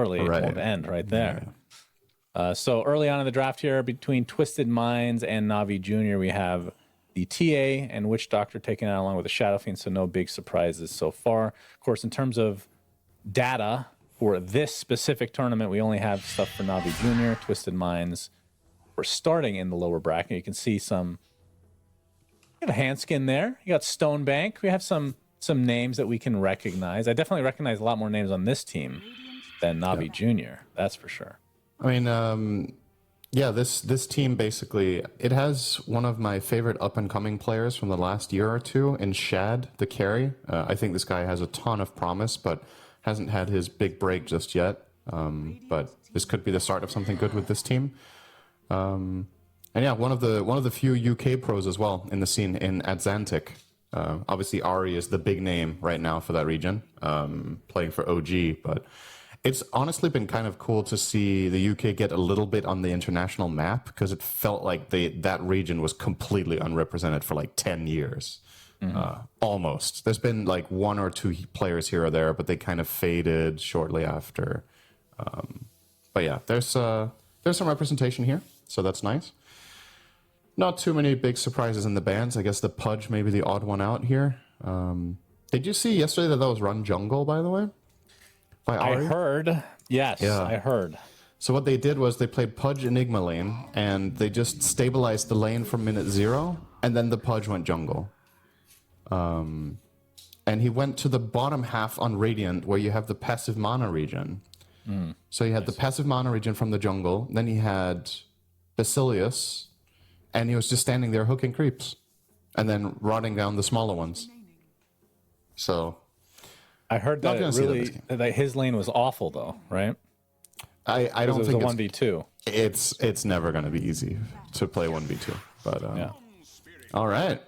prematurely, it won't end right there. So early on in the draft here, between Twisted Minds and Navi Jr., we have the TA and Witch Doctor taken out along with the Shadow Fiend, so no big surprises so far. Of course, in terms of data for this specific tournament, we only have stuff for Navi Jr., Twisted Minds. We're starting in the lower bracket. You can see some you have a hand skin there. You got Stone Bank. We have some names that we can recognize. I definitely recognize a lot more names on this team than Navi Jr. That's for sure. I mean, yeah, this team basically, it has one of my favorite up-and-coming players from the last year or two in Shad, the carry. I think this guy has a ton of promise, but hasn't had his big break just yet. But this could be the start of something good with this team. And yeah, one of the few UK pros as well in the scene in Atlantic. Obviously, Ari is the big name right now for that region, playing for OG, but it's honestly been kind of cool to see the UK get a little bit on the international map, because it felt like that region was completely unrepresented for like 10 years. Almost. There's been like one or two players here or there, but they kind of faded shortly after. But yeah, there's some representation here, so that's nice. Not too many big surprises in the bans. I guess the Pudge may be the odd one out here. Did you see yesterday that was Run Jungle, by the way? By Ari? I heard. Yes, yeah. I heard. So what they did was they played Pudge Enigma lane, and they just stabilized the lane from minute 0, and then the Pudge went jungle. And he went to the bottom half on Radiant, where you have the passive mana region. So he had the passive mana region from the jungle, then he had Basilius, and he was just standing there hooking creeps, and then rotting down the smaller ones. So I heard that that his lane was awful, though, right? I don't think it's 1v2. It's never going to be easy to play 1v2. But yeah. All right.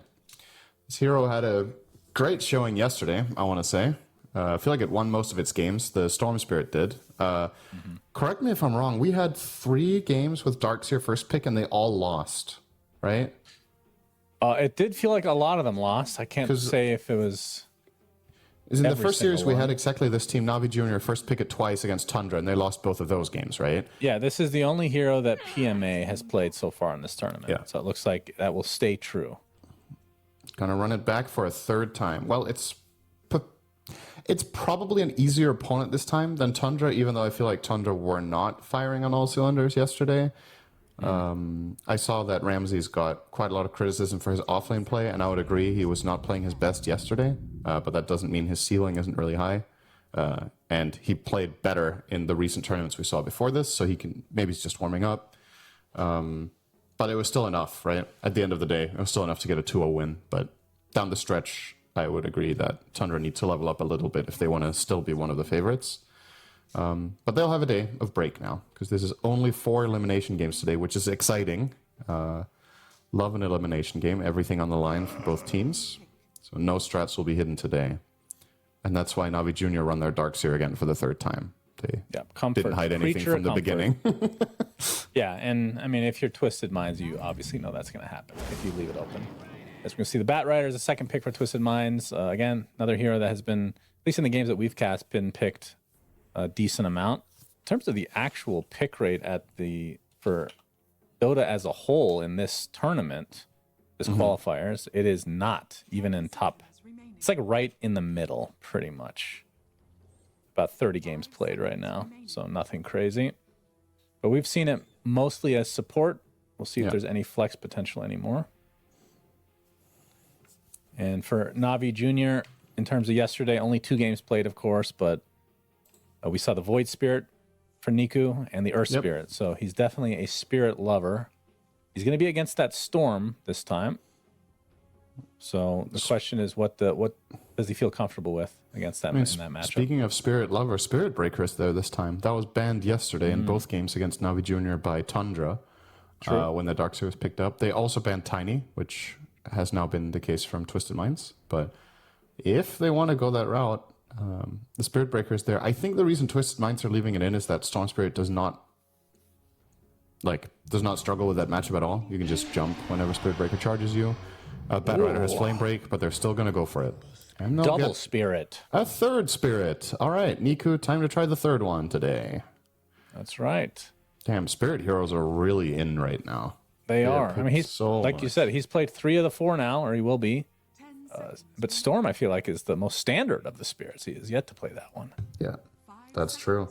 This hero had a great showing yesterday, I want to say. I feel like it won most of its games. The Storm Spirit did. Correct me if I'm wrong. We had 3 games with Darkseer first pick, and they all lost, right? It did feel like a lot of them lost. I can't say if it was... In the first series, we had exactly this team, Navi Jr., first pick it twice against Tundra, and they lost both of those games, right? Yeah, this is the only hero that PMA has played so far in this tournament. Yeah. So it looks like that will stay true. Gonna run it back for a third time. Well, it's probably an easier opponent this time than Tundra, even though I feel like Tundra were not firing on all cylinders yesterday. I saw that Ramsey's got quite a lot of criticism for his offlane play, and I would agree he was not playing his best yesterday, but that doesn't mean his ceiling isn't really high. And he played better in the recent tournaments we saw before this, so maybe he's just warming up. But it was still enough, right? At the end of the day, it was still enough to get a 2-0 win. But down the stretch, I would agree that Tundra needs to level up a little bit if they want to still be one of the favorites. But they'll have a day of break now, because this is only 4 elimination games today, which is exciting. Love an elimination game, everything on the line for both teams. So no strats will be hidden today. And that's why Navi Jr. run their Darkseer again for the 3rd time. They didn't hide anything from the beginning. Yeah, and I mean, if you're Twisted Minds, you obviously know that's going to happen if you leave it open. As we're going to see, the Bat Rider is the 2nd pick for Twisted Minds. Again, another hero that has been, at least in the games that we've cast, been picked a decent amount. In terms of the actual pick rate for Dota as a whole in this tournament, this qualifiers, it is not even in top. It's like right in the middle, pretty much. About 30 games played right now, so nothing crazy. But we've seen it mostly as support. We'll see if there's any flex potential anymore. And for Navi Jr., in terms of yesterday, only 2 games played, of course, but we saw the Void Spirit for Niku and the Earth Spirit. So he's definitely a spirit lover. He's going to be against that Storm this time. So the question is, what does he feel comfortable with against that, in that matchup? Speaking of spirit lover, Spirit Breaker is there this time. That was banned yesterday in both games against Navi Jr. by Tundra when the Darkseer was picked up. They also banned Tiny, which has now been the case from Twisted Minds. But if they want to go that route, the Spirit Breaker is there. I think the reason Twisted Minds are leaving it in is that Storm Spirit does not struggle with that matchup at all. You can just jump whenever Spirit Breaker charges you. Bat Rider has Flame Break, but they're still going to go for it. And they'll Double get spirit. a third spirit. All right, Niku, time to try the third one today. That's right. Damn, spirit heroes are really in right now. They are. I mean, he's so like you said, he's played 3 of the 4 now, or he will be. But Storm, I feel like, is the most standard of the spirits. He has yet to play that one. Yeah, that's true.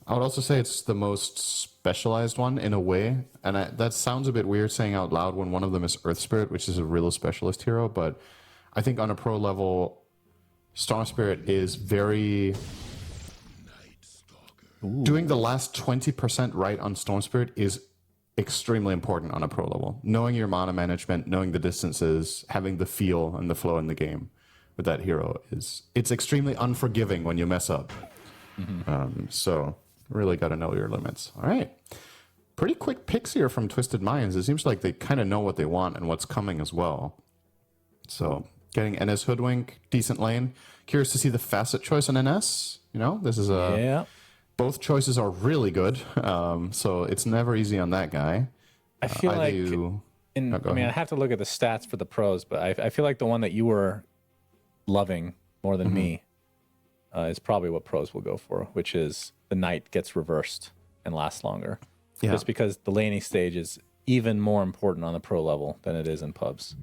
I would also say it's the most specialized one in a way. And that sounds a bit weird saying out loud when one of them is Earth Spirit, which is a real specialist hero. But I think on a pro level, Storm Spirit is very... Ooh. Doing the last 20% right on Storm Spirit is extremely important on a pro level. Knowing your mana management, knowing the distances, having the feel and the flow in the game with that hero it's extremely unforgiving when you mess up. So really got to know your limits. All right. Pretty quick picks here from Twisted Minds. It seems like they kind of know what they want and what's coming as well. So getting NS Hoodwink, decent lane. Curious to see the facet choice on NS. You know, this is a... Yeah. Both choices are really good, so it's never easy on that guy. I feel like, I have to look at the stats for the pros, but I feel like the one that you were loving more than me is probably what pros will go for, which is the knight gets reversed and lasts longer. Yeah. Just because the laning stage is even more important on the pro level than it is in pubs.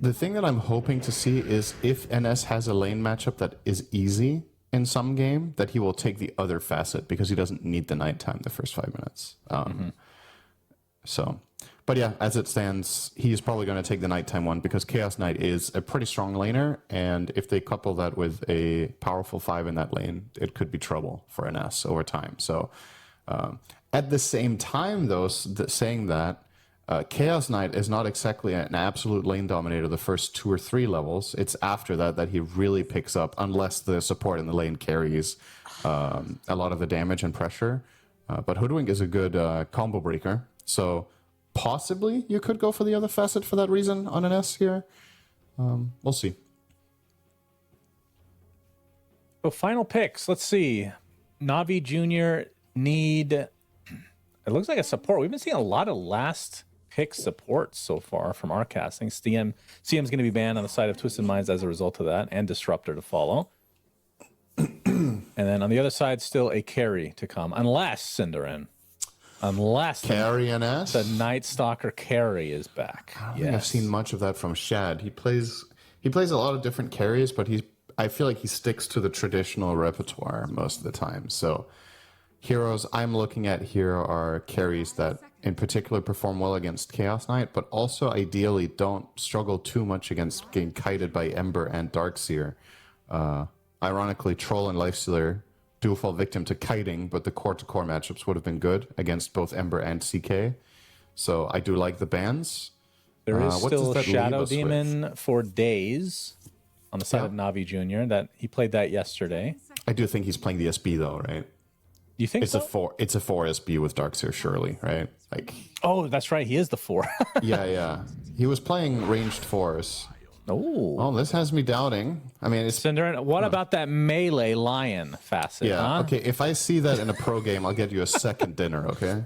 The thing that I'm hoping to see is if NS has a lane matchup that is easy in some game, that he will take the other facet because he doesn't need the nighttime the first 5 minutes. So, but yeah, as it stands, he's probably going to take the nighttime one because Chaos Knight is a pretty strong laner, and if they couple that with a powerful 5 in that lane, it could be trouble for NS over time. So, at the same time, though, saying that, Chaos Knight is not exactly an absolute lane dominator the first 2 or 3 levels. It's after that he really picks up, unless the support in the lane carries a lot of the damage and pressure. But Hoodwink is a good combo breaker. So possibly you could go for the other facet for that reason on an S here. We'll see. So final picks. Let's see. Navi Jr. need... It looks like a support. We've been seeing a lot of last... pick support so far from our casting. CM's going to be banned on the side of Twisted Minds as a result of that, and Disruptor to follow. And then on the other side, still a carry to come, unless Cinderin, carry and S, the Night Stalker carry is back. I don't think I've seen much of that from Shad. He plays a lot of different carries, but I feel like he sticks to the traditional repertoire most of the time. So heroes I'm looking at here are carries that in particular perform well against Chaos Knight, but also ideally don't struggle too much against getting kited by Ember and Darkseer. Ironically, Troll and Lifestealer do fall victim to kiting, but the core-to-core matchups would have been good against both Ember and CK. So I do like the bans. There is still Shadow Demon for days on the side of Navi Jr. That he played that yesterday. I do think he's playing the SB though, right? You think it's so? It's a 4 SB with Darkseer, surely, right? Like, oh, that's right. He is the 4. yeah. He was playing ranged 4s. Oh, well, this has me doubting. I mean, it's Cinderin. What about that melee lion facet? Yeah. Huh? Okay. If I see that in a pro game, I'll get you a second dinner. Okay.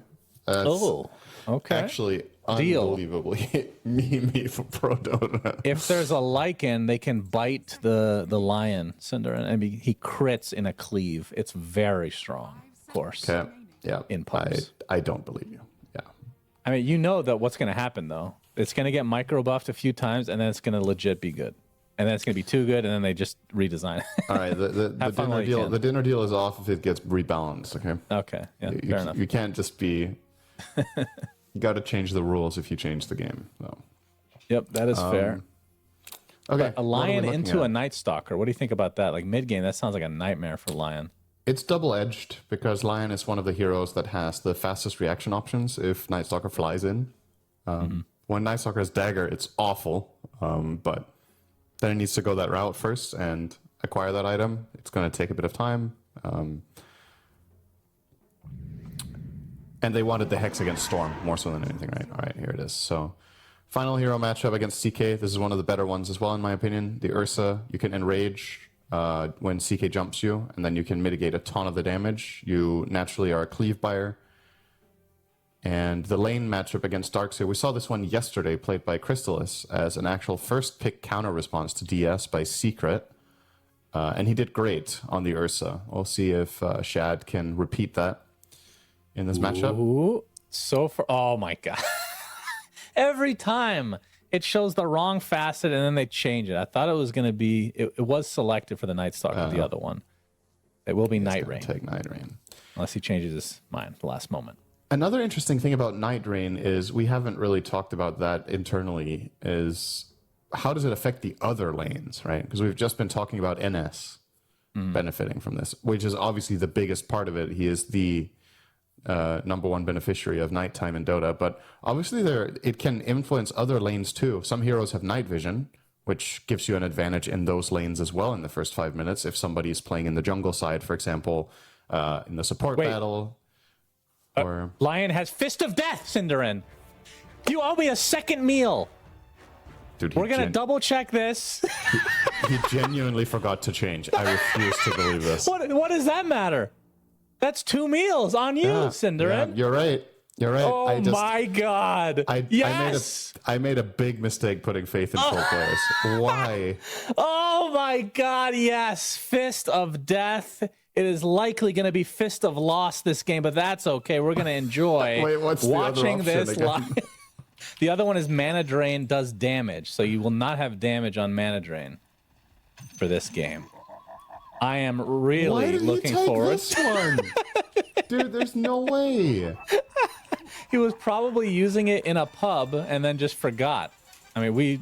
Okay. Actually, unbelievably me for pro Dota. If there's a Lycan, they can bite the lion, Cinderin, and he crits in a cleave. It's very strong, of course. Okay. Yeah. In pubs. I don't believe you. Yeah. I mean, you know that what's going to happen though. It's going to get micro buffed a few times, and then it's going to legit be good. And then it's going to be too good, and then they just redesign it. All right, the dinner deal is off if it gets rebalanced, okay? Okay, yeah, fair enough. You can't just be... you got to change the rules if you change the game. So. Yep, that is fair. Okay, but a lion into a Night Stalker, what do you think about that? Like mid-game, that sounds like a nightmare for Lion. It's double-edged, because Lion is one of the heroes that has the fastest reaction options if Night Stalker flies in. When Night Stalker has Dagger, it's awful, but then it needs to go that route first and acquire that item. It's going to take a bit of time. And they wanted the Hex against Storm more so than anything, right? All right, here it is. So final hero matchup against CK. This is one of the better ones as well, in my opinion. The Ursa, you can enrage when CK jumps you, and then you can mitigate a ton of the damage. You naturally are a cleave buyer. And the lane matchup against Darkseer, we saw this one yesterday played by Crystalis as an actual first pick counter response to DS by Secret. And he did great on the Ursa. We'll see if Shad can repeat that in this matchup. Ooh, oh my God. Every time it shows the wrong facet and then they change it. I thought it was going to be, it was selected for the Night Stalker, the other one. It will be Night Rain. Take Night Rain. Unless he changes his mind at the last moment. Another interesting thing about Night Rain is we haven't really talked about that internally, is how does it affect the other lanes, right? Because we've just been talking about NS benefiting from this, which is obviously the biggest part of it. He is the number one beneficiary of nighttime in Dota, but obviously it can influence other lanes too. Some heroes have night vision, which gives you an advantage in those lanes as well in the first 5 minutes. If somebody is playing in the jungle side, for example, in the support battle. Lion has Fist of Death, Cinderin. You owe me a second meal. Dude, we're going to double check this. He genuinely forgot to change. I refuse to believe this. What does that matter? That's 2 meals on you, Cinderin. Yeah, you're right. You're right. Oh my God. Yes. I made a big mistake putting faith in full players. Why? Oh my God. Yes. Fist of Death. It is likely going to be Fist of Loss this game, but that's okay. We're going to enjoy watching this live. The other one is Mana Drain does damage, so you will not have damage on Mana Drain for this game. I am really looking forward. This one? Dude, there's no way. He was probably using it in a pub and then just forgot. I mean, we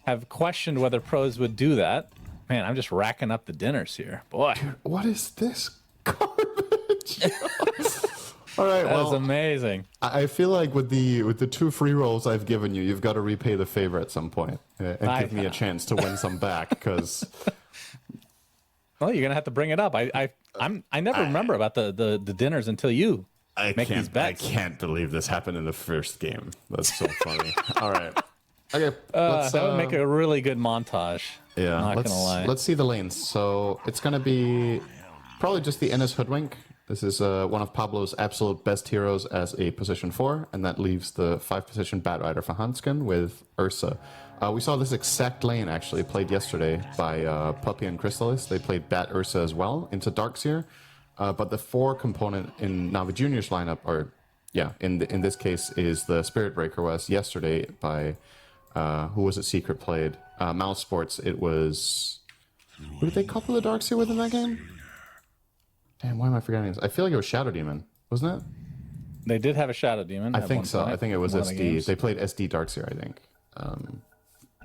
have questioned whether pros would do that. Man, I'm just racking up the dinners here. Boy. Dude, what is this garbage? All right, that is amazing. I feel like with the 2 free rolls I've given you, you've got to repay the favor at some point and give me a chance to win some back, because... Well, you're going to have to bring it up. I never remember about the dinners until you make these bets. I can't believe this happened in the first game. That's so funny. All right. Okay, that would make a really good montage. Yeah, not gonna lie. Let's see the lanes. So it's gonna be probably just the NS Hoodwink. This is one of Pablo's absolute best heroes as a position 4, and that leaves the 5 position Bat Rider for Hanskin with Ursa. We saw this exact lane actually played yesterday by Puppy and Crystalis. They played Bat Ursa as well into Darkseer, but the 4 component in Navi Junior's lineup, or in this case, is the Spirit Breaker, was yesterday by who was it? Secret played Mouse Sports. It was, who did they couple the Darkseer with in that game? Damn, why am I forgetting this? I feel like it was Shadow Demon, wasn't it? They did have a Shadow Demon. I think so. I think it was SD. They played SD Darkseer, I think.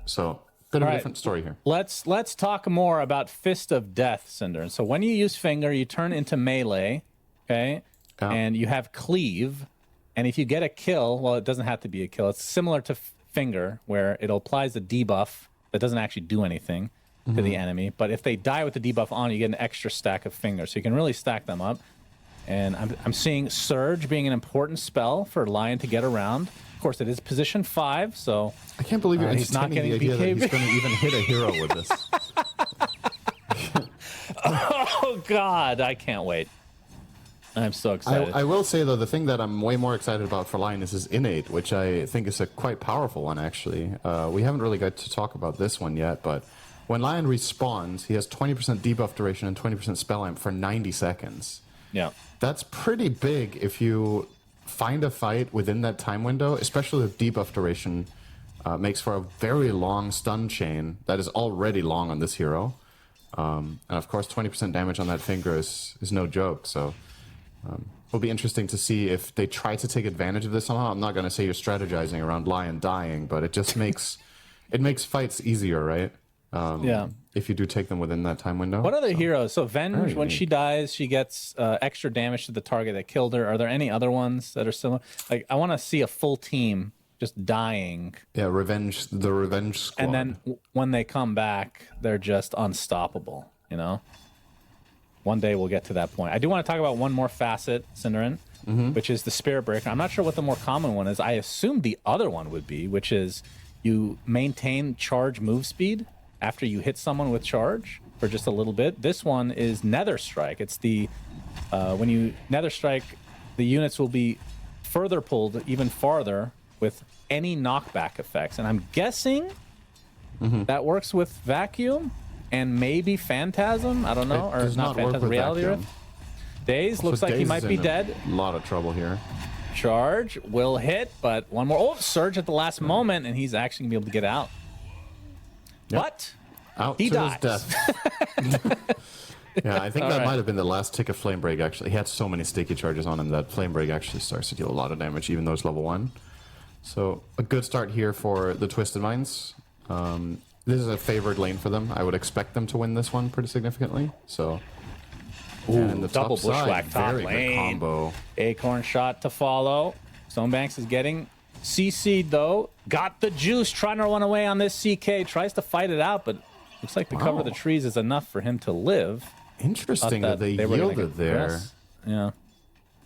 So bit of a different story here. Let's talk more about Fist of Death, Cinder. So when you use Finger, you turn into melee, okay? And you have Cleave, and if you get a kill, well, it doesn't have to be a kill. It's similar to Finger, where it applies a debuff that doesn't actually do anything to the enemy. But if they die with the debuff on, you get an extra stack of Finger. So you can really stack them up. And I'm seeing Surge being an important spell for Lion to get around. Of course, it is position 5, so I can't believe you're he's not getting the idea BKB. that he's going to even hit a hero with this. Oh God, I can't wait. I'm so excited. I will say though, the thing that I'm way more excited about for Lion is his innate, which I think is a quite powerful one actually. We haven't really got to talk about this one yet, but when Lion respawns, he has 20% debuff duration and 20% spell amp for 90 seconds. Yeah, that's pretty big if you find a fight within that time window, especially if debuff duration makes for a very long stun chain that is already long on this hero. And of course, 20% damage on that Finger is no joke. So it'll be interesting to see if they try to take advantage of this somehow. I'm not going to say you're strategizing around Lion dying, but it just makes fights easier, right? If you do take them within that time window. What other heroes? So Venge, when she dies, she gets extra damage to the target that killed her. Are there any other ones that are similar? Like, I want to see a full team just dying. Yeah, the Revenge Squad. And then when they come back, they're just unstoppable, you know? One day we'll get to that point. I do want to talk about one more facet, Cinderin, which is the Spirit Breaker. I'm not sure what the more common one is. I assume the other one would be, which is you maintain charge move speed after you hit someone with charge for just a little bit. This one is Nether Strike. It's the when you Nether Strike, the units will be further pulled even farther with any knockback effects. And I'm guessing that works with Vacuum and maybe Phantasm. I don't know. It Or does not not work Phantasm, with Reality Vacuum. Rift. Daze looks So like he Daze might is be in dead. A lot of trouble here. Charge will hit, but one more. Oh, Surge at the last moment, and he's actually going to be able to get out. Yep. But Out he to dies. his death. Yeah, I think that right. might have been the last tick of Flame Break, actually. He had so many sticky charges on him that Flame Break actually starts to deal a lot of damage, even though it's level 1. So, a good start here for the Twisted Minds. This is a favored lane for them. I would expect them to win this one pretty significantly. So, and the double top side, bushwhack top very lane. good combo. Acorn shot to follow. Stonebanks is getting CC'd though. Got the juice, trying to run away on this CK. Tries to fight it out, but looks like the cover of the trees is enough for him to live. Interesting that they were gonna yielded get there. progress.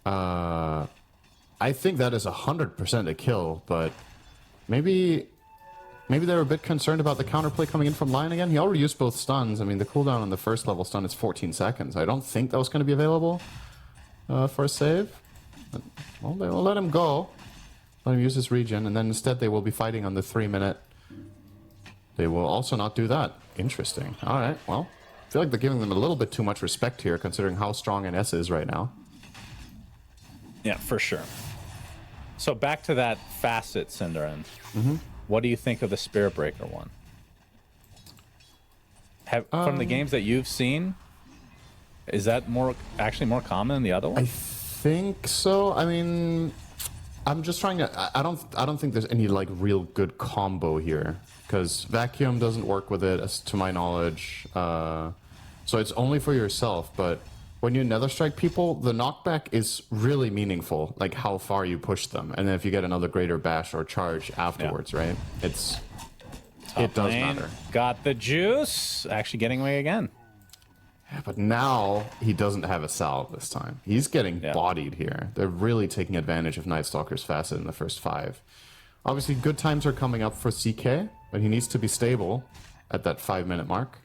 Yeah. I think that is 100% a kill, but maybe they were a bit concerned about the counterplay coming in from Lion again. He already used both stuns. I mean, the cooldown on the first level stun is 14 seconds. I don't think that was going to be available for a save. But, well, they will let him go. Let him use his regen, and then instead they will be fighting on the 3-minute. They will also not do that. Interesting. All right, well, I feel like they're giving them a little bit too much respect here, considering how strong NS is right now. Yeah, for sure. So back to that facet, Cinderin. What do you think of the Spirit Breaker one? From the games that you've seen, is that actually more common than the other one? I think so. I mean, I'm just trying to. I don't think there's any like real good combo here because Vacuum doesn't work with it, as to my knowledge. So it's only for yourself. But when you Nether Strike people, the knockback is really meaningful. Like how far you push them, and then if you get another greater bash or charge afterwards, right? It does matter. Got the juice. Actually getting away again. But now he doesn't have a salve this time. He's getting bodied here. They're really taking advantage of Night Stalker's facet in the first 5. Obviously, good times are coming up for CK, but he needs to be stable at that 5-minute mark.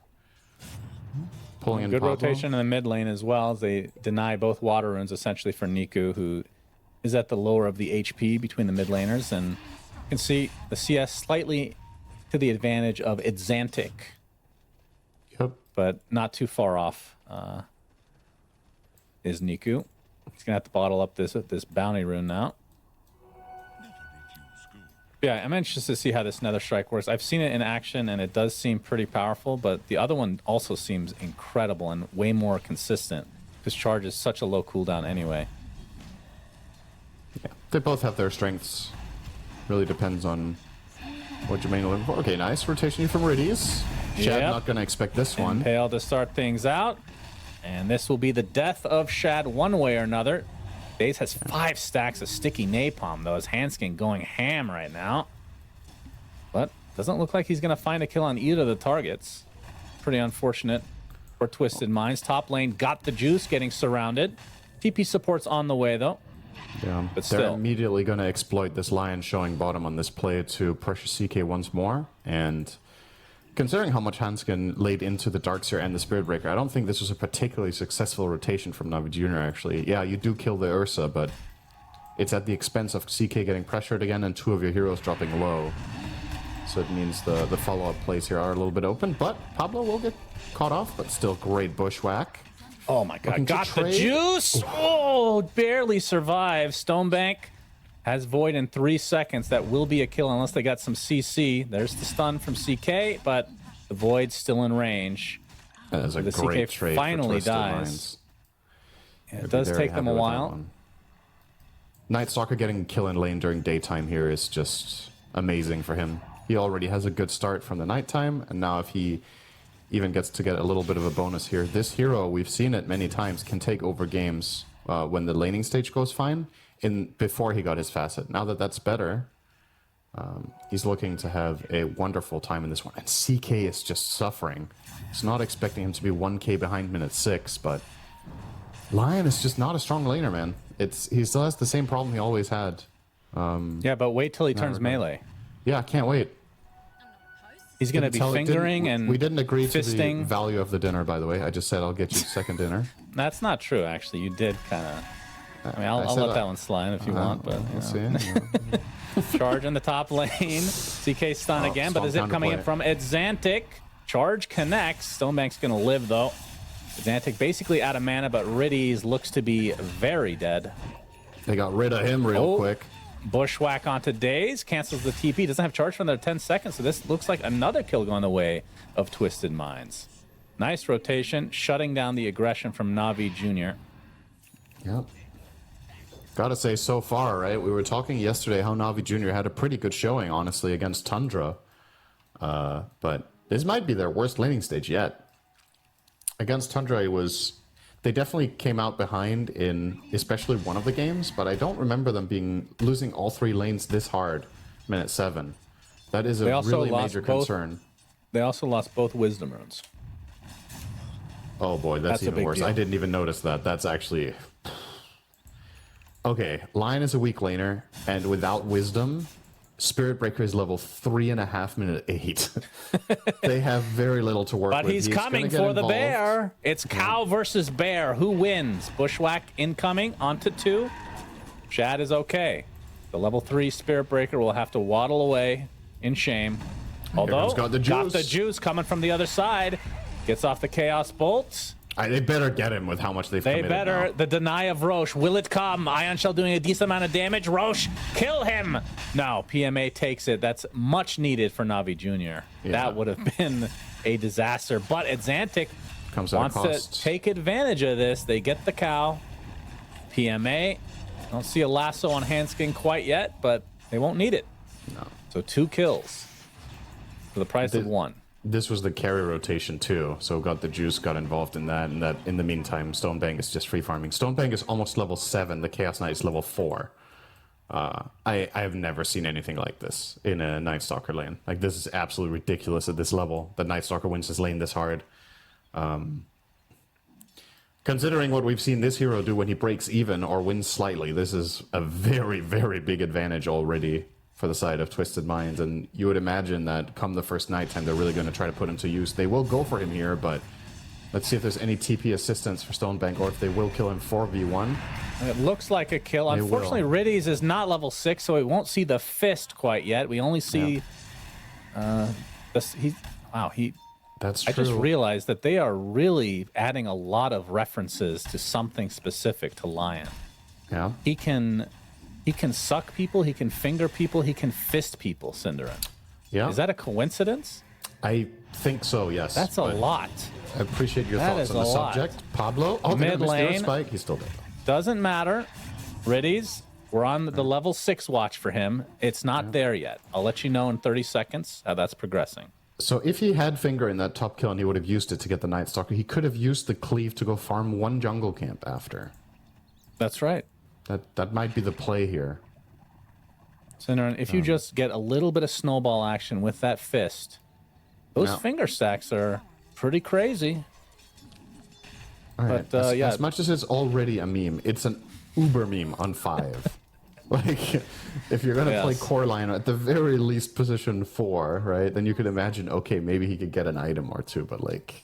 Pulling in Good Pablo. rotation in the mid lane as well as they deny both water runes essentially for Niku, who is at the lower of the HP between the mid laners. And you can see the CS slightly to the advantage of Idzantic, Yep. but not too far off is Niku. He's gonna have to bottle up this bounty rune now. Yeah, I'm anxious to see how this Nether Strike works. I've seen it in action and it does seem pretty powerful, but the other one also seems incredible and way more consistent because charge is such a low cooldown anyway. Yeah. They both have their strengths. Really depends on what you're mainly looking for. Okay, nice rotation from Riddies. Shad not going to expect this one. Impale to start things out. And this will be the death of Shad one way or another. Daze has 5 stacks of sticky napalm, though. His handskin going ham right now. But doesn't look like he's going to find a kill on either of the targets. Pretty unfortunate for Twisted Minds. Top lane got the juice, getting surrounded. TP support's on the way, though. Yeah, But they're still. immediately going to exploit this Lion showing bottom on this play to pressure CK once more. And considering how much Hanskin laid into the Darkseer and the Spirit Breaker, I don't think this was a particularly successful rotation from Navi Jr. actually. Yeah, you do kill the Ursa, but it's at the expense of CK getting pressured again and 2 of your heroes dropping low. So it means the follow-up plays here are a little bit open, but Pablo will get caught off, but still great bushwhack. Oh my god, Looking to got the trade. juice! Oh, barely survived. Stonebank has Void in 3 seconds. That will be a kill unless they got some CC. There's the stun from CK, but the Void's still in range. That is a The great CK trade finally for Twisted dies. Minds. Yeah, it I'd be does very take them a happy with that while. one. Night Stalker getting kill in lane during daytime here is just amazing for him. He already has a good start from the nighttime, and now if he even gets to get a little bit of a bonus here, this hero, we've seen it many times, can take over games when the laning stage goes fine before he got his facet. Now that that's better, he's looking to have a wonderful time in this one. And CK is just suffering. It's not expecting him to be 1k behind minute 6, but Lion is just not a strong laner, man. He still has the same problem he always had. Yeah, but wait till he turns melee. Yeah, I can't wait. He's going to Didn't be tell- fingering didn't- and we didn't agree to the fisting. value of the dinner, by the way. I just said I'll get you second dinner. That's not true, actually. You did kind of I mean, I'll let that one slide if you want, but we'll see. Charge in the top lane. CK stun again, but the zip coming in from Exantic. Charge connects. Stonebank's going to live, though. Exantic basically out of mana, but Riddies looks to be very dead. They got rid of him real quick. Bushwhack onto Daze. Cancels the TP. Doesn't have charge for another 10 seconds, so this looks like another kill going the way of Twisted Minds. Nice rotation, shutting down the aggression from Navi Jr. Yep. Gotta say, so far, right? We were talking yesterday how Navi Jr. had a pretty good showing, honestly, against Tundra. But this might be their worst laning stage yet. Against Tundra, they definitely came out behind in especially one of the games, but I don't remember them losing all 3 lanes this hard, minute 7. That is a really major concern. They also lost both Wisdom Runes. Oh boy, that's even worse. Deal. I didn't even notice that. That's actually... Okay, Lion is a weak laner, and without Wisdom, Spirit Breaker is level 3.5, minute 8. They have very little to work with. But he's coming for the bear. It's cow versus bear. Who wins? Bushwhack incoming onto 2. Shad is okay. The level 3 Spirit Breaker will have to waddle away in shame. Although, got the juice coming from the other side. Gets off the Chaos Bolts. They better get him with how much they've committed. They better. Now. The deny of Roche. Will it come? Ion Shell doing a decent amount of damage. Roche, kill him. No, PMA takes it. That's much needed for Navi Jr. Yeah. That would have been a disaster. But Exantic wants to take advantage of this. They get the cow. PMA. Don't see a lasso on Handskin quite yet, but they won't need it. No. So 2 kills for the price of 1. This was the carry rotation too, so got the juice, got involved in that, and that in the meantime, Stonebank is just free farming. Stonebank is almost level 7, the Chaos Knight is level 4. I have never seen anything like this in a Night Stalker lane. Like, this is absolutely ridiculous at this level, that Night Stalker wins his lane this hard. Considering what we've seen this hero do when he breaks even or wins slightly, this is a very, very big advantage already for the side of Twisted Minds, and you would imagine that come the first nighttime, they're really going to try to put him to use. They will go for him here, but let's see if there's any TP assistance for Stonebank, or if they will kill him 4v1. It looks like a kill. Unfortunately, Riddies is not level 6, so we won't see the fist quite yet. We only see... That's true. I just realized that they are really adding a lot of references to something specific to Lion. Yeah. He can suck people, he can finger people, he can fist people, Cinderin. Yeah. Is that a coincidence? I think so, yes. That's a lot. I appreciate your thoughts on the subject. Pablo? Oh, mid lane. Spike. He's still dead. Doesn't matter. Riddies, we're on the level 6 watch for him. It's not there yet. I'll let you know in 30 seconds how that's progressing. So if he had finger in that top kill and he would have used it to get the Night Stalker, he could have used the cleave to go farm 1 jungle camp after. That's right. That might be the play here. Cinderin, if you just get a little bit of snowball action with that fist, those finger stacks are pretty crazy. All right. But as much as it's already a meme, it's an uber meme on 5. Like, if you're gonna play Coraline at the very least position 4, right? Then you could imagine, okay, maybe he could get an item or 2, but like.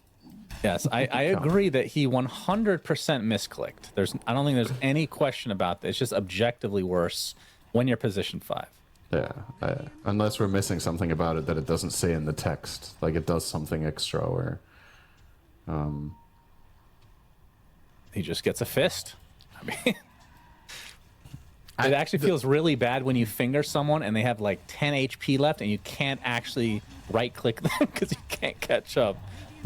Yes, I agree that he 100% misclicked. I don't think there's any question about that. It's just objectively worse when you're position 5. Yeah, unless we're missing something about it that it doesn't say in the text, like it does something extra, or he just gets a fist. I mean, it actually feels really bad when you finger someone and they have like 10 HP left and you can't actually right-click them because you can't catch up.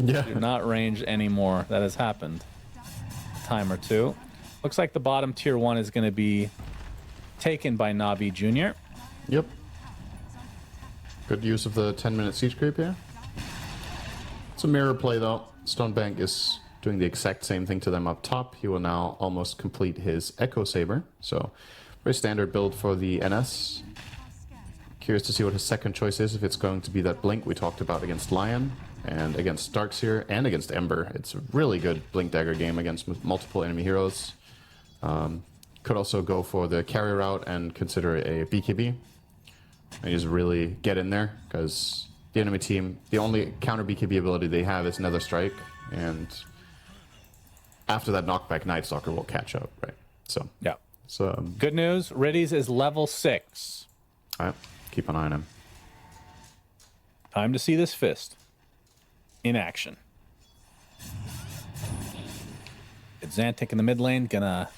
Yeah. Do not range anymore. That has happened a time or 2. Looks like the bottom tier 1 is going to be taken by Navi Jr. Yep. Good use of the 10-minute siege creep here. It's a mirror play, though. Stonebank is doing the exact same thing to them up top. He will now almost complete his Echo Saber. So, very standard build for the NS. Curious to see what his second choice is, if it's going to be that Blink we talked about against Lion, and against Darkseer, and against Ember. It's a really good Blink Dagger game against multiple enemy heroes. Could also go for the carry route and consider a BKB. And just really get in there, because the enemy team, the only counter BKB ability they have is Nether Strike, and after that knockback, Night Stalker will catch up, right? So Yeah. so Good news, Riddies is level 6. all right, keep an eye on him. Time to see this fist in action. It's Xantic in the mid lane, gonna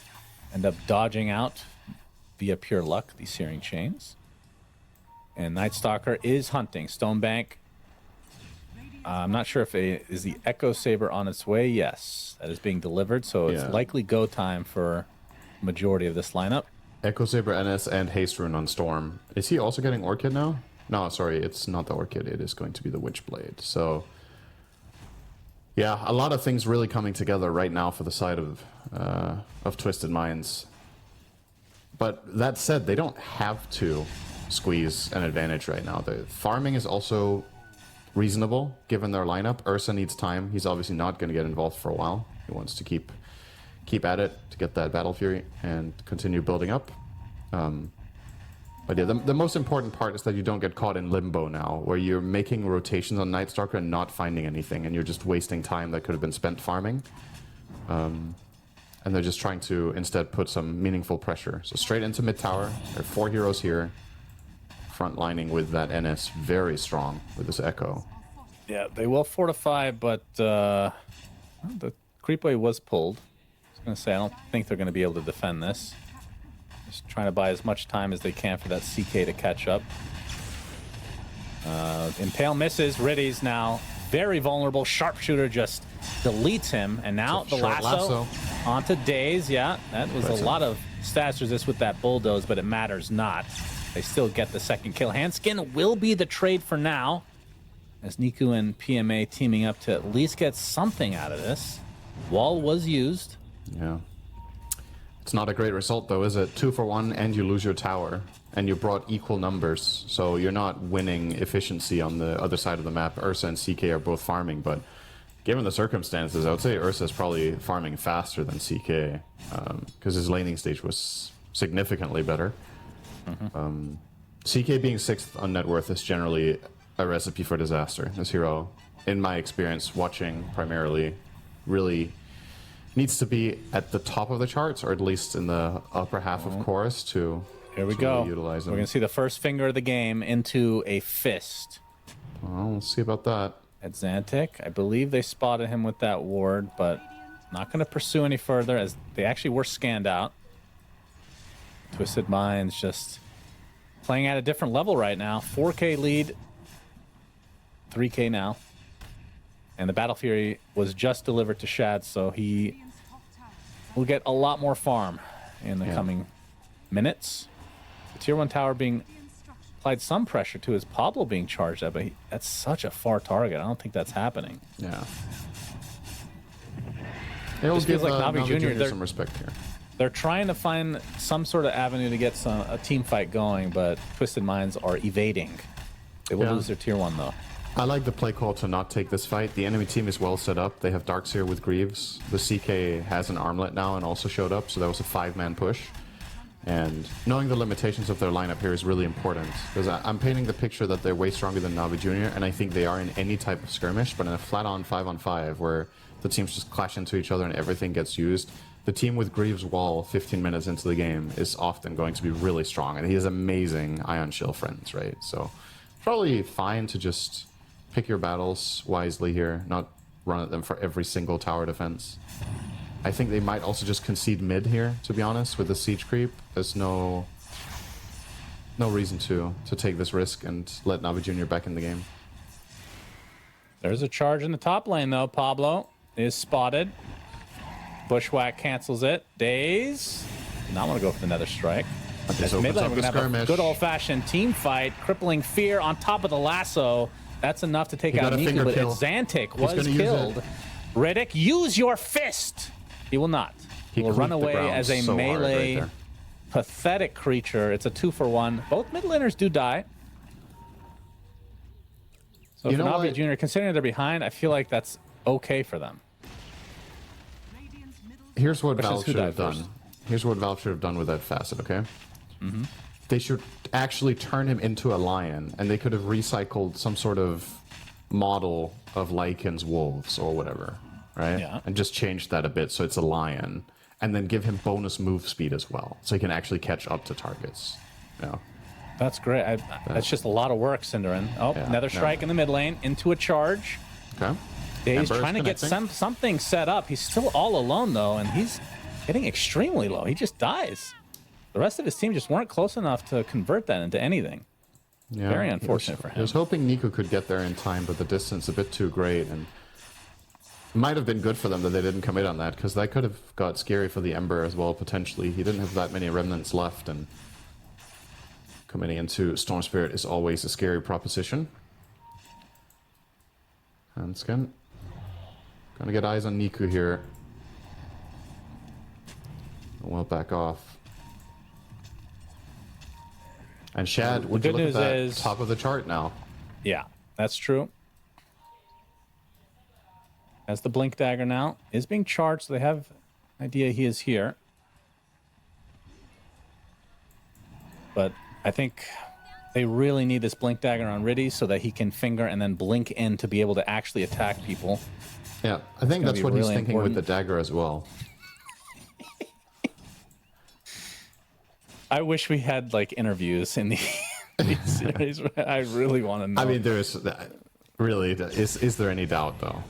end up dodging out via pure luck, these Searing Chains. And Night Stalker is hunting. Stonebank. I'm not sure if is the Echo Saber on its way. Yes, that is being delivered, so it's likely go time for majority of this lineup. Echo Saber NS and Haste Rune on Storm. Is he also getting Orchid now? No, sorry, it's not the Orchid. It is going to be the Witchblade. So, yeah, a lot of things really coming together right now for the side of Twisted Minds. But that said, they don't have to squeeze an advantage right now. The farming is also reasonable given their lineup. Ursa needs time. He's obviously not going to get involved for a while. He wants to keep at it to get that Battle Fury and continue building up. But yeah, the most important part is that you don't get caught in limbo now, where you're making rotations on Night Stalker and not finding anything, and you're just wasting time that could have been spent farming. And they're just trying to instead put some meaningful pressure. So straight into mid tower. There are 4 heroes here. Front lining with that NS very strong with this Echo. Yeah, they will fortify, but the Creepway was pulled. I was going to say, I don't think they're going to be able to defend this. Just trying to buy as much time as they can for that CK to catch up. Impale misses. Riddies now very vulnerable. Sharpshooter just deletes him. And now the lasso onto Daze. Yeah, that was a lot of stats resist with that bulldoze, but it matters not. They still get the second kill. Handskin will be the trade for now, as Niku and PMA teaming up to at least get something out of this. Wall was used. Yeah. It's not a great result, though, is it? 2 for 1, and you lose your tower. And you brought equal numbers, so you're not winning efficiency on the other side of the map. Ursa and CK are both farming, but given the circumstances, I would say Ursa is probably farming faster than CK, because his laning stage was significantly better. CK being 6th on net worth is generally a recipe for disaster. This hero, in my experience, watching primarily, really needs to be at the top of the charts, or at least in the upper half of chorus to Here we go. Really utilize him. We're going to see the first finger of the game into a fist. Well, we'll see about that. At Xantic, I believe they spotted him with that ward, but not going to pursue any further as they actually were scanned out. Twisted Minds just playing at a different level right now. 4K lead, 3K now. And the Battle Fury was just delivered to Shad, so he will get a lot more farm in the coming minutes. The Tier 1 tower being applied some pressure to his Pablo being charged at, but that's such a far target. I don't think that's happening. Yeah. It'll Just give feels like Navi Jr. some respect here. They're trying to find some sort of avenue to get a team fight going, but Twisted Minds are evading. They will lose their Tier 1, though. I like the play call to not take this fight. The enemy team is well set up. They have Darkseer with Greaves. The CK has an armlet now and also showed up, so that was a 5-man push. And knowing the limitations of their lineup here is really important, because I'm painting the picture that they're way stronger than Navi Jr., and I think they are in any type of skirmish, but in a flat-on 5-on-5, where the teams just clash into each other and everything gets used, the team with Greaves Wall 15 minutes into the game is often going to be really strong, and he has amazing Ion Shield friends, right? So probably fine to just pick your battles wisely here, not run at them for every single tower defense. I think they might also just concede mid here, to be honest, with the siege creep. There's no reason to take this risk and let Navi Jr. back in the game. There's a charge in the top lane, though. Pablo is spotted. Bushwhack cancels it. Daze. Not want to go for the Nether Strike. This Mid opens lane, up we're the going to have a skirmish. good old-fashioned team fight. Crippling Fear on top of the lasso. That's enough to take He out got a Niku, finger but kill. Xantic He's was gonna use killed. it. Riddick, use your fist! He will not. He will run cleaved the away ground as a so hard right melee, there. pathetic creature. It's a 2-for-1. Both mid laners do die. So You for know Navi what? Jr., considering they're behind, I feel like that's okay for them. Here's what Question is, Valve who should died have done. first? Here's what Valve should have done with that facet, okay? They should actually turn him into a lion, and they could have recycled some sort of model of Lycan's wolves or whatever, right? Yeah. And just changed that a bit so it's a lion. and then give him bonus move speed as well, so he can actually catch up to targets. Yeah. That's great. That's just a lot of work, Cinderin. Oh, Yeah, another strike in the mid lane into a charge. Okay. Yeah, he's Ember's trying to get something set up. He's still all alone, though, and he's getting extremely low. He just dies. The rest of his team just weren't close enough to convert that into anything. Yeah, Very unfortunate for him. I was hoping Nico could get there in time, but the distance a bit too great, and it might have been good for them that they didn't commit on that, because that could have got scary for the Ember as well, potentially. He didn't have that many remnants left, and committing into Storm Spirit is always a scary proposition. Hanskin. Gonna get eyes on Niku here. Well, back off. And Shad, would you look at that top of the chart now? Yeah, that's true. As the Blink Dagger now is being charged, so they have an idea he is here. But I think they really need this Blink Dagger on Riddy so that he can finger and then blink in to be able to actually attack people. Yeah, I think that's what he's thinking with the dagger as well. I wish we had like interviews in the series. I really want to know. I mean, there's really is there any doubt though?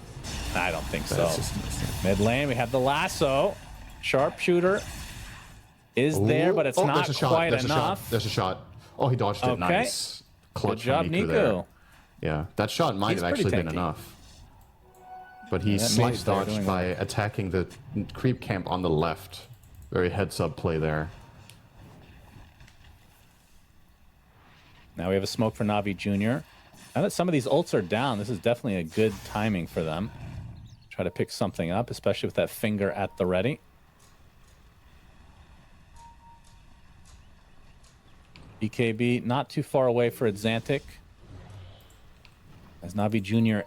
I don't think so. Mid lane, we have the lasso. Sharpshooter is there, but it's not quite enough. There's a shot. Oh, he dodged it. Nice. Clutch. Good job, Nico. Yeah, that shot might have actually been enough. But he slice dodged by attacking the creep camp on the left. Very heads-up play there. Now we have a smoke for Navi Jr. Now that some of these ults are down, this is definitely a good timing for them. Try to pick something up, especially with that finger at the ready. BKB not too far away for Xantic. As Navi Jr.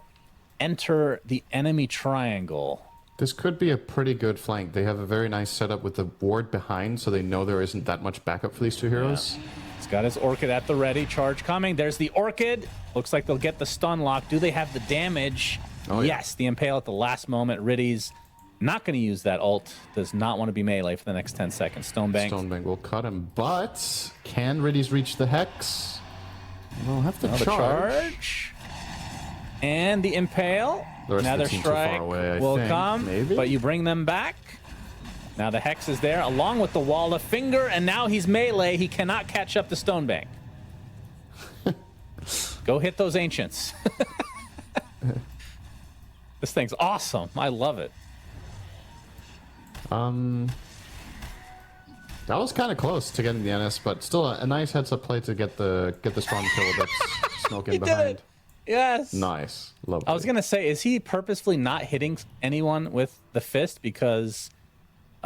enter the enemy triangle. This could be a pretty good flank. They have a very nice setup with the ward behind, so they know there isn't that much backup for these two heroes. Yeah. He's got his Orchid at the ready. Charge coming. There's the Orchid. Looks like they'll get the stun lock. Do they have the damage? Oh, yeah. Yes, the Impale at the last moment. Riddy's not going to use that ult. Does not want to be melee for the next 10 seconds. Stonebank. Stonebank will cut him, but can Riddy's reach the Hex? We'll have to charge. And the Impale. Another strike will come, but you bring them back. Now the Hex is there, along with the wall of finger, and now he's melee. He cannot catch up the Stonebank. Go hit those Ancients. This thing's awesome. I love it. That was kind of close to getting the NS, but still a nice heads-up play to get the strong kill that's smoking behind. Yes. Nice. Lovely. I was gonna say, is he purposefully not hitting anyone with the fist because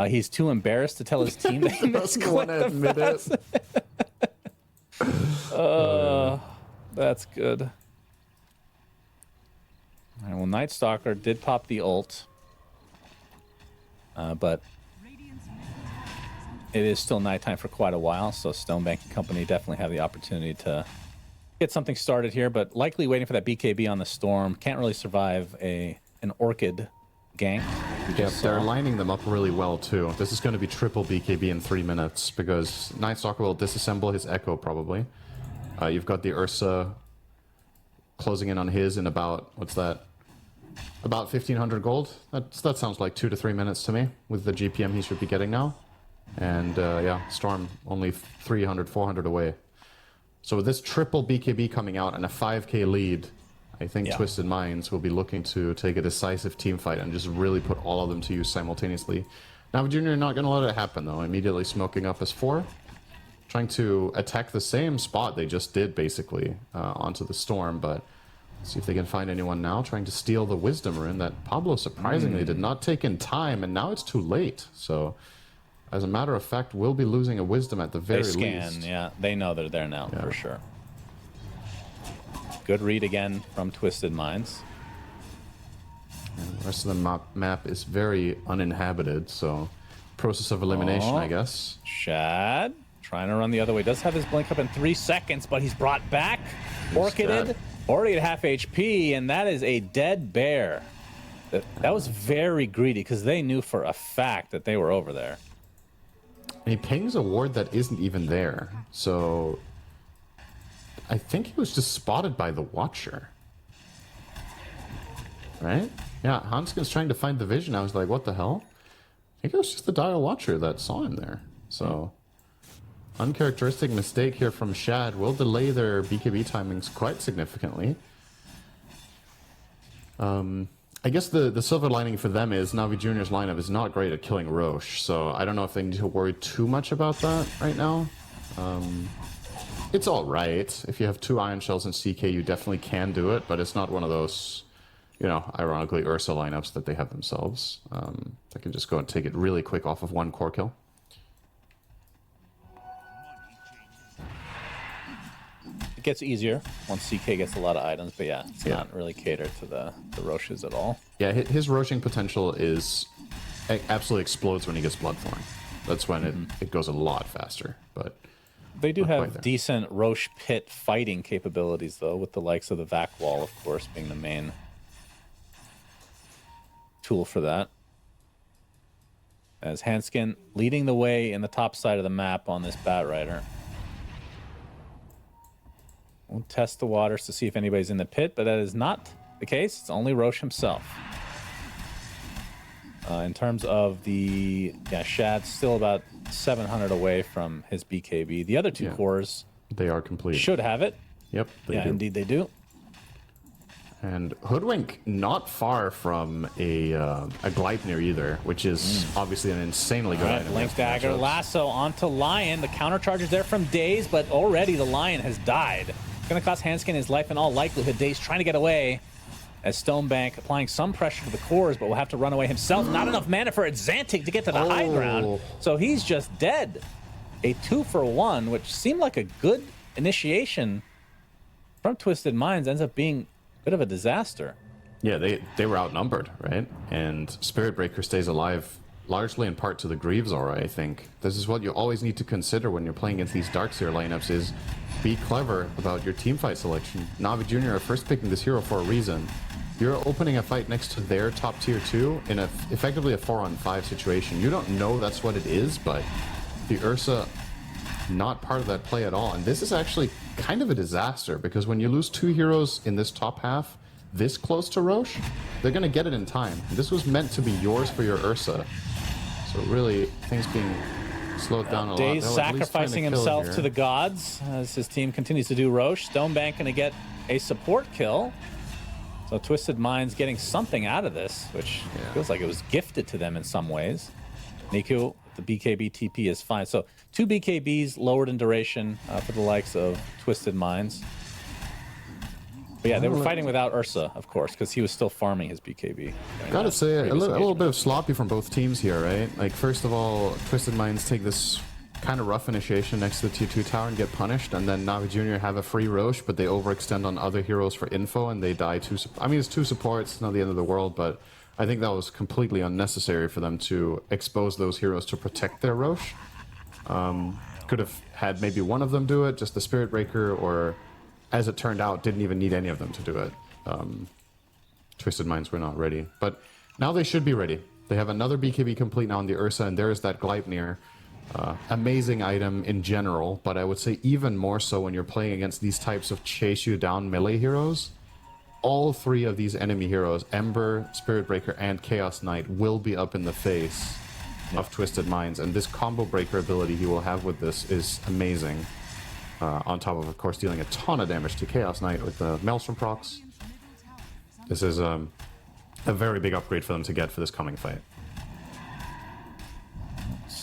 he's too embarrassed to tell his team that he misclicked the fast? That's good. All right, well, Night Stalker did pop the ult, but it is still nighttime for quite a while, so Stonebank and company definitely have the opportunity to get something started here, but likely waiting for that BKB on the Storm. Can't really survive an Orchid gank. Yeah, they're lining them up really well too. This is going to be triple BKB in 3 minutes because Night Stalker will disassemble his Echo probably. You've got the Ursa closing in on his in about, what's that? About 1,500 gold. That sounds like 2 to 3 minutes to me with the GPM he should be getting now. And yeah, Storm only 300, 400 away. So with this triple BKB coming out and a 5k lead, I think Twisted Minds will be looking to take a decisive team fight and just really put all of them to use simultaneously. Now, Junior not going to let it happen, though. Immediately smoking up as 4. Trying to attack the same spot they just did, basically, onto the Storm. But see if they can find anyone now. Trying to steal the Wisdom Rune that Pablo surprisingly did not take in time. And now it's too late. So, as a matter of fact, we'll be losing a Wisdom at the very least. Yeah. They know they're there now, for sure. Good read again from Twisted Minds. And the rest of the map is very uninhabited, so process of elimination, I guess. Shad trying to run the other way. Does have his blink up in 3 seconds, but he's brought back. Orchided, already at half HP, and that is a dead bear. That was very greedy because they knew for a fact that they were over there. And he pings a ward that isn't even there. So I think he was just spotted by the Watcher. Right? Yeah, Hanskin's trying to find the vision. I was like, what the hell? I think it was just the Dial Watcher that saw him there. So, uncharacteristic mistake here from Shad will delay their BKB timings quite significantly. I guess the silver lining for them is Navi Jr.'s lineup is not great at killing Roche, so I don't know if they need to worry too much about that right now. It's all right. If you have 2 Iron Shells and CK, you definitely can do it, but it's not one of those, you know, ironically Ursa lineups that they have themselves. They can just go and take it really quick off of 1 core kill. It gets easier once CK gets a lot of items, but yeah, it's not really catered to the Roches at all. Yeah, his roaching potential is absolutely explodes when he gets Bloodthorn. That's when it goes a lot faster, but they do have decent Roche pit fighting capabilities, though, with the likes of the Vac Wall, of course, being the main tool for that. As Hanskin leading the way in the top side of the map on this Bat Rider. We'll test the waters to see if anybody's in the pit, but that is not the case. It's only Roche himself. In terms of the Shad's still about 700 away from his BKB. The other 2 cores, they are complete. Should have it. Yep, they do. Indeed they do. And Hoodwink not far from a Gleipnir either, which is obviously an insanely good item. Link Dagger, Lasso onto Lion. The counter charge is there from Daze, but already the Lion has died. It's going to cost Hanskin his life in all likelihood. Daze trying to get away as Stonebank applying some pressure to the cores, but will have to run away himself. Not enough mana for Xantic to get to the high ground, so he's just dead. A 2-for-1, which seemed like a good initiation from Twisted Minds, ends up being a bit of a disaster. Yeah, they were outnumbered, right? And Spirit Breaker stays alive largely in part to the Greaves aura, I think. This is what you always need to consider when you're playing against these Darkseer lineups is be clever about your teamfight selection. Navi Jr. are first picking this hero for a reason. You're opening a fight next to their top tier 2 in effectively a 4-on-5 situation. You don't know that's what it is, but the Ursa not part of that play at all. And this is actually kind of a disaster because when you lose 2 heroes in this top half this close to Roche, they're going to get it in time. This was meant to be yours for your Ursa. So really, things being slowed down a lot. Daze sacrificing himself to the gods as his team continues to do Roche. Stonebank going to get a support kill. So Twisted Minds getting something out of this, which feels like it was gifted to them in some ways. Niku, the BKB TP is fine. So 2 BKBs lowered in duration for the likes of Twisted Minds. But yeah, they were fighting without Ursa, of course, because he was still farming his BKB. Gotta say, a little bit of sloppy from both teams here, right? Like, first of all, Twisted Minds take this kind of rough initiation next to the T2 tower and get punished, and then Navi Jr. have a free Roche, but they overextend on other heroes for info, and they die I mean, it's 2 supports, it's not the end of the world, but I think that was completely unnecessary for them to expose those heroes to protect their Roche. Could have had maybe one of them do it, just the Spirit Breaker, or, as it turned out, didn't even need any of them to do it. Twisted Minds were not ready, but now they should be ready. They have another BKB complete now on the Ursa, and there is that Gleipnir. Amazing item in general, but I would say even more so when you're playing against these types of chase you down melee heroes. All 3 of these enemy heroes, Ember, Spirit Breaker, and Chaos Knight, will be up in the face of Twisted Minds, and this combo breaker ability he will have with this is amazing. On top of course, dealing a ton of damage to Chaos Knight with the Maelstrom procs. This is a very big upgrade for them to get for this coming fight.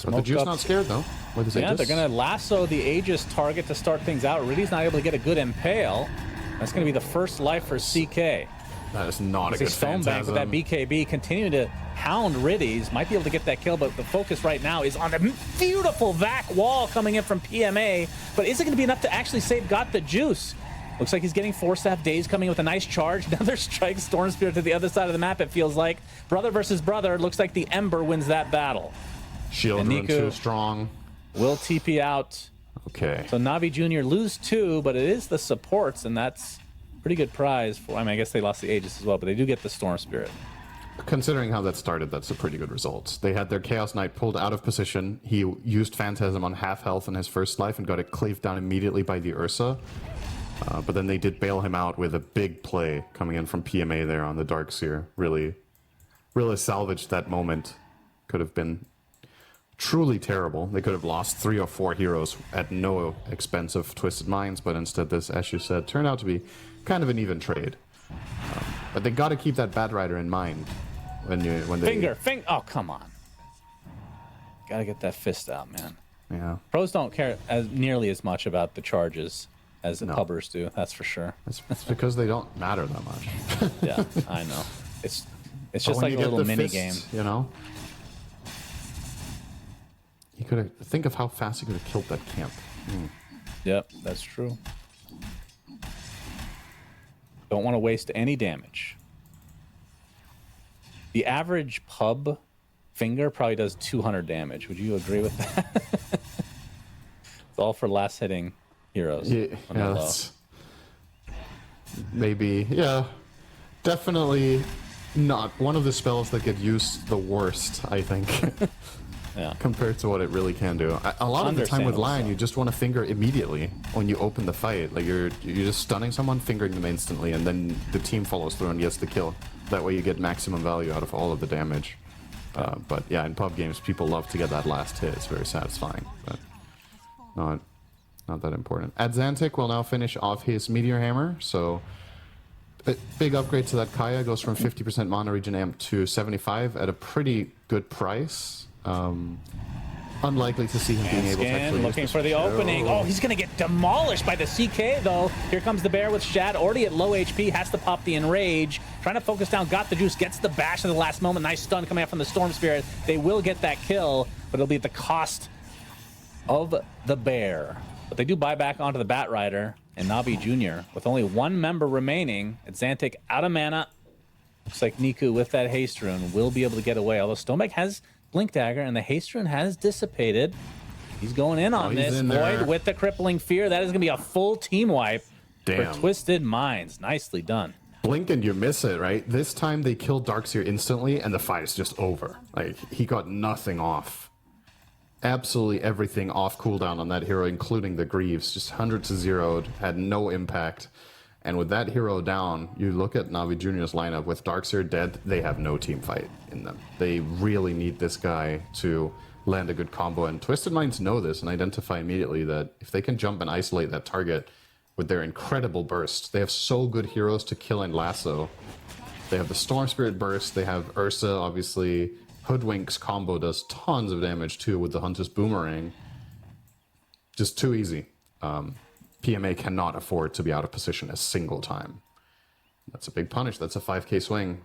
But the Jew's not scared, though. With his Yeah, Aegis. they're going to lasso the Aegis target to start things out. Riddy's not able to get a good impale. That's going to be the first life for CK. That is not a good Stonebank with that BKB continuing to hound Riddy's. Might be able to get that kill, but the focus right now is on the beautiful Vac Wall coming in from PMA. But is it going to be enough to actually save Got the Juice? Looks like he's getting forced to have Daze coming with a nice charge. Another strike Storm Spirit to the other side of the map, it feels like. Brother versus brother. Looks like the Ember wins that battle. Shield rune too strong. Will TP out. Okay. So Navi Jr. lose 2, but it is the supports, and that's pretty good prize for. I mean, I guess they lost the Aegis as well, but they do get the Storm Spirit. Considering how that started, that's a pretty good result. They had their Chaos Knight pulled out of position. He used Phantasm on half health in his first life and got it cleaved down immediately by the Ursa. But then they did bail him out with a big play coming in from PMA there on the Darkseer. Really salvaged that moment. Could have been truly terrible. They could have lost 3 or 4 heroes at no expense of Twisted Minds, but instead this, as you said, turned out to be kind of an even trade. But they got to keep that Batrider in mind when they finger. Oh, come on! Gotta get that fist out, man. Yeah. Pros don't care nearly as much about the charges as the pubbers do. That's for sure. It's because they don't matter that much. Yeah, I know. It's just like a little mini game, you know. He could have. Think of how fast he could have killed that camp. Yep, that's true. Don't want to waste any damage. The average pub finger probably does 200 damage. Would you agree with that? It's all for last hitting heroes. Yeah, that's maybe. Yeah, definitely not one of the spells that get used the worst, I think. Yeah. Compared to what it really can do. A lot of the time with Lion, you just want to finger immediately when you open the fight. Like you're just stunning someone, fingering them instantly, and then the team follows through and gets the kill. That way you get maximum value out of all of the damage. But yeah, in pub games, people love to get that last hit. It's very satisfying, but not that important. Adzantic will now finish off his Meteor Hammer, so a big upgrade to that Kaya. Goes from 50% Mana Regen Amp to 75 at a pretty good price. Unlikely to see him being able to actually looking for the opening. Oh, he's going to get demolished by the CK, though. Here comes the bear with Shad, already at low HP, has to pop the Enrage. Trying to focus down, got the juice, gets the bash at the last moment. Nice stun coming out from the Storm Spirit. They will get that kill, but it'll be at the cost of the bear. But they do buy back onto the Batrider and Navi Jr. with only 1 member remaining. Adzantic out of mana. Looks like Niku with that haste rune will be able to get away, although Stonebeck has Blink Dagger, and the haste rune has dissipated. He's going in on this. Void with the crippling fear. That is going to be a full team wipe for Twisted Minds. Nicely done. Blink and you miss it, right? This time they killed Darkseer instantly, and the fight is just over. Like, he got nothing off. Absolutely everything off cooldown on that hero, including the Greaves. Just 100 to 0'd, had no impact. And with that hero down, you look at Navi Jr.'s lineup. With Darkseer dead, they have no team fight in them. They really need this guy to land a good combo. And Twisted Minds know this and identify immediately that if they can jump and isolate that target with their incredible burst, they have so good heroes to kill and lasso. They have the Storm Spirit burst. They have Ursa, obviously. Hoodwink's combo does tons of damage too with the Hunter's Boomerang. Just too easy. PMA cannot afford to be out of position a single time. That's a big punish. That's a 5k swing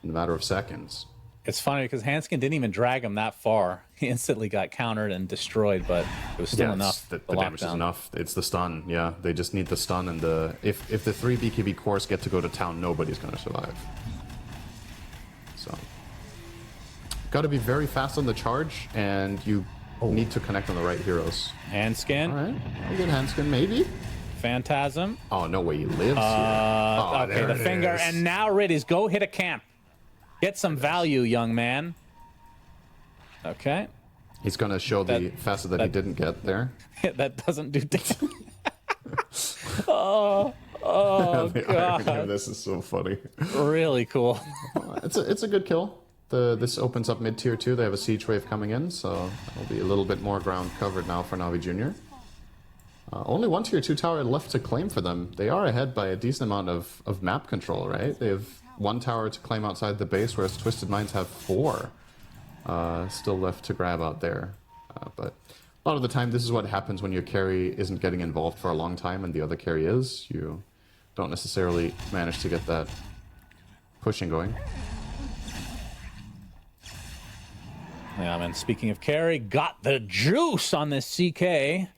in a matter of seconds. It's funny because Hanskin didn't even drag him that far. He instantly got countered and destroyed, but it was still enough. The damage is enough. It's the stun. Yeah, they just need the stun, and if the 3 BKB cores get to go to town, nobody's going to survive. So, got to be very fast on the charge, and you need to connect on the right heroes. Handskin. All right, a good Handskin, maybe. Phantasm. Oh, no way he lives here. Okay, the finger, and now Riddies, go hit a camp. Get some value, young man. Okay. He's going to show the facet that he didn't get there. That doesn't do damage. oh God. This is so funny. Really cool. It's a good kill. This opens up mid-tier 2. They have a siege wave coming in, so there'll be a little bit more ground covered now for Navi Jr. Only 1 tier 2 tower left to claim for them. They are ahead by a decent amount of map control, right? They have 1 tower to claim outside the base, whereas Twisted Minds have 4 still left to grab out there. But a lot of the time, this is what happens when your carry isn't getting involved for a long time and the other carry is. You don't necessarily manage to get that pushing going. Yeah, man, speaking of carry, got the juice on this CK.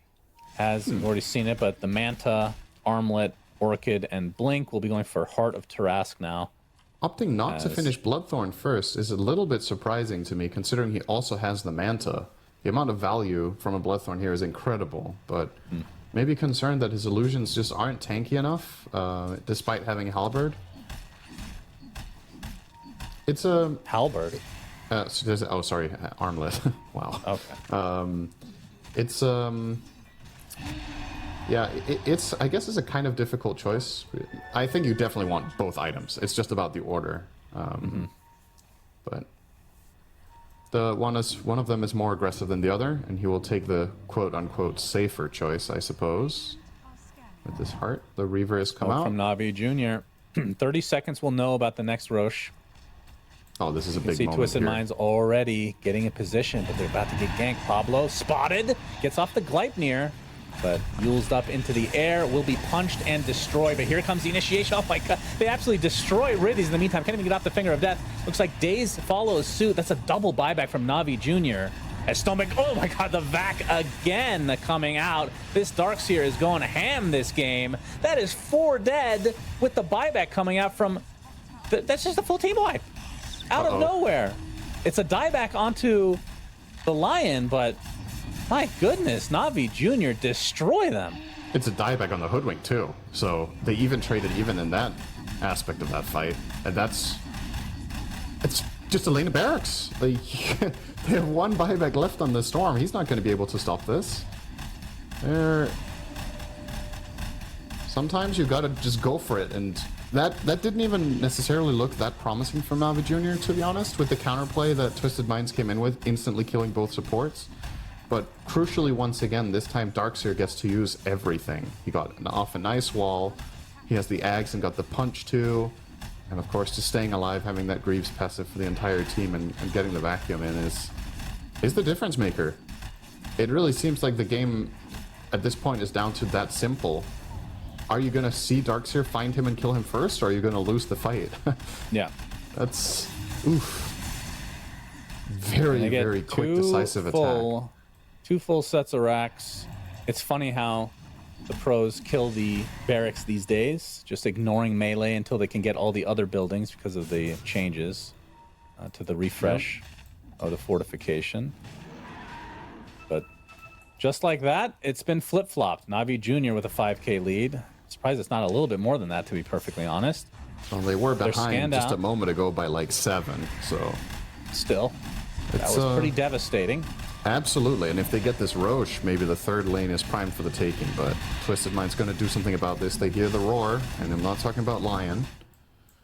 We've already seen it, but the Manta, Armlet, Orchid, and Blink will be going for Heart of Tarask now. Opting not to finish Bloodthorn first is a little bit surprising to me, considering he also has the Manta. The amount of value from a Bloodthorn here is incredible, but maybe concerned that his illusions just aren't tanky enough, despite having Halberd. It's a Halberd. oh, sorry, armlet. Wow. Okay. It's yeah, it's I guess it's a kind of difficult choice. I think you definitely want both items. It's just about the order. But the one of them is more aggressive than the other, and he will take the quote unquote safer choice, I suppose. With this heart, the Reaver has come out from NAVI Jr. 30 seconds we'll know about the next Roche. Oh, this is a big See moment Twisted here. Minds already getting in position, but they're about to get ganked. Pablo spotted, gets off the Gleipnir, but used up into the air, will be punched and destroyed. But here comes the initiation. Oh my god, they absolutely destroy Riddies in the meantime. Can't even get off the finger of death. Looks like Daze follows suit. That's a double buyback from Navi Jr. As Stonebank, oh my god, the Vac again coming out. This Darkseer is going ham this game. That is 4 dead with the buyback coming out from... That's just a full team wipe. Out of nowhere. It's a dieback onto the Lion, but my goodness, Navi Jr. destroy them. It's a dieback on the Hoodwink too, so they even traded even in that aspect of that fight, and it's just a lane of barracks. Like, they have 1 buyback left on the Storm. He's not going to be able to stop this. Sometimes you got to just go for it, and that didn't even necessarily look that promising from Navi Jr., to be honest, with the counterplay that Twisted Minds came in with, instantly killing both supports. But crucially, once again, this time Darkseer gets to use everything. He got off a nice wall, he has the Ags and got the punch too, and of course just staying alive, having that Greaves passive for the entire team and getting the vacuum in is the difference maker. It really seems like the game at this point is down to that simple. Are you going to see Darkseer find him and kill him first, or are you going to lose the fight? Yeah. That's... oof. Very, very quick, decisive attack. 2 full sets of racks. It's funny how the pros kill the barracks these days, just ignoring melee until they can get all the other buildings because of the changes to the refresh of the fortification. But just like that, it's been flip-flopped. Navi Jr. with a 5k lead. Surprised it's not a little bit more than that, to be perfectly honest. Well, they were behind just a moment ago by like 7, so... Still, that was pretty devastating. Absolutely, and if they get this Roche, maybe the 3rd lane is primed for the taking, but Twisted Mind's going to do something about this. They hear the roar, and I'm not talking about Lion.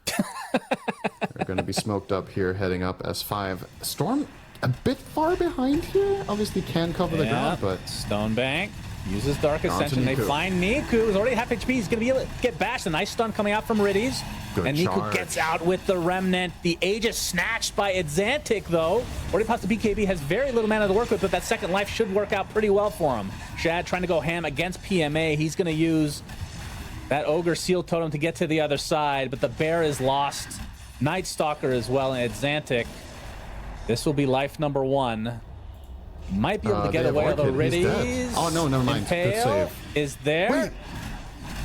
They're going to be smoked up here, heading up S5. Storm a bit far behind here. Obviously can cover the ground, but... Stonebank uses Dark Ascension. They find Niku, who's already half HP. He's going to be able to get bashed. A nice stun coming out from Riddies. And Niku gets out with the Remnant. The Aegis snatched by Exantic, though. Already past the BKB, has very little mana to work with, but that second life should work out pretty well for him. Shad trying to go ham against PMA. He's going to use that Ogre Seal Totem to get to the other side, but the Bear is lost. Night Stalker as well, and Exantic. This will be life number 1. Might be able to get away, although Riddies. Oh, no, never mind. Good save. Is there. Wait.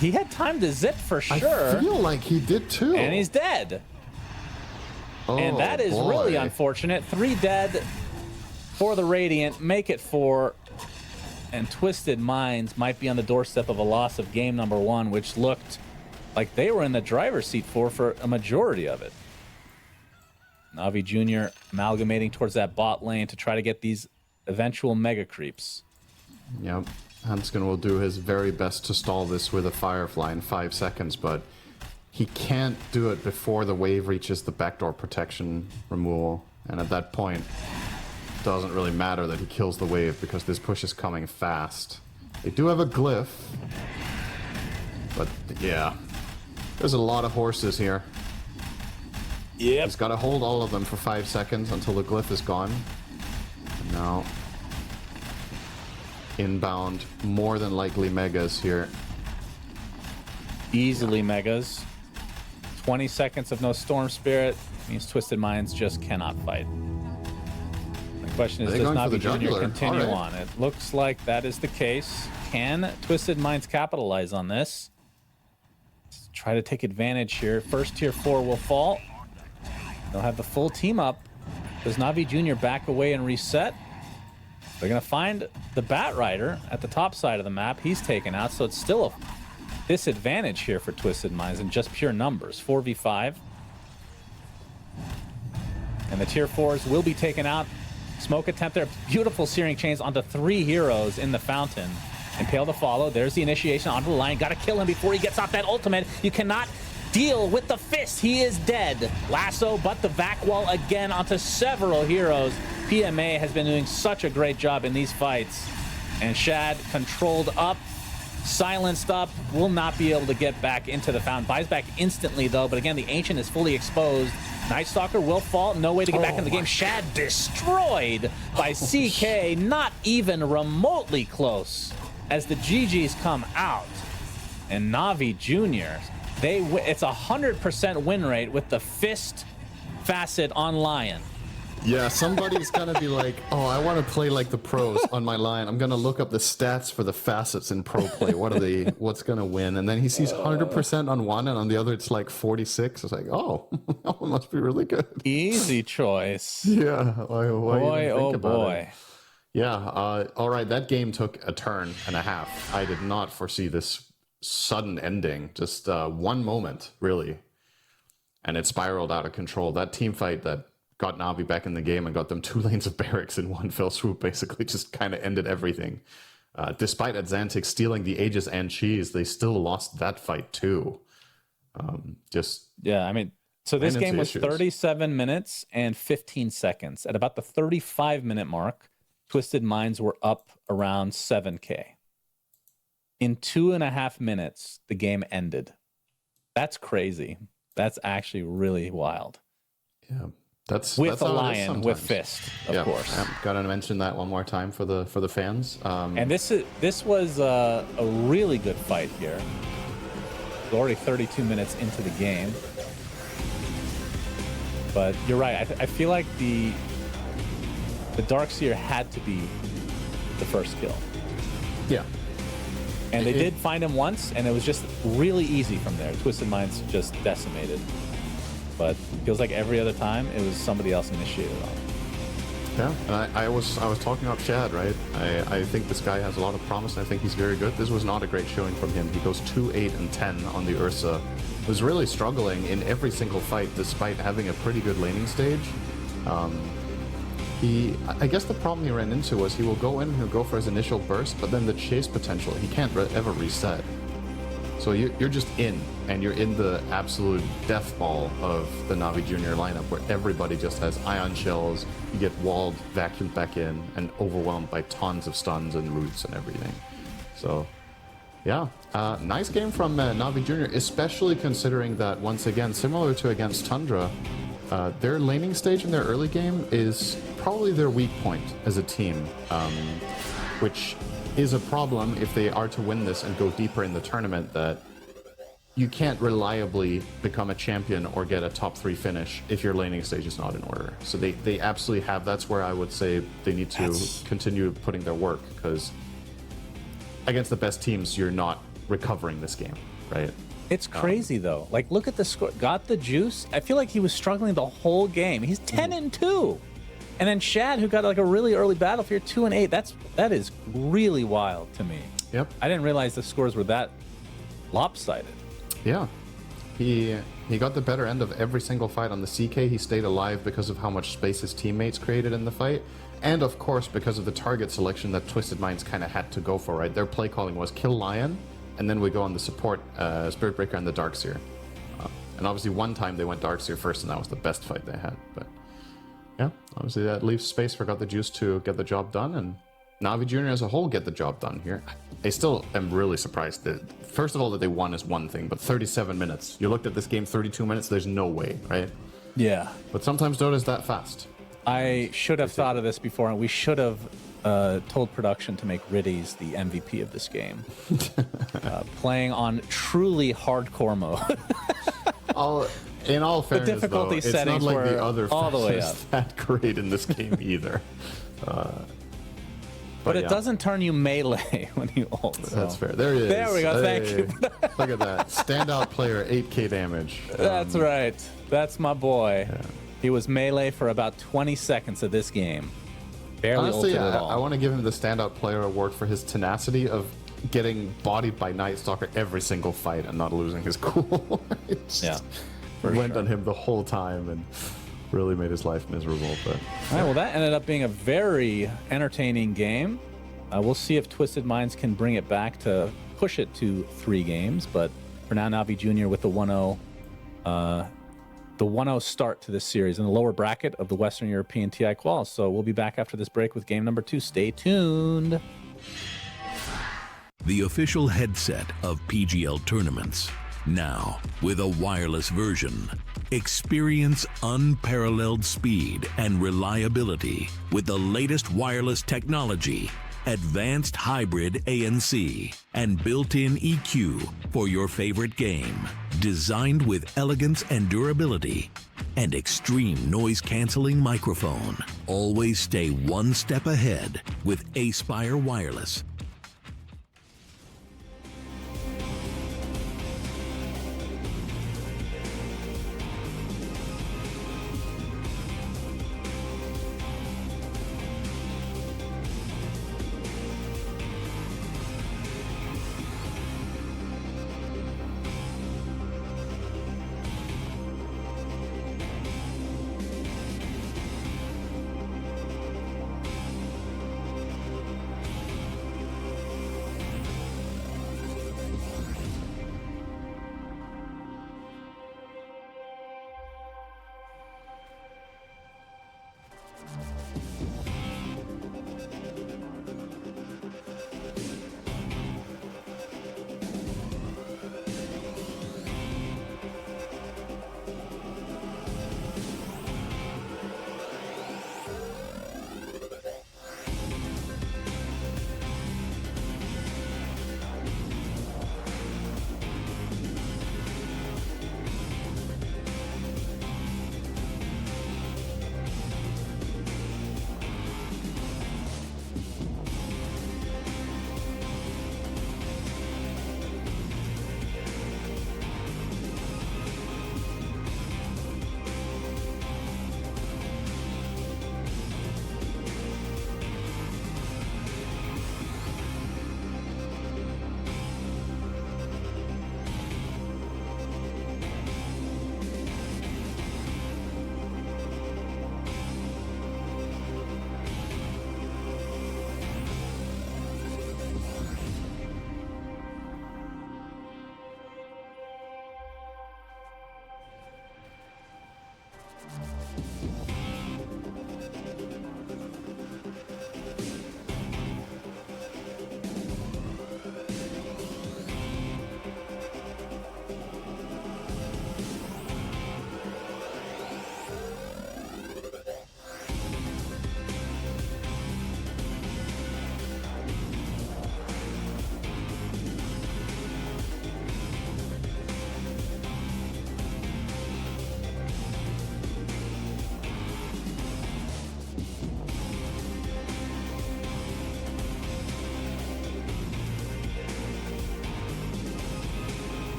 He had time to zip for sure. I feel like he did too. And he's dead. Oh, and that is really unfortunate. 3 dead for the Radiant. Make it 4. And Twisted Minds might be on the doorstep of a loss of game number 1, which looked like they were in the driver's seat for a majority of it. Navi Jr. amalgamating towards that bot lane to try to get these eventual mega creeps. Yep. Hanskin will do his very best to stall this with a Firefly in 5 seconds, but he can't do it before the wave reaches the backdoor protection removal. And at that point, it doesn't really matter that he kills the wave because this push is coming fast. They do have a glyph, but yeah, there's a lot of horses here. Yep. He's got to hold all of them for 5 seconds until the glyph is gone. And now, inbound, more than likely megas here. Easily megas. 20 seconds of no Storm Spirit means Twisted Minds just cannot fight. The question is, does Navi Jr. continue on? It looks like that is the case. Can Twisted Minds capitalize on this? Let's try to take advantage here. First tier 4 will fall. They'll have the full team up. Does Navi Jr. back away and reset? They're going to find the Bat Rider at the top side of the map. He's taken out, so it's still a disadvantage here for Twisted Minds in just pure numbers. 4v5. And the tier 4s will be taken out. Smoke attempt there. Beautiful searing chains onto 3 heroes in the fountain. Impale to follow. There's the initiation onto the line. Got to kill him before he gets off that ultimate. You cannot deal with the fist. He is dead. Lasso, but the vac wall again onto several heroes. PMA has been doing such a great job in these fights. And Shad controlled up, silenced up, will not be able to get back into the fountain. Buys back instantly though, but again, the Ancient is fully exposed. Night Stalker will fall, no way to get back in the game. Shad destroyed by CK, not even remotely close as the GGs come out. And Navi Jr., it's 100% win rate with the fist facet on Lion. Yeah, somebody's gonna be like, oh, I want to play like the pros on my line. I'm gonna look up the stats for the facets in pro play. What's gonna win? And then he sees 100% on one, and on the other it's like 46. It's like, oh, that one must be really good. Easy choice. Yeah. Why Boy, even think oh about boy. it? Yeah. All right. That game took a turn and a half. I did not foresee this sudden ending. Just one moment, really, and it spiraled out of control. That team fight that got Navi back in the game and got them 2 lanes of barracks in one fell swoop basically just kind of ended everything. Despite Atlantic stealing the Aegis and Cheese, they still lost that fight too. Yeah, I mean, so this game was 37 minutes and 15 seconds. At about the 35-minute mark, Twisted Minds were up around 7K. In 2.5 minutes, the game ended. That's crazy. That's actually really wild. Yeah. That's with a lion with fist, of course. Gotta mention that one more time for the fans. And this was a really good fight here. We're already 32 minutes into the game, but you're right. I feel like the Darkseer had to be the first kill. Yeah, and they did find him once, and it was just really easy from there. Twisted Minds just decimated. But feels like every other time it was somebody else initiated on. Yeah, and I was talking about Shad, right? I think this guy has a lot of promise, and I think he's very good. This was not a great showing from him. He goes 2, 8, and 10 on the Ursa. Was really struggling in every single fight, despite having a pretty good laning stage. I guess the problem he ran into was he will go in and he'll go for his initial burst, but then the chase potential, he can't ever reset. So you're just in, and you're in the absolute death ball of the Navi Junior lineup, where everybody just has ion shells. You get walled, vacuumed back in, and overwhelmed by tons of stuns and roots and everything. So, yeah, nice game from Navi Junior, especially considering that, once again, similar to against Tundra, their laning stage in their early game is probably their weak point as a team, which is a problem if they are to win this and go deeper in the tournament, that you can't reliably become a champion or get a top 3 finish if your laning stage is not in order. So they absolutely have, that's where I would say they need to continue putting their work, because against the best teams, you're not recovering this game, right? It's crazy though. Like, look at the score. Got the juice. I feel like he was struggling the whole game. He's 10-2. And then Shad, who got like a really early battle for 2 and 8. That is really wild to me. Yep. I didn't realize the scores were that lopsided. Yeah. He got the better end of every single fight on the CK. He stayed alive because of how much space his teammates created in the fight. And of course, because of the target selection that Twisted Minds kind of had to go for, right? Their play calling was kill Lion, and then we go on the support Spirit Breaker and the Darkseer. And obviously one time they went Darkseer first, and that was the best fight they had. But yeah, obviously that leaves space for Got the Juice to get the job done, and Navi Junior as a whole get the job done here. I still am really surprised that, first of all, that they won is one thing, but 37 minutes. You looked at this game, 32 minutes, there's no way, right? Yeah. But sometimes Dota is that fast. I should have thought of this before, and we should have told production to make Riddies the MVP of this game. Playing on truly hardcore mode. In all fairness, difficulty though, it's not settings like were the other all the way is that great in this game either. But it doesn't turn you melee when you ult. So. That's fair. There he is. There we go. Thank you. Look at that. Standout player, 8k damage. That's right. That's my boy. Yeah. He was melee for about 20 seconds of this game. Barely Honestly, ulted at all. I want to give him the standout player award for his tenacity of getting bodied by Night Stalker every single fight and not losing his cool. Yeah. Went on him the whole time, and Really made his life miserable. But all right, well, that ended up being a very entertaining game. We'll see if Twisted Minds can bring it back to push it to 3 games. But for now, Navi Jr. with the 1-0, the 1-0 start to this series in the lower bracket of the Western European TI Quals. So we'll be back after this break with game number 2. Stay tuned. The official headset of PGL tournaments. Now, with a wireless version. Experience unparalleled speed and reliability with the latest wireless technology, advanced hybrid ANC, and built-in EQ for your favorite game. Designed with elegance and durability, and extreme noise-canceling microphone. Always stay one step ahead with Aspire Wireless.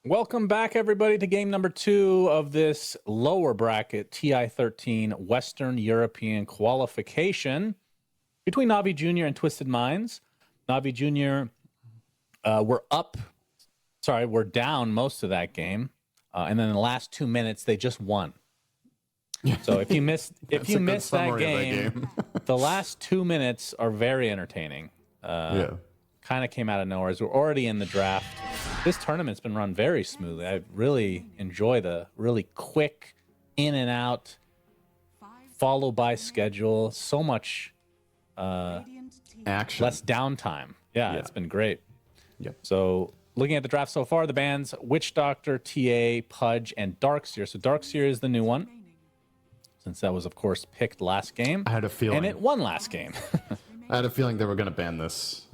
Welcome back, everybody, to game number 2 of this lower bracket TI13 Western European qualification between NAVI Jr. and Twisted Minds. NAVI Jr. We're down most of that game, and then in the last 2 minutes they just won. So if you missed that game, the last 2 minutes are very entertaining. Kind of came out of nowhere. As we're already in the draft. This tournament's been run very smoothly. I really enjoy the really quick in and out, follow by schedule. So much Action. less downtime. Yeah, it's been great. Yep. So looking at the draft so far, the bands Witch Doctor, TA, Pudge, and Darkseer. So Darkseer is the new one, since that was, of course, picked last game. I had a feeling. And it won last game. I had a feeling they were going to ban this.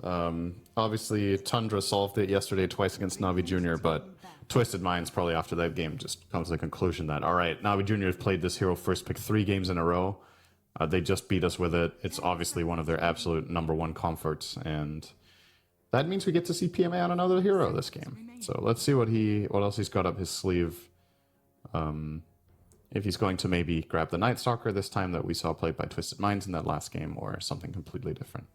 Obviously, Tundra solved it yesterday twice against Navi Jr., but Twisted Minds probably after that game just comes to the conclusion that, all right, Navi Jr. has played this hero first pick 3 games in a row. They just beat us with it. It's obviously one of their absolute #1 comforts, and that means we get to see PMA on another hero this game. So let's see what else he's got up his sleeve. If he's going to maybe grab the Night Stalker this time that we saw played by Twisted Minds in that last game, or something completely different.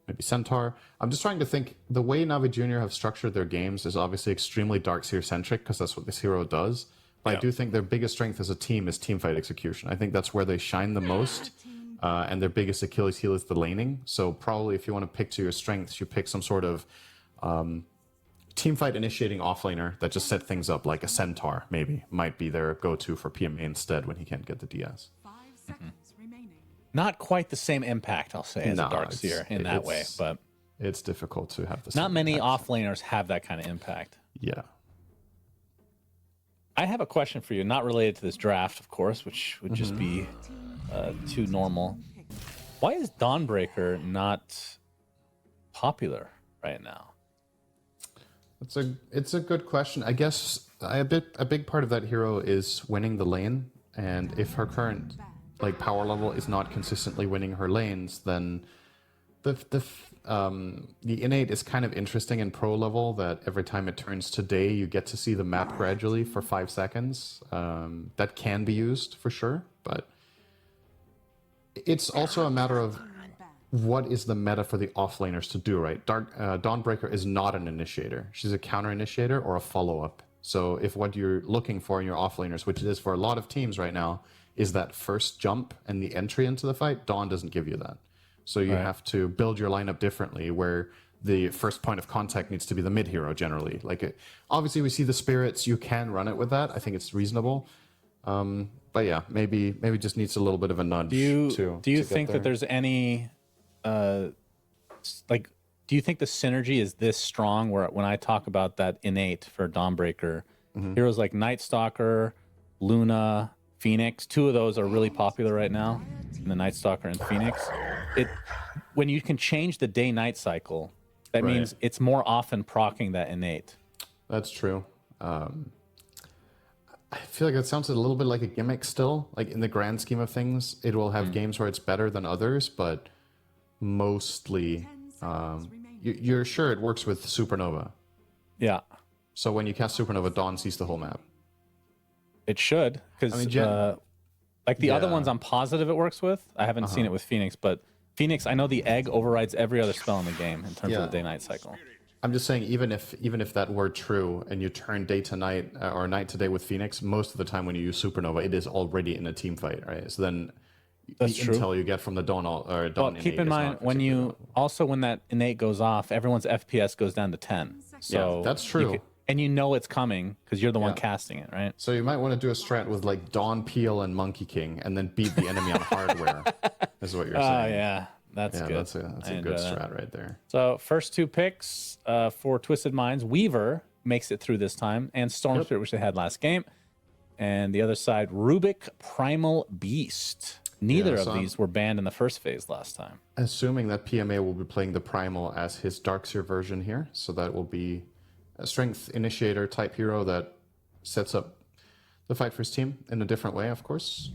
Maybe Centaur. I'm just trying to think, the way Navi Jr. have structured their games is obviously extremely Darkseer-centric, because that's what this hero does. But I do think their biggest strength as a team is teamfight execution. I think that's where they shine the most, and their biggest Achilles heel is the laning. So probably if you want to pick to your strengths, you pick some sort of teamfight initiating offlaner that just set things up, like a Centaur maybe might be their go-to for PMA instead when he can't get the DS. 5 seconds remaining. Not quite the same impact, I'll say, as a No, Darkseer in that way, but it's difficult to have the not same many impact. offlaners have that kind of impact. Yeah. I have a question for you, not related to this draft, of course, which would just be too normal. Why is Dawnbreaker not popular right now? It's a good question. I guess a big part of that hero is winning the lane, and if her current power level is not consistently winning her lanes, then the innate is kind of interesting in pro level, that every time it turns to day, you get to see the map gradually for 5 seconds. That can be used for sure, but it's also a matter of what is the meta for the offlaners to do, right? Dawnbreaker is not an initiator. She's a counter initiator or a follow-up. So if what you're looking for in your offlaners, which it is for a lot of teams right now, is that first jump and the entry into the fight, Dawn doesn't give you that. So you have to build your lineup differently, where the first point of contact needs to be the mid hero generally. Obviously we see the spirits, you can run it with that. I think it's reasonable. But yeah, maybe just needs a little bit of a nudge. Do you think that there's any do you think the synergy is this strong, where when I talk about that innate for Dawnbreaker, heroes like Night Stalker, Luna, Phoenix, 2 of those are really popular right now, in the Night Stalker and Phoenix. When you can change the day-night cycle, that means it's more often proccing that innate. That's true. I feel like that sounds a little bit like a gimmick still. Like, in the grand scheme of things, it will have games where it's better than others, but mostly you're sure it works with Supernova. Yeah. So when you cast Supernova, Dawn sees the whole map. It should, because the other ones I'm positive it works with. I haven't seen it with Phoenix, but Phoenix, I know the egg overrides every other spell in the game in terms of the day-night cycle. I'm just saying, even if that were true and you turn day to night or night to day with Phoenix, most of the time when you use Supernova, it is already in a team fight, right? So then the intel you get from the Dawn innate keep in mind, when that innate goes off, everyone's FPS goes down to 10. So that's true. And you know it's coming because you're the one casting it, right? So you might want to do a strat with Dawn Peel and Monkey King, and then beat the enemy on hardware. Is what you're saying? Oh yeah, that's good. That's a good strat right there. So first 2 picks for Twisted Minds, Weaver makes it through this time, and Storm Spirit, which they had last game, and the other side, Rubik Primal Beast. Neither of these were banned in the first phase last time. Assuming that PMA will be playing the Primal as his Darkseer version here, so that will be a strength initiator type hero that sets up the fight for his team in a different way, of course.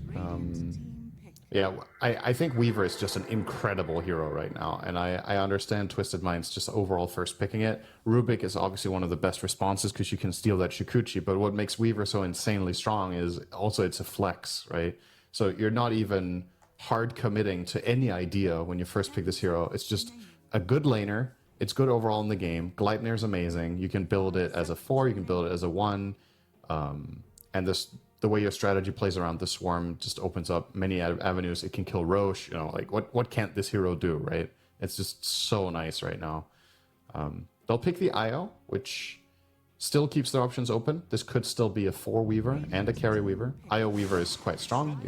Yeah, I think Weaver is just an incredible hero right now, and I understand Twisted Minds just overall first picking it. Rubik is obviously one of the best responses because you can steal that Shikuchi, but what makes Weaver so insanely strong is also it's a flex, right? So you're not even hard committing to any idea when you first pick this hero. It's just a good laner. It's good overall in the game. Gleipnir is amazing. You can build it as a 4, you can build it as a 1, and the way your strategy plays around the swarm just opens up many avenues. It can kill Roche. You know, like what can't this hero do, right? It's just so nice right now. They'll pick the IO, which still keeps their options open. This could still be a 4 Weaver and a carry Weaver. IO Weaver is quite strong.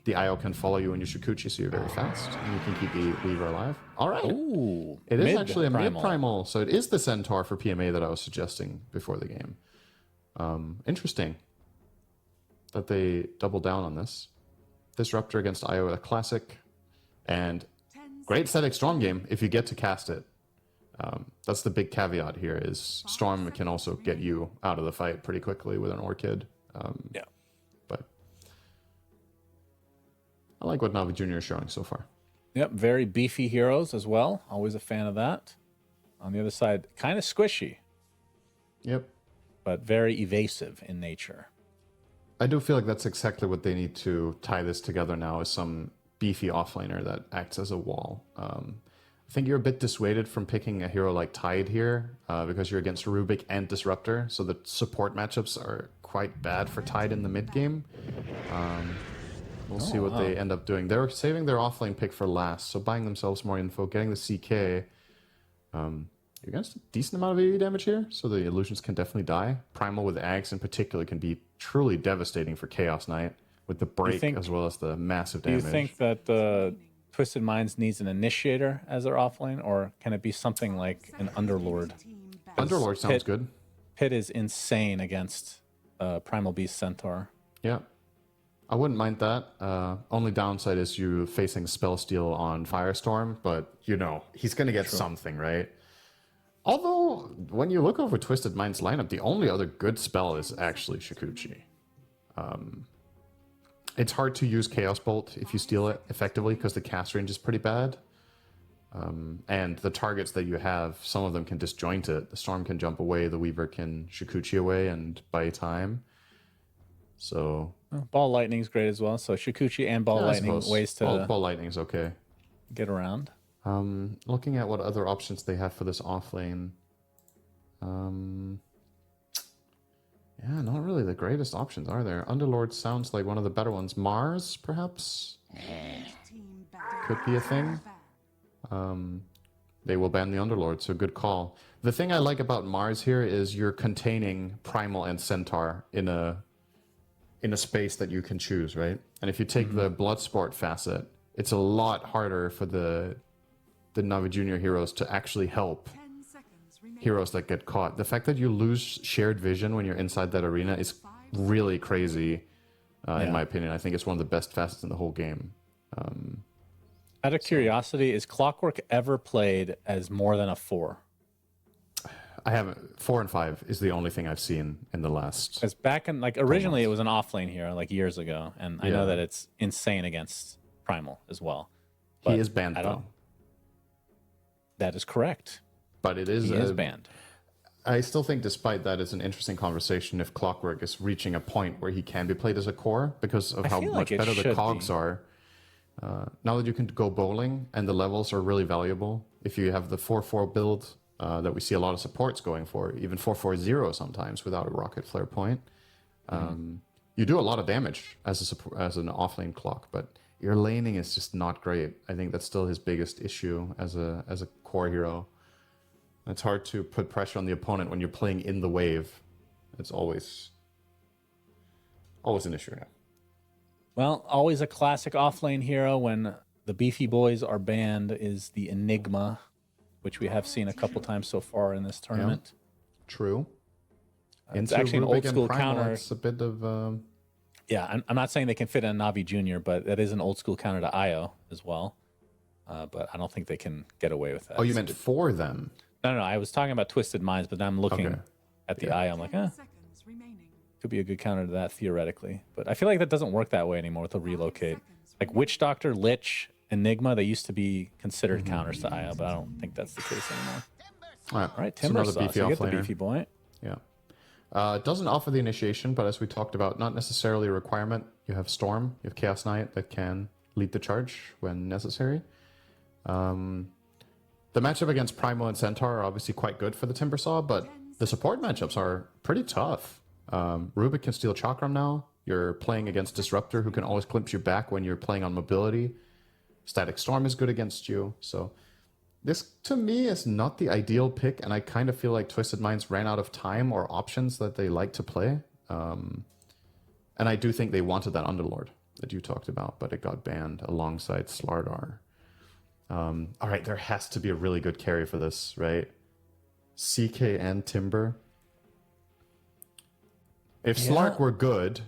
The IO can follow you in your Shikuchi, so you're very fast, and you can keep the Weaver alive. All right. Ooh, It is actually a mid-primal, so it is the Centaur for PMA that I was suggesting before the game. Interesting that they double down on this. Disruptor against IO, a classic, and great static Storm game if you get to cast it. That's the big caveat here, is Storm can also get you out of the fight pretty quickly with an Orchid. Yeah. But I like what Navi Jr. is showing so far. Yep, very beefy heroes as well. Always a fan of that. On the other side, kind of squishy, Yep. but very evasive in nature. I do feel like that's exactly what they need to tie this together now, is some beefy offlaner that acts as a wall. I think you're a bit dissuaded from picking a hero like Tide here because you're against Rubik and Disruptor, so the support matchups are quite bad for Tide in the mid game. We'll see what they end up doing. They're saving their offlane pick for last, so buying themselves more info, getting the CK. You're against a decent amount of AoE damage here, so the illusions can definitely die. Primal with Ags in particular can be truly devastating for Chaos Knight, with the break as well as the massive damage. Do you think that the Twisted Minds needs an initiator as their offlane, or can it be something like an Underlord? Underlord sounds good. Pit is insane against Primal Beast Centaur. Yeah. I wouldn't mind that. Only downside is you facing Spell Steal on Firestorm, but you know, he's going to get something, right? Although, when you look over Twisted Mind's lineup, the only other good spell is actually Shikuchi. It's hard to use Chaos Bolt if you steal it effectively because the cast range is pretty bad. And the targets that you have, some of them can disjoint it. The Storm can jump away, the Weaver can Shikuchi away and buy time. So... Ball Lightning's great as well. So Shikuchi and Ball Lightning, ways to Ball Lightning's okay. get around. Looking at what other options they have for this offlane. Yeah, not really the greatest options, are there? Underlord sounds like one of the better ones. Mars, perhaps? Could be a thing. They will ban the Underlord, so good call. The thing I like about Mars here is you're containing Primal and Centaur in a space that you can choose, right? And if you take the Bloodsport facet, it's a lot harder for the Navi Junior heroes to actually help heroes that get caught. The fact that you lose shared vision when you're inside that arena is really crazy, in my opinion. I think it's one of the best facets in the whole game. Out of curiosity, is Clockwork ever played as more than a 4? I haven't. 4 and 5 is the only thing I've seen in the last. Because back in, like, originally it was an offlane hero, like years ago, and I know that it's insane against Primal as well. He is banned though. That is correct. But it is. He is banned. I still think, despite that, it's an interesting conversation if Clockwork is reaching a point where he can be played as a core because of how much better the cogs are. Now that you can go bowling and the levels are really valuable, if you have the 4-4 build that we see a lot of supports going for, even 4-4-0 sometimes without a rocket flare point, you do a lot of damage as an offlane clock, but your laning is just not great. I think that's still his biggest issue as a core hero. It's hard to put pressure on the opponent when you're playing in the wave. It's always an issue. Yeah. Well, always a classic offlane hero when the beefy boys are banned is the Enigma, which we have seen a couple times so far in this tournament. Yeah. True. It's actually an old school counter. It's a bit of... Yeah, I'm not saying they can fit in a Navi Junior, but that is an old school counter to IO as well. But I don't think they can get away with that. Oh, you meant for them? No. I was talking about Twisted Minds, but I'm looking at the IO. I'm like, could be a good counter to that theoretically. But I feel like that doesn't work that way anymore with the relocate. Like Witch Doctor, Lich, Enigma, they used to be considered counters to IO, but I don't think that's the case anymore. All Right, so Timber another Sauce. beefy You get the offlaner. beefy boy. Yeah. It doesn't offer the initiation, but as we talked about, not necessarily a requirement. You have Storm, you have Chaos Knight that can lead the charge when necessary. The matchup against Primal and Centaur are obviously quite good for the Timbersaw, but the support matchups are pretty tough. Rubik can steal Chakram now. You're playing against Disruptor, who can always glimpse you back when you're playing on mobility. Static Storm is good against you. So this, to me, is not the ideal pick, and I kind of feel like Twisted Minds ran out of time or options that they like to play. And I do think they wanted that Underlord that you talked about, but it got banned alongside Slardar. All right, there has to be a really good carry for this, right? CK and Timber. If Slark were good,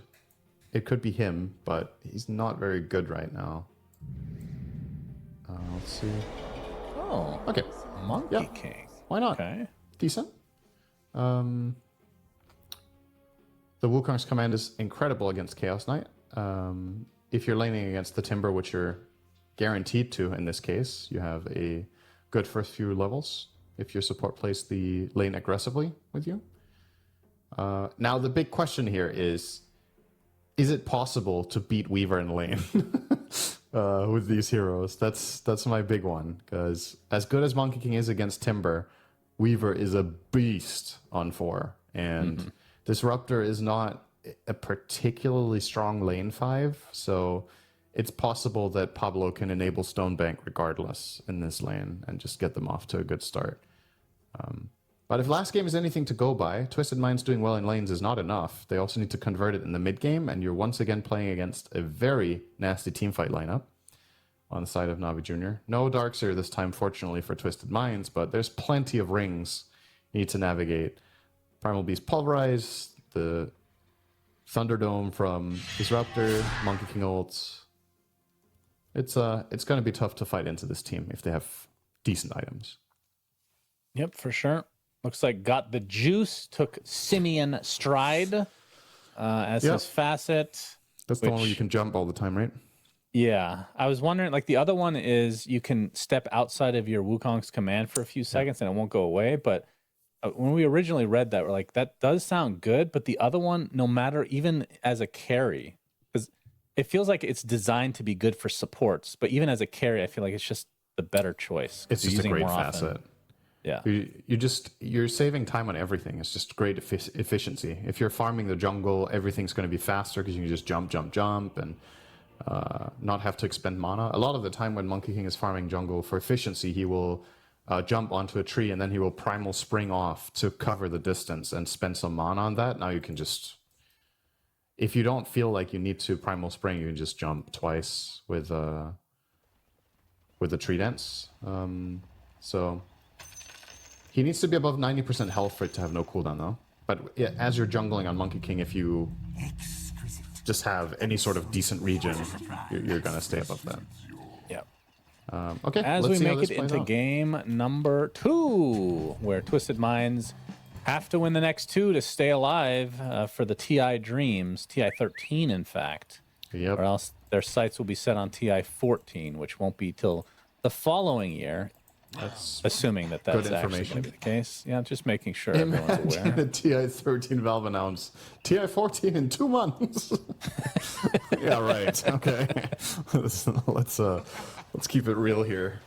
it could be him, but he's not very good right now. Let's see. Oh, Okay, Monkey King. why not? Okay. Decent. The Wukong's command is incredible against Chaos Knight. If you're laning against the Timber, which you're guaranteed to in this case, you have a good first few levels if your support plays the lane aggressively with you. Now, the big question here is it possible to beat Weaver in lane with these heroes? That's my big one, because as good as Monkey King is against Timber, Weaver is a beast on 4, and Disruptor is not a particularly strong lane 5, so it's possible that Pablo can enable Stonebank regardless in this lane and just get them off to a good start. But if last game is anything to go by, Twisted Minds doing well in lanes is not enough. They also need to convert it in the mid game, and you're once again playing against a very nasty teamfight lineup on the side of Navi Jr. No Darkseer this time, fortunately, for Twisted Minds, but there's plenty of rings you need to navigate. Primal Beast Pulverize, the Thunderdome from Disruptor, Monkey King ults. It's going to be tough to fight into this team if they have decent items. Yep, for sure. Looks like Got the Juice took Simeon Stride as his facet. That's the one where you can jump all the time, right? Yeah. I was wondering, like, the other one is you can step outside of your Wukong's command for a few seconds and it won't go away. But when we originally read that, we're like, that does sound good. But the other one, no matter, even as a carry, because it feels like it's designed to be good for supports. But even as a carry, I feel like it's just the better choice. It's just a great facet. Yeah, you're saving time on everything. It's just great efficiency. If you're farming the jungle, everything's going to be faster because you can just jump, and not have to expend mana. A lot of the time when Monkey King is farming jungle for efficiency, he will jump onto a tree and then he will primal spring off to cover the distance and spend some mana on that. Now you can just, if you don't feel like you need to primal spring, you can just jump twice with the tree dance. So he needs to be above 90% health for it to have no cooldown, though. But as you're jungling on Monkey King, if you just have any sort of decent region, you're going to stay above that. yeah. Okay, As let's we see how make this it plays into out. game number 2, where Twisted Minds have to win the next 2 to stay alive for the TI Dreams, TI13, in fact. Yep. Or else their sights will be set on TI14, which won't be till the following year. That's Assuming that that's actually going to be the case. Yeah, just making sure everyone's aware. the TI13 Valve announced TI14 in 2 months. Yeah, right. Okay. Let's keep it real here.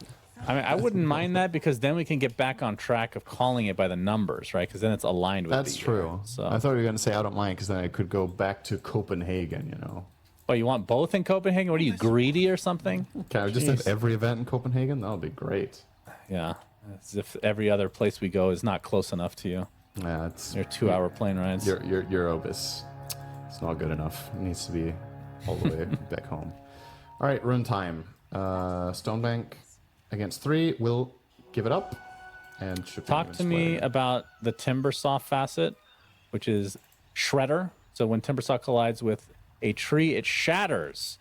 I mean, I wouldn't mind that because then we can get back on track of calling it by the numbers, right? Because then it's aligned with That's the true. year. So, I thought you were going to say I don't mind because then I could go back to Copenhagen, you know. oh, you want both in Copenhagen? What are you, greedy or something? Can I just have every event in Copenhagen? That would be great. Yeah, as if every other place we go is not close enough to you. Yeah, it's Your 2-hour plane rides. your Europe is it's not good enough. It needs to be all the way back home. All right, rune time. Stonebank against 3. We'll give it up and Talk to me about the Timbersaw facet, which is Shredder. So when Timbersaw collides with a tree, it shatters.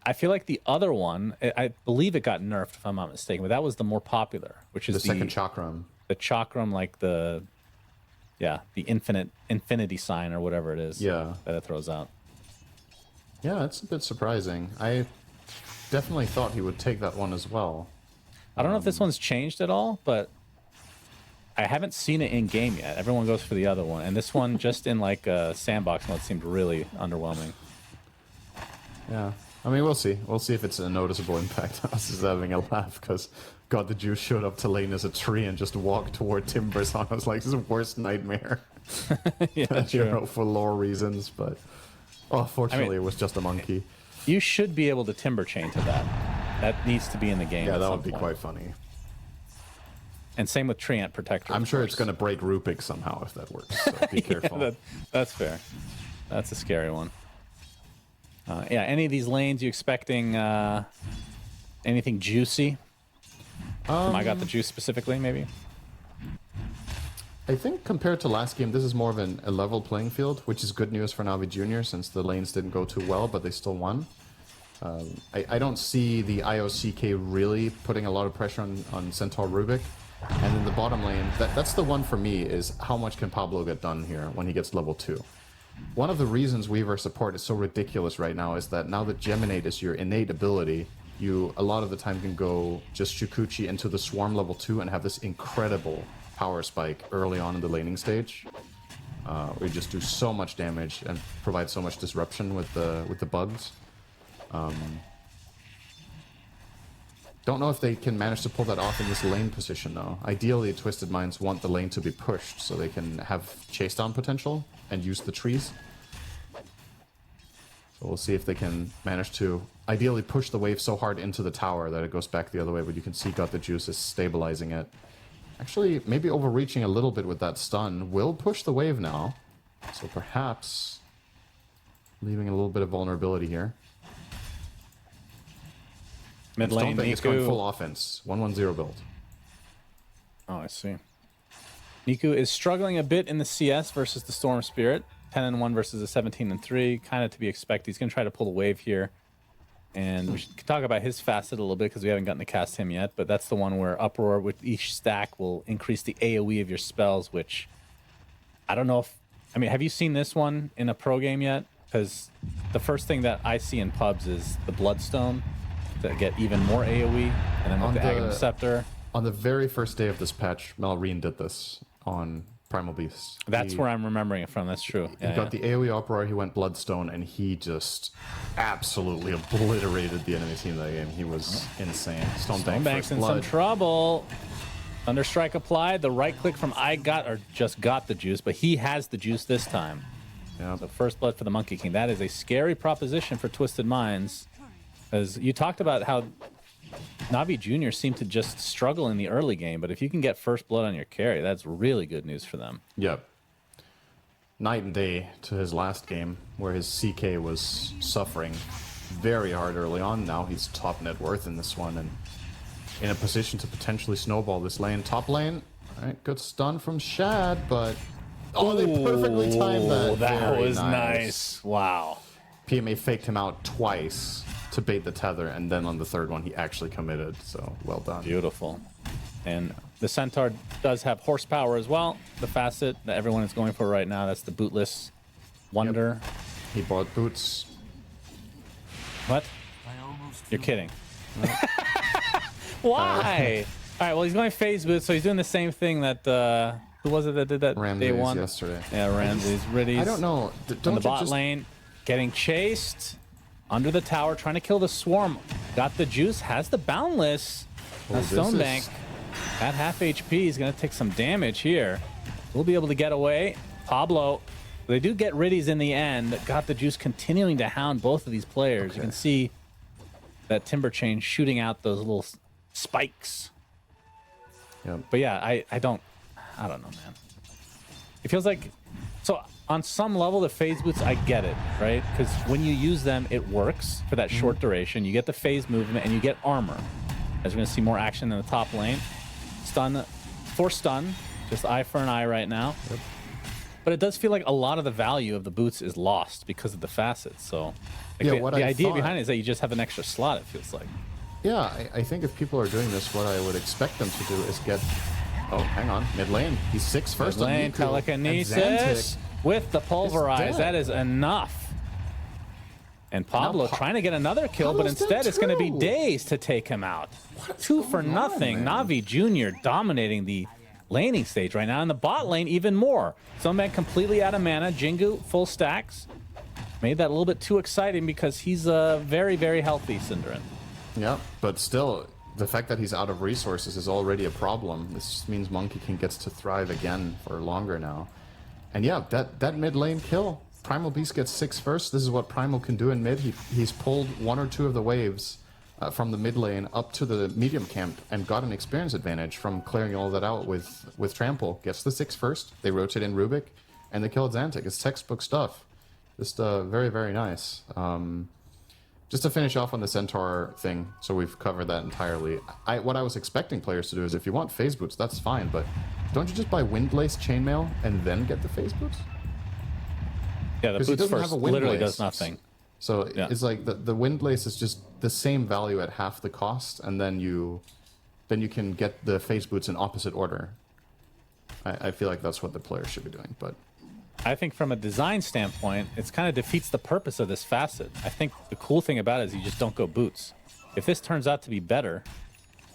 I feel like the other one, I believe it got nerfed if I'm not mistaken, but that was the more popular, which is the second chakram. The chakram, like the infinity sign or whatever it is. Yeah. That it throws out. Yeah, that's a bit surprising. I definitely thought he would take that one as well. I don't know if this one's changed at all, but I haven't seen it in game yet. Everyone goes for the other one, and this one just in like sandbox mode seemed really underwhelming. Yeah, I mean, we'll see. We'll see if it's a noticeable impact. I was just having a laugh because God the Juice showed up to lane as a tree and just walked toward Timbers on. I was like, this is the worst nightmare. Yeah, you know, for lore reasons, but fortunately, I mean, it was just a monkey. You should be able to timber chain to that. That needs to be in the game. Yeah, at that some would be point. quite funny. And same with Treant Protector. I'm of sure it's course. going to break Rupik somehow if that works. So be careful. That's fair. That's a scary one. Yeah, any of these lanes you expecting anything juicy? I got the juice specifically, maybe. I think compared to last game, this is more of a level playing field, which is good news for Navi Junior since the lanes didn't go too well, but they still won. I don't see the IOCK really putting a lot of pressure on Centaur Rubik. And in the bottom lane, that's the one for me, is how much can Pablo get done here when he gets level 2. One of the reasons Weaver support is so ridiculous right now is that now that Geminate is your innate ability, you a lot of the time can go just Shukuchi into the Swarm level 2 and have this incredible power spike early on in the laning stage. We just do so much damage and provide so much disruption with the bugs. Don't know if they can manage to pull that off in this lane position though. Ideally, Twisted Minds want the lane to be pushed so they can have chase down potential and use the trees. So we'll see if they can manage to ideally push the wave so hard into the tower that it goes back the other way, but you can see Got the Juice is stabilizing it. Actually, maybe overreaching a little bit with that stun. Will push the wave now, so perhaps leaving a little bit of vulnerability here. Mid lane, Stomping is going Niku. full offense. 1-1-0 build. Oh, I see. Niku is struggling a bit in the CS versus the Storm Spirit. 10-1 versus a 17-3. Kind of to be expected. He's going to try to pull the wave here. And we should talk about his facet a little bit because we haven't gotten to cast him yet. But that's the one where Uproar with each stack will increase the AoE of your spells, which I don't know if... I mean, have you seen this one in a pro game yet? Because the first thing that I see in pubs is the Bloodstone to get even more AoE. And then with the Aghanim Scepter. On the very first day of this patch, Malrine did this on Primal Beasts. That's where I'm remembering it from. That's true. He got the AoE Uproar, he went Bloodstone, and he just absolutely obliterated the enemy team that game. He was insane. Stonebank's in some trouble. Thunderstrike applied. The right click from just got the juice, but he has the juice this time. Yeah. So first blood for the Monkey King. That is a scary proposition for Twisted Minds. As you talked about how Navi Junior seemed to just struggle in the early game, but if you can get first blood on your carry, that's really good news for them. Yep. Night and day to his last game, where his CK was suffering very hard early on. Now he's top net worth in this one and in a position to potentially snowball this lane. Top lane, all right, good stun from Shad, but they perfectly timed that. That Very was nice. Wow. PMA faked him out twice to bait the tether, and then on the third one he actually committed, so well done. Beautiful. And the Centaur does have horsepower as well. The facet that everyone is going for right now, that's the bootless wonder. Yep. He bought boots. What? You're kidding. Why? All right, well, he's going phase boots, so he's doing the same thing that, who was it that did that Ramses day one? yesterday. Yeah, Ramses, Riddies. I don't know. On the bot lane, getting chased. Under the tower, trying to kill the swarm. Got the juice, has the boundless. Stonebank at half HP is going to take some damage here. We'll be able to get away. Pablo, they do get Riddies in the end. Got the juice continuing to hound both of these players. You can see that Timber Chain shooting out those little spikes. Yep. But yeah, I don't know, man. It feels like, so on some level, the phase boots, I get it, right? Because when you use them, it works for that short duration. You get the phase movement and you get armor. As we're going to see more action in the top lane. Stun for stun, just eye for an eye right now. Yep. But it does feel like a lot of the value of the boots is lost because of the facets. So Yeah, the idea behind it is that you just have an extra slot, it feels like. Yeah, I think if people are doing this, what I would expect them to do is get... Oh, hang on. Mid lane. He's 6 first Mid on lane, Niku. telekinesis with the pulverize. dead. That is enough. And Pablo trying to get another kill, but instead it's going to be Daze to take him out. 2 for nothing. Navi Jr. dominating the laning stage right now. In the bot lane, even more. Stonebank completely out of mana. Jingu, full stacks. Made that a little bit too exciting because he's very, very healthy, Synderen. Yeah, but still, the fact that he's out of resources is already a problem. This just means Monkey King gets to thrive again for longer now. And yeah, that mid lane kill. Primal Beast gets 6 first. This is what Primal can do in mid. He's pulled 1 or 2 of the waves from the mid lane up to the medium camp and got an experience advantage from clearing all that out with Trample. Gets the 6 first. They rotate in Rubik, and they kill Xantic. It's textbook stuff. Just very, very nice. Just to finish off on the Centaur thing, so we've covered that entirely. What I was expecting players to do is if you want phase boots, that's fine, but don't you just buy Windlace Chainmail and then get the phase boots? Yeah, the boots first literally does nothing. So it's like the Windlace is just the same value at half the cost, and then you can get the phase boots in opposite order. I feel like that's what the players should be doing, but I think from a design standpoint, it kind of defeats the purpose of this facet. I think the cool thing about it is you just don't go boots. If this turns out to be better,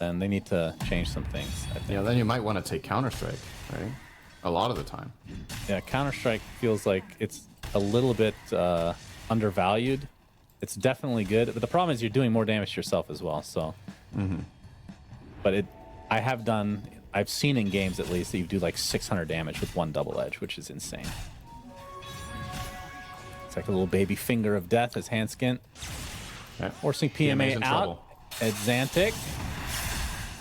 then they need to change some things, I think. Yeah, then you might want to take Counter-Strike, right? A lot of the time. Yeah, Counter-Strike feels like it's a little bit undervalued. It's definitely good, but the problem is you're doing more damage to yourself as well, so. But I've seen in games at least that you do like 600 damage with 1 double edge, which is insane. It's like a little baby finger of death as Hanskin. Forcing PMA out at Xantic.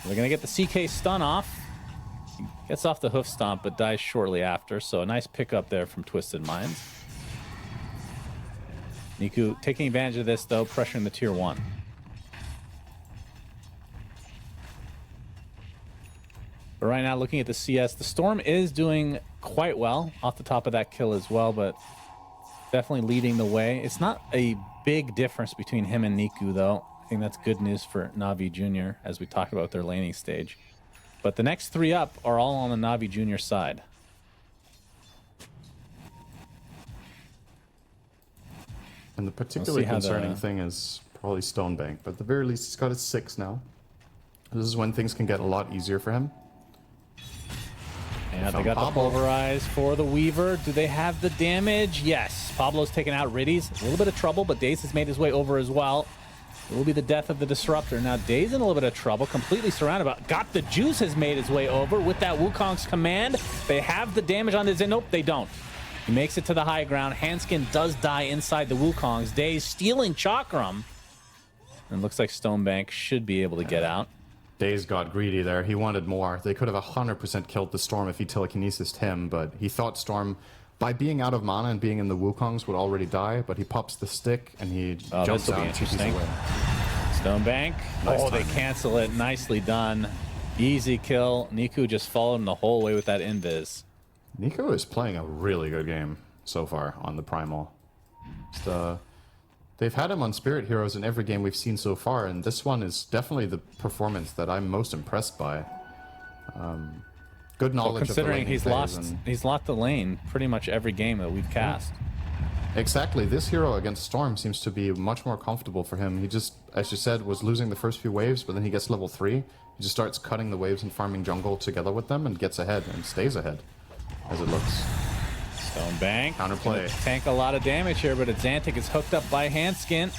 They're going to get the CK stun off. He gets off the hoof stomp, but dies shortly after. So a nice pickup there from Twisted Minds. Niku taking advantage of this, though, pressuring the tier 1. But right now, looking at the CS, the Storm is doing quite well off the top of that kill as well, but definitely leading the way. It's not a big difference between him and Niku, though. I think that's good news for Navi Jr., as we talked about their laning stage. But the next 3 up are all on the Navi Jr. side. And the particularly concerning thing is probably Stonebank, but at the very least he's got his 6 now. This is when things can get a lot easier for him. Yeah, they got the Pulverize for the Weaver. Do they have the damage? Yes. Pablo's taken out Riddies. A little bit of trouble, but Daze has made his way over as well. It will be the death of the Disruptor. Now, Daze in a little bit of trouble, completely surrounded. But Got the Juice has made his way over with that Wukong's command. They have the damage on this. Nope, they don't. He makes it to the high ground. Hanskin does die inside the Wukongs. Daze stealing Chakram. And looks like Stonebank should be able to get out. Daze got greedy there. He wanted more. They could have 100% killed the Storm if he telekinesised him, but he thought Storm, by being out of mana and being in the Wukongs, would already die, but he pops the stick and he jumps out and takes away. Stonebank. Nice they cancel it. Nicely done. Easy kill. Niku just followed him the whole way with that invis. Nico is playing a really good game so far on the Primal. They've had him on Spirit Heroes in every game we've seen so far, and this one is definitely the performance that I'm most impressed by. Good knowledge of the laning phase, he's lost the lane pretty much every game that we've cast. Exactly. This hero against Storm seems to be much more comfortable for him. He just, as you said, was losing the first few waves, but then he gets level 3. He just starts cutting the waves and farming jungle together with them and gets ahead and stays ahead, as it looks. Stonebank. Counterplay. Tank a lot of damage here, but Xantic is hooked up by Hanskin.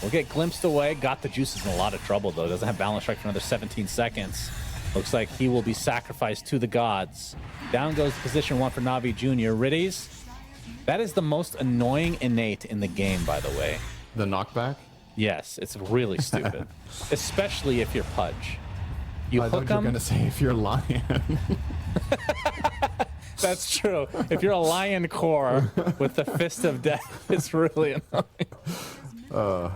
Will get glimpsed away. Got the Juice is in a lot of trouble, though. Doesn't have Balance Strike for another 17 seconds. Looks like he will be sacrificed to the gods. Down goes position 1 for Navi Jr. Riddies. That is the most annoying innate in the game, by the way. The knockback? Yes, it's really stupid. Especially if you're Pudge. You hook him. I thought you were going to say if you're Lion. That's true. If you're a Lion core with the Fist of Death, it's really annoying.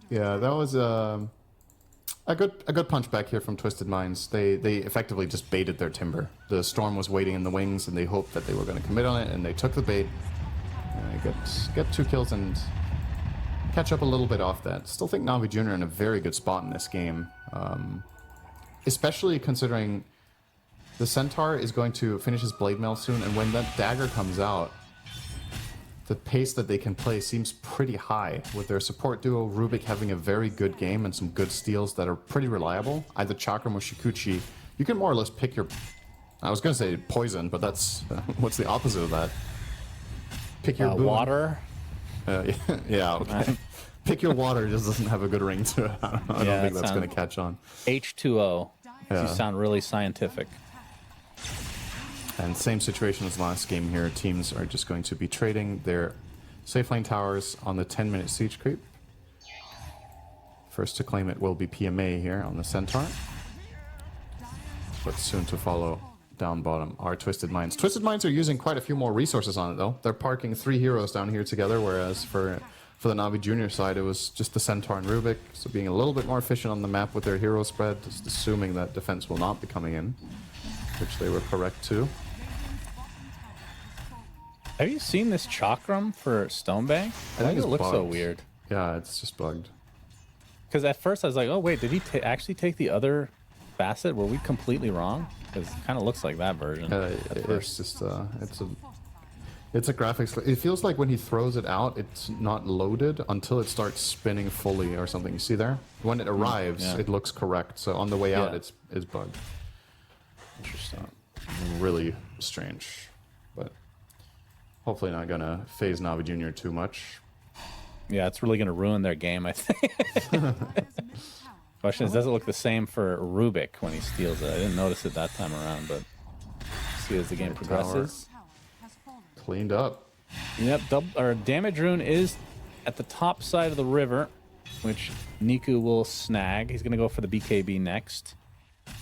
Yeah, that was a good punch back here from Twisted Minds. They effectively just baited their timber. The Storm was waiting in the wings, and they hoped that they were going to commit on it, and they took the bait. Get 2 kills and catch up a little bit off that. Still think Navi Jr. in a very good spot in this game, especially considering the Centaur is going to finish his Blade Mail soon, and when that dagger comes out, the pace that they can play seems pretty high, with their support duo Rubik having a very good game and some good steals that are pretty reliable. Either Chakram or Shikuchi, you can more or less pick your... I was going to say poison, but that's... what's the opposite of that? Pick your boon. Water. Yeah, okay. Pick your water just doesn't have a good ring to it. I don't think that's going to catch on. H2O. Yeah. You sound really scientific. And same situation as last game here. Teams are just going to be trading their safe lane towers on the 10-minute siege creep. First to claim it will be PMA here on the Centaur. But soon to follow down bottom are Twisted Minds. Twisted Minds are using quite a few more resources on it though. They're parking 3 heroes down here together, whereas for the Navi Junior side it was just the Centaur and Rubik. So being a little bit more efficient on the map with their hero spread, just assuming that defense will not be coming in, which they were correct to. Have you seen this Chakram for Stonebank? I think it looks so weird. Yeah, it's just bugged. Because at first I was like, oh wait, did he actually take the other facet? Were we completely wrong? Because it kind of looks like that version. It's just it's a graphics. It feels like when he throws it out, it's not loaded until it starts spinning fully or something. You see there? When it arrives, it looks correct. So on the way out, it's bugged. Interesting. Really strange, but hopefully not gonna phase Navi Junior too much. Yeah, it's really gonna ruin their game, I think. Question is, does it look the same for Rubik when he steals it? I didn't notice it that time around, but see as the game progresses. Cleaned up. Yep, damage rune is at the top side of the river, which Niku will snag. He's going to go for the BKB next.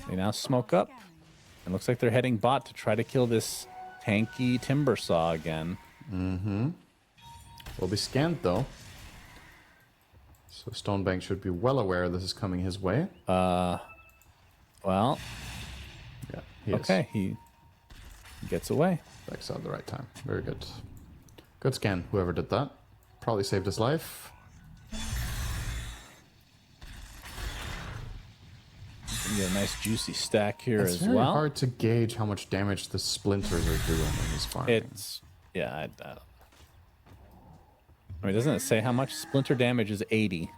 They now smoke up. It looks like they're heading bot to try to kill this tanky Timber Saw again. Mm-hmm. Will be scanned, though. So Stonebank should be well aware this is coming his way. Well... Yeah, he okay, he gets away. Backs out at the right time. Very good. Good scan, whoever did that. Probably saved his life. Get a nice juicy stack here it's as very well. hard to gauge how much damage the splinters are doing in this farm. It's... yeah, I mean, doesn't it say how much? Splinter damage is 80.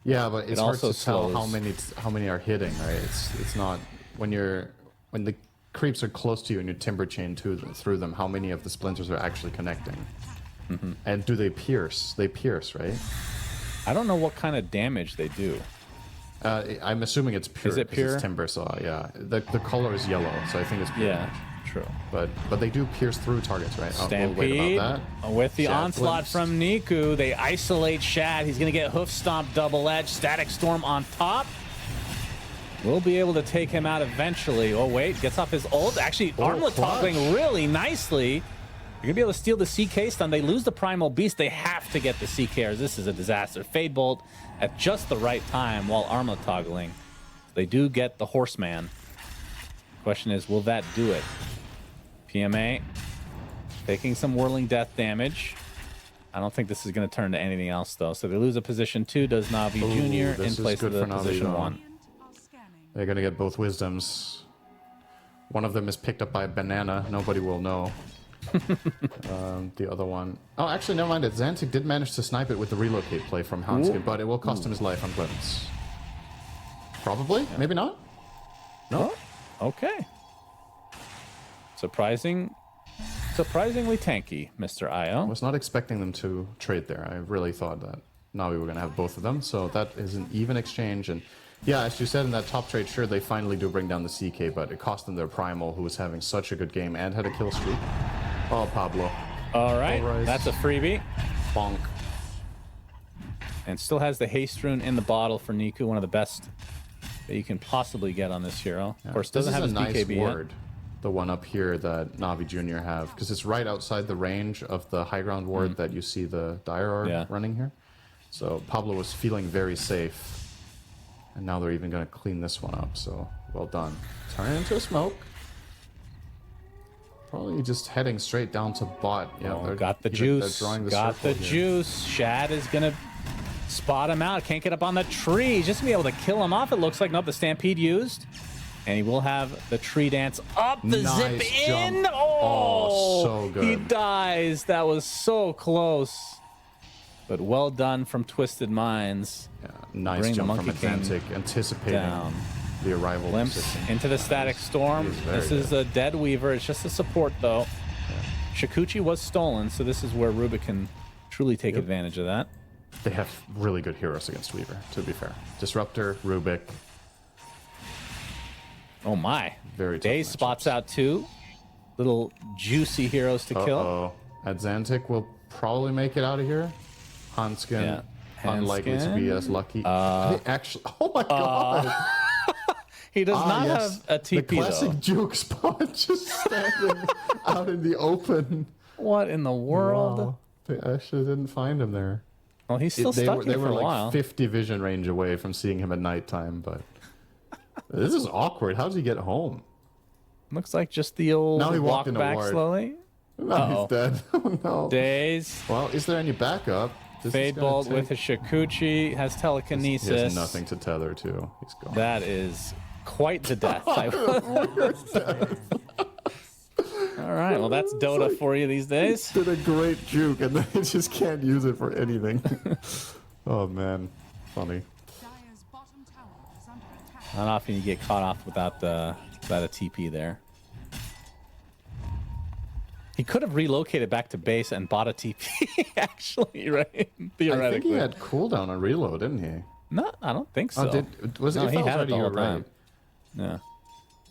Yeah, but it's hard to tell slows. how many are hitting, right? It's not when the creeps are close to you and you timber chain through them, how many of the splinters are actually connecting? Mm-hmm. And do they pierce? They pierce, right? I don't know what kind of damage they do. I'm assuming it's pure. Is it pure? It's timber saw, yeah. The color is yellow, so I think it's pure. Yeah, true. But they do pierce through targets, right? Stampede we'll wait about that. With the Shad onslaught flips. from Niku. They isolate Shad. He's going to get hoof stomp double edge. Static Storm on top. We'll be able to take him out eventually. Oh, wait. Gets off his ult. Actually, armlet toggling really nicely. You're going to be able to steal the CK stun. They lose the Primal Beast. They have to get the CKers. This is a disaster. Fade Bolt at just the right time while armlet toggling. They do get the Horseman. Question is, will that do it? PMA taking some Whirling Death damage. I don't think this is going to turn to anything else, though. So they lose a position 2. Does Navi Junior in place of the position 1. They're going to get both wisdoms. One of them is picked up by a banana. Nobody will know. The other one... Oh, actually, never mind. Xantic did manage to snipe it with the relocate play from Hanskin, but it will cost him his life on Clemens. Probably? Yeah. Maybe not? No? Oh, okay. Surprisingly tanky, Mr. Io. I was not expecting them to trade there. I really thought that now we were going to have both of them. So that is an even exchange. And yeah, as you said in that top trade, sure, they finally do bring down the CK, but it cost them their Primal, who was having such a good game and had a kill streak. Oh, Pablo. All right, that's a freebie. Bonk. And still has the haste rune in the bottle for Niku, one of the best that you can possibly get on this hero. Yeah. Of course, doesn't have his BKB ward. Yet. The one up here that Navi Junior have, because it's right outside the range of the high ground ward that you see the Dire are running here. So Pablo was feeling very safe. And now they're even going to clean this one up, so well done. Turn it into a smoke. Probably just heading straight down to bot. Yeah, got the juice. Got the juice. Shad is going to spot him out. Can't get up on the tree. He's just going to be able to kill him off, it looks like. Nope, the Stampede used. And he will have the tree dance up, the Nice zip in. jump. Oh, so He good. dies. That was so close. But well done from Twisted Minds. Yeah, nice Bring the jump from Monkey King Atlantic, anticipating down. the arrival. Glimpse position. into the Static Storm. He is very This is good. a dead Weaver. It's just a support, though. Shikuchi was stolen, so this is where Rubik can truly take advantage of that. They have really good heroes against Weaver, to be fair. Disruptor, Rubik. Oh my. Very tough Daze matchups. spots out two little juicy heroes to kill. Uh-oh. Atlantic will probably make it out of here. Hanskin, Yeah. unlikely to be Hanskin? as lucky. They actually, oh my god! He does not Yes. have a TP, the classic though. juke spot, just standing out in the open. What in the world? Wow. They actually didn't find him there. Well, he's still stuck they here for were a like while. 50 vision range away from seeing him at nighttime, but this is awkward. How does he get home? Looks like just the old Now he walk walked in a back ward. slowly. No, Uh-oh. he's dead. Oh no. Daze. Well, is there any backup? This is Fade gonna Bolt take- with his Shikuchi. Has He telekinesis. has nothing to tether to. He's gone. That is quite the death. All right, well, that's Dota for you these days. Did a great juke, and they just can't use it for anything. Oh man, funny. Dire's bottom tower is under attack. Not often you get caught off without a TP there. He could have relocated back to base and bought a TP, actually, right? I think Theoretically. he had cooldown on reload, didn't he? No, I don't think so. Oh, was it? No, If he I was had it ready, the you're whole time. right. Yeah.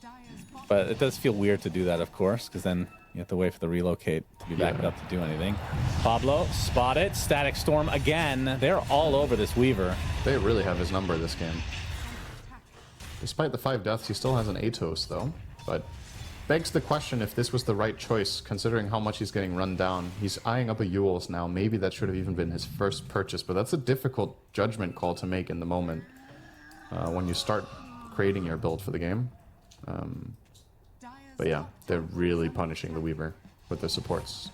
Dire's bottom But it does feel weird to do that, of course, because then you have to wait for the relocate to be backed Yeah. up to do anything. Pablo, spot it. Static Storm again. They're all over this Weaver. They really have his number this game. Despite the 5 deaths, he still has an Atos though. But begs the question if this was the right choice, considering how much he's getting run down. He's eyeing up a Yules now. Maybe that should have even been his first purchase, but that's a difficult judgment call to make in the moment when you start creating your build for the game. But yeah, they're really punishing the Weaver with their supports.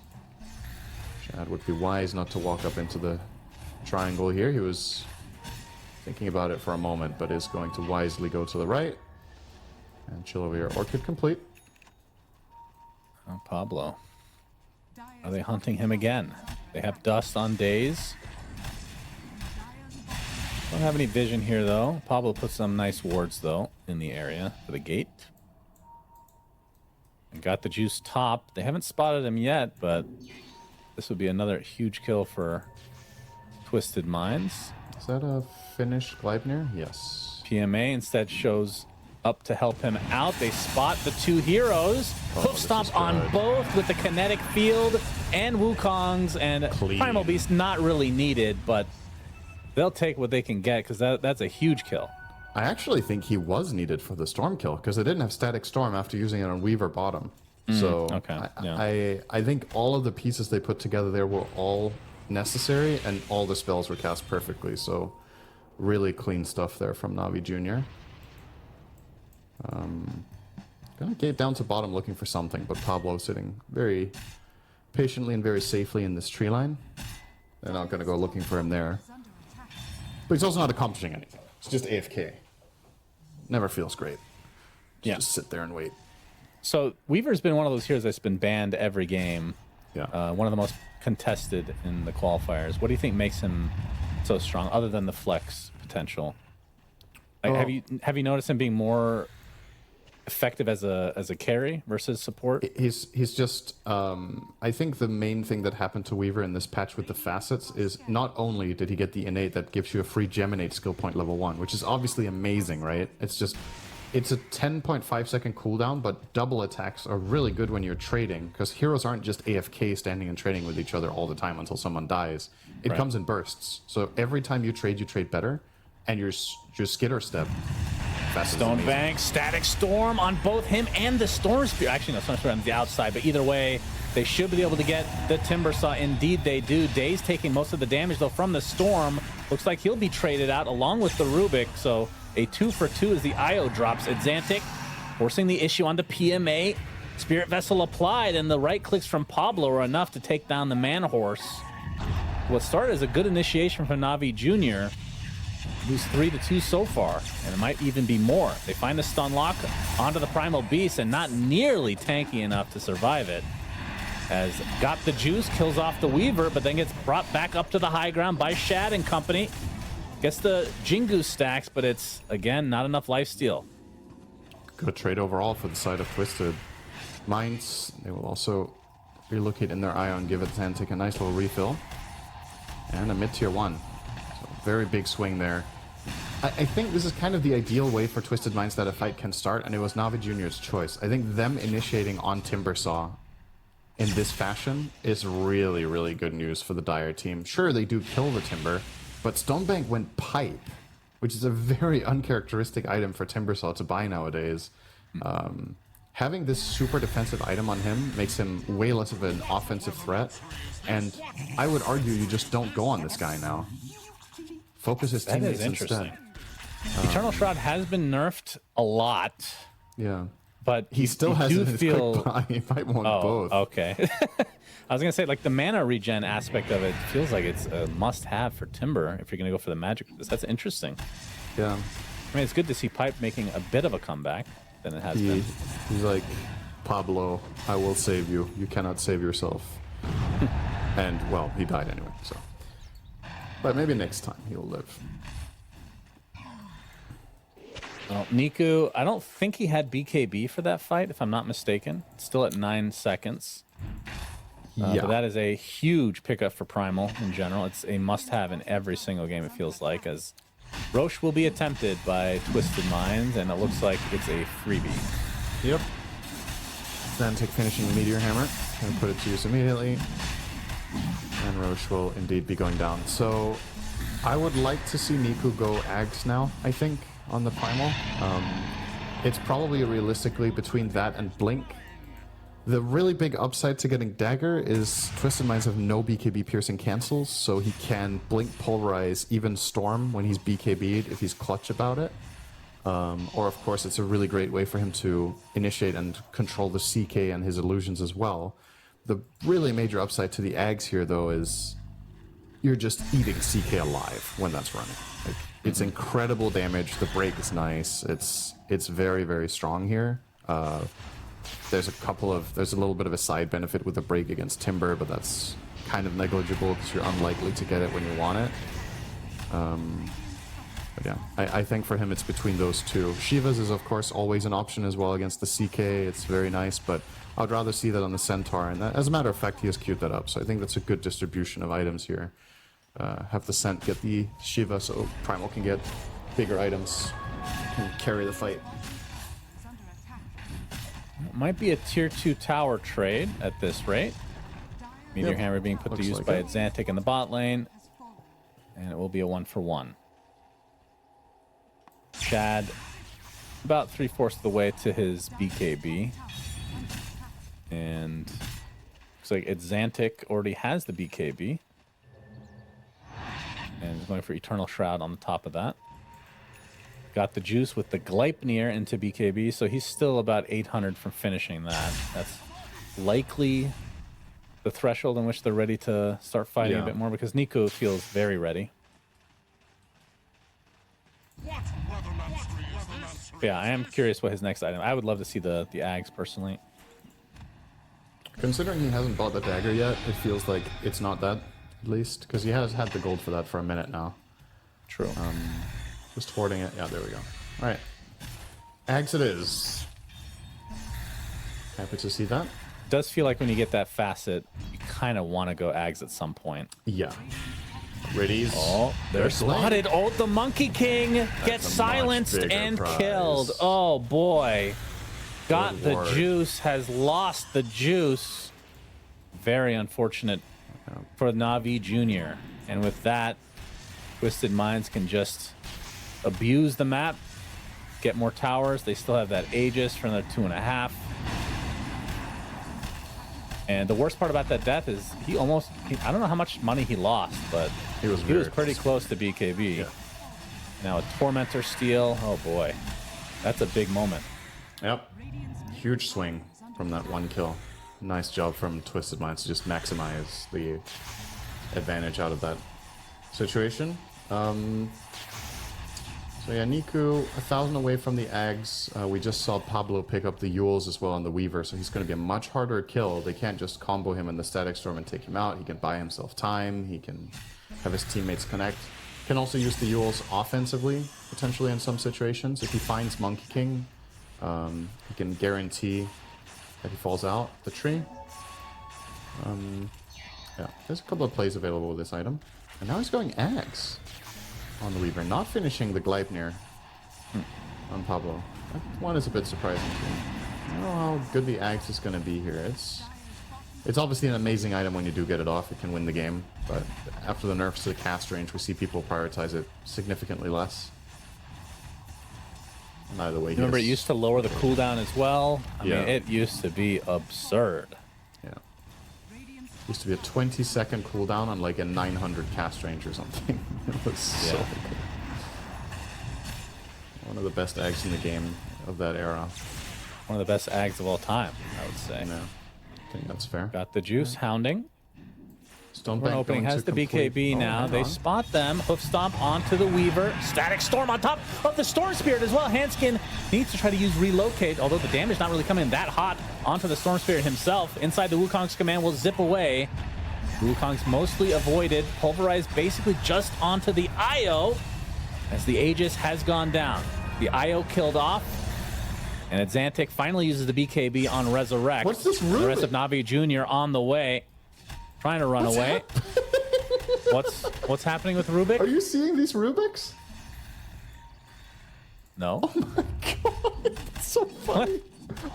Shad would be wise not to walk up into the triangle here. He was thinking about it for a moment, but is going to wisely go to the right. And chill over here. Orchid complete. Oh, Pablo. Are they hunting him again? They have dust on Daze. Don't have any vision here, though. Pablo put some nice wards, though, in the area for the gate. And got the juice top. They haven't spotted him yet, but this would be another huge kill for Twisted Minds. Is that a finished Gleipnir? Yes. PMA instead shows up to help him out. They spot the two heroes. Hoof this stomp is on good. both with the kinetic field and Wukong's, and Clean. Primal Beast not really needed, but they'll take what they can get because that's a huge kill. I actually think he was needed for the Storm kill because they didn't have Static Storm after using it on Weaver bottom. So okay, yeah. I think all of the pieces they put together there were all necessary and all the spells were cast perfectly. So really clean stuff there from Navi Jr. Gonna get down to bottom looking for something, but Pablo sitting very patiently and very safely in this tree line. They're not gonna go looking for him there. is under attack. But he's also not accomplishing anything. It's just AFK. Never feels great. Yeah. Just sit there and wait. So Weaver's been one of those heroes that's been banned every game. Yeah. One of the most contested in the qualifiers. What do you think makes him so strong, other than the flex potential? Like, have you noticed him being more effective as a carry versus support? He's just I think the main thing that happened to Weaver in this patch with the facets is not only did he get the innate that gives you a free Geminate skill point level 1, which is obviously amazing, right? It's a 10.5 second cooldown, but double attacks are really good when you're trading because heroes aren't just AFK standing and trading with each other all the time until someone dies. It Right. comes in bursts. So every time you trade better, and your skitter step. Stone Bank, Static Storm on both him and the Storm Spear. Actually, no, Storm Spear on the outside, but either way, they should be able to get the Timber Saw. Indeed, they do. Daze taking most of the damage, though, from the Storm. Looks like he'll be traded out along with the Rubik, so a 2-for-2 as the IO drops. Exantic forcing the issue onto PMA. Spirit Vessel applied, and the right clicks from Pablo are enough to take down the Man Horse. What started as a good initiation from Navi Jr. lose 3-2 so far, and it might even be more. They find the stun lock onto the Primal Beast, and not nearly tanky enough to survive it. Has got the juice, kills off the Weaver, but then gets brought back up to the high ground by Shad and company. Gets the Jingu stacks, but it's, again, not enough lifesteal. Good trade overall for the side of Twisted Minds. They will also relocate in their Ion, give it Xantic a nice little refill. And a mid-tier 1. So very big swing there. I think this is kind of the ideal way for Twisted Minds that a fight can start, and it was Navi Jr.'s choice. I think them initiating on Timbersaw in this fashion is really, really good news for the Dire team. Sure, they do kill the Timber, but Stonebank went Pipe, which is a very uncharacteristic item for Timbersaw to buy nowadays. Having this super defensive item on him makes him way less of an offensive threat, and I would argue you just don't go on this guy now. Focus his That teammates is interesting. instead. Eternal Shroud has been nerfed a lot, Yeah. but He still you has do it in his feel... quick buy. He might want both. Okay. I was gonna say, like, the mana regen aspect of it feels like it's a must-have for Timber if you're gonna go for the magic. That's interesting. Yeah. I mean, it's good to see Pipe making a bit of a comeback than it has been. He's like, Pablo, I will save you. You cannot save yourself. And, well, he died anyway, so. But maybe next time he'll live. Well, Niku, I don't think he had BKB for that fight, if I'm not mistaken. It's still at 9 seconds. But that is a huge pickup for Primal in general. It's a must-have in every single game, it feels like, as Roche will be attempted by Twisted Minds, and it looks like it's a freebie. Yep. Xantic finishing the Meteor Hammer. Gonna put it to use immediately. And Roche will indeed be going down. So I would like to see Niku go Ags now, I think, on the Primal. It's probably realistically between that and Blink. The really big upside to getting Dagger is Twisted Minds have no BKB piercing cancels, so he can Blink, Polarize, even Storm when he's BKB'd if he's clutch about it. Or of course it's a really great way for him to initiate and control the CK and his illusions as well. The really major upside to the Ags here though is you're just eating CK alive when that's running. Like, it's incredible damage, the break is nice, it's very, very strong here. There's a little bit of a side benefit with the break against Timber, but that's kind of negligible because you're unlikely to get it when you want it. But yeah, I think for him it's between those two. Shiva's is of course always an option as well against the CK. It's very nice, but I'd rather see that on the Centaur, and as a matter of fact, he has queued that up. So I think that's a good distribution of items here. Have the Cent get the Shiva so Primal can get bigger items and carry the fight. Is under attack. It might be a tier 2 tower trade at this rate. Meteor Yep. Hammer being put to Looks use like by it. Xantic in the bot lane, Has fallen. and it will be a 1-for-1. Shad about 3/4 of the way to his BKB, and looks like it's Xantic already has the BKB, and is going for Eternal Shroud on the top of that. Got the juice with the Gleipnir into BKB, so he's still about 800 from finishing that. That's likely the threshold in which they're ready to start fighting a Yeah. bit more, because Nico feels very ready. Yeah, I am curious what his next item. I would love to see the Ags personally. Considering he hasn't bought the Dagger yet, it feels like it's not that, at least, because he has had the gold for that for a minute now. True. Just hoarding it. Yeah, there we go. All right. Ags it is. Happy to see that. Does feel like when you get that facet, you kind of want to go Ags at some point. Yeah. Readies. Oh, they're spotted. Oh, the Monkey King gets a silenced much bigger and prize. killed. Oh boy. Got Good the lord. juice, has lost the juice. Very unfortunate for Navi Jr. And with that, Twisted Minds can just abuse the map, get more towers. They still have that Aegis for another 2.5. And the worst part about that death is I don't know how much money he lost, but He was pretty close to BKB. Yeah. Now a Tormentor steal. Oh boy. That's a big moment. Yep. Huge swing from that one kill. Nice job from Twisted Minds to just maximize the advantage out of that situation. So yeah, Niku, 1,000 away from the Ags. We just saw Pablo pick up the Yules as well on the Weaver, so he's going to be a much harder kill. They can't just combo him in the Static Storm and take him out. He can buy himself time. He can have his teammates connect. Can also use the Yules offensively, potentially in some situations. If he finds Monkey King, he can guarantee that he falls out the tree. Yeah, there's a couple of plays available with this item. And now he's going Ags on the Weaver, not finishing the Gleipnir on Pablo. That one is a bit surprising to me. I don't know how good the Axe is going to be here. It's obviously an amazing item when you do get it off. It can win the game, but after the nerfs to the cast range, we see people prioritize it significantly less. Either way, Remember, it used to lower the cooldown as well. I mean, it used to be absurd. Yeah. Used to be a 20-second cooldown on like a 900 cast range or something. It was so good. One of the best Ags in the game of that era. One of the best Ags of all time, I would say. Yeah, I think that's fair. Got the juice hounding. Stonebank Opening has the complete... BKB now. They spot them. Hoof stomp onto the Weaver. Static Storm on top of the Storm Spirit as well. Hanskin needs to try to use Relocate, although the damage not really coming that hot onto the Storm Spirit himself. Inside the Wukong's command will zip away. Wukong's mostly avoided. Pulverized basically just onto the IO as the Aegis has gone down. The IO killed off. And Xantic finally uses the BKB on Resurrect. What's this The rest Rubik? of Navi Jr. on the way. Trying to run away. What's happening with Rubik? Are you seeing these Rubiks? No. Oh my god, it's so funny.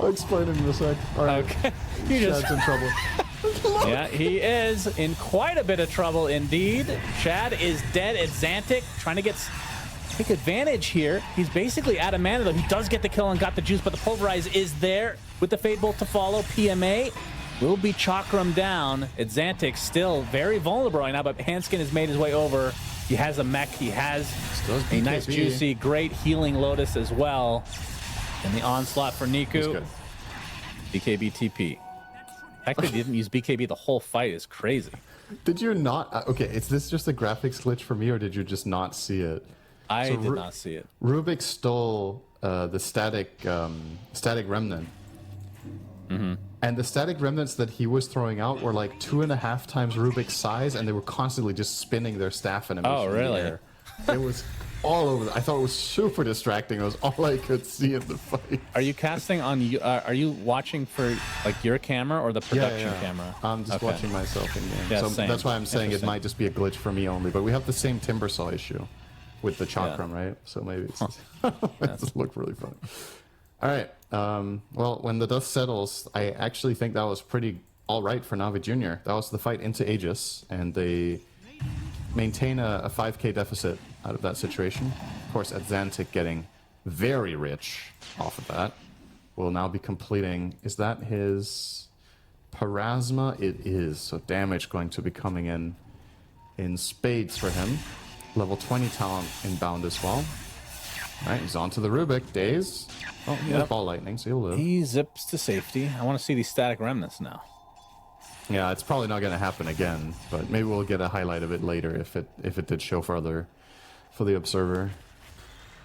I'll explain it in a sec. All right. Okay. You just... Shad's in trouble. Yeah, he is in quite a bit of trouble indeed. Shad is dead at Xantic, trying to take advantage here. He's basically out of mana, though. He does get the kill and got the juice, but the Pulverize is there with the Fade Bolt to follow. PMA will be chakram down. At Xantic still very vulnerable right now, but Hanskin has made his way over. He has a mech. He has a nice, juicy, great healing Lotus as well. And the onslaught for Niku. BKB TP. The fact that he didn't use BKB the whole fight is crazy. Did you not? Okay, is this just a graphics glitch for me, or did you just not see it? I did not see it. Rubik stole the static remnant. And the static remnants that he was throwing out were like 2.5 times Rubik's size, and they were constantly just spinning their staff animation. Oh, really? In the air. It was all over. I thought it was super distracting. It was all I could see in the fight. Are you casting on? Are you watching for like your camera or the production camera? I'm just watching myself in game. Yeah, so same. that's why I'm saying it might just be a glitch for me only. But we have the same Timbersaw issue with the chakram, right? So maybe it's it just looked really funny. All right. Well, when the dust settles, I actually think that was pretty all right for Navi Jr. That was the fight into Aegis, and they maintain a 5k deficit out of that situation. Of course, Xantic getting very rich off of that. Will now be completing. Is that his Parasma? It is. So damage going to be coming in spades for him. Level 20 talent inbound as well. All right, he's on to the Rubik. Daze. Oh, he has Ball Lightning, so he'll live. He zips to safety. I want to see these static remnants now. Yeah, it's probably not going to happen again, but maybe we'll get a highlight of it later if it did show for the observer.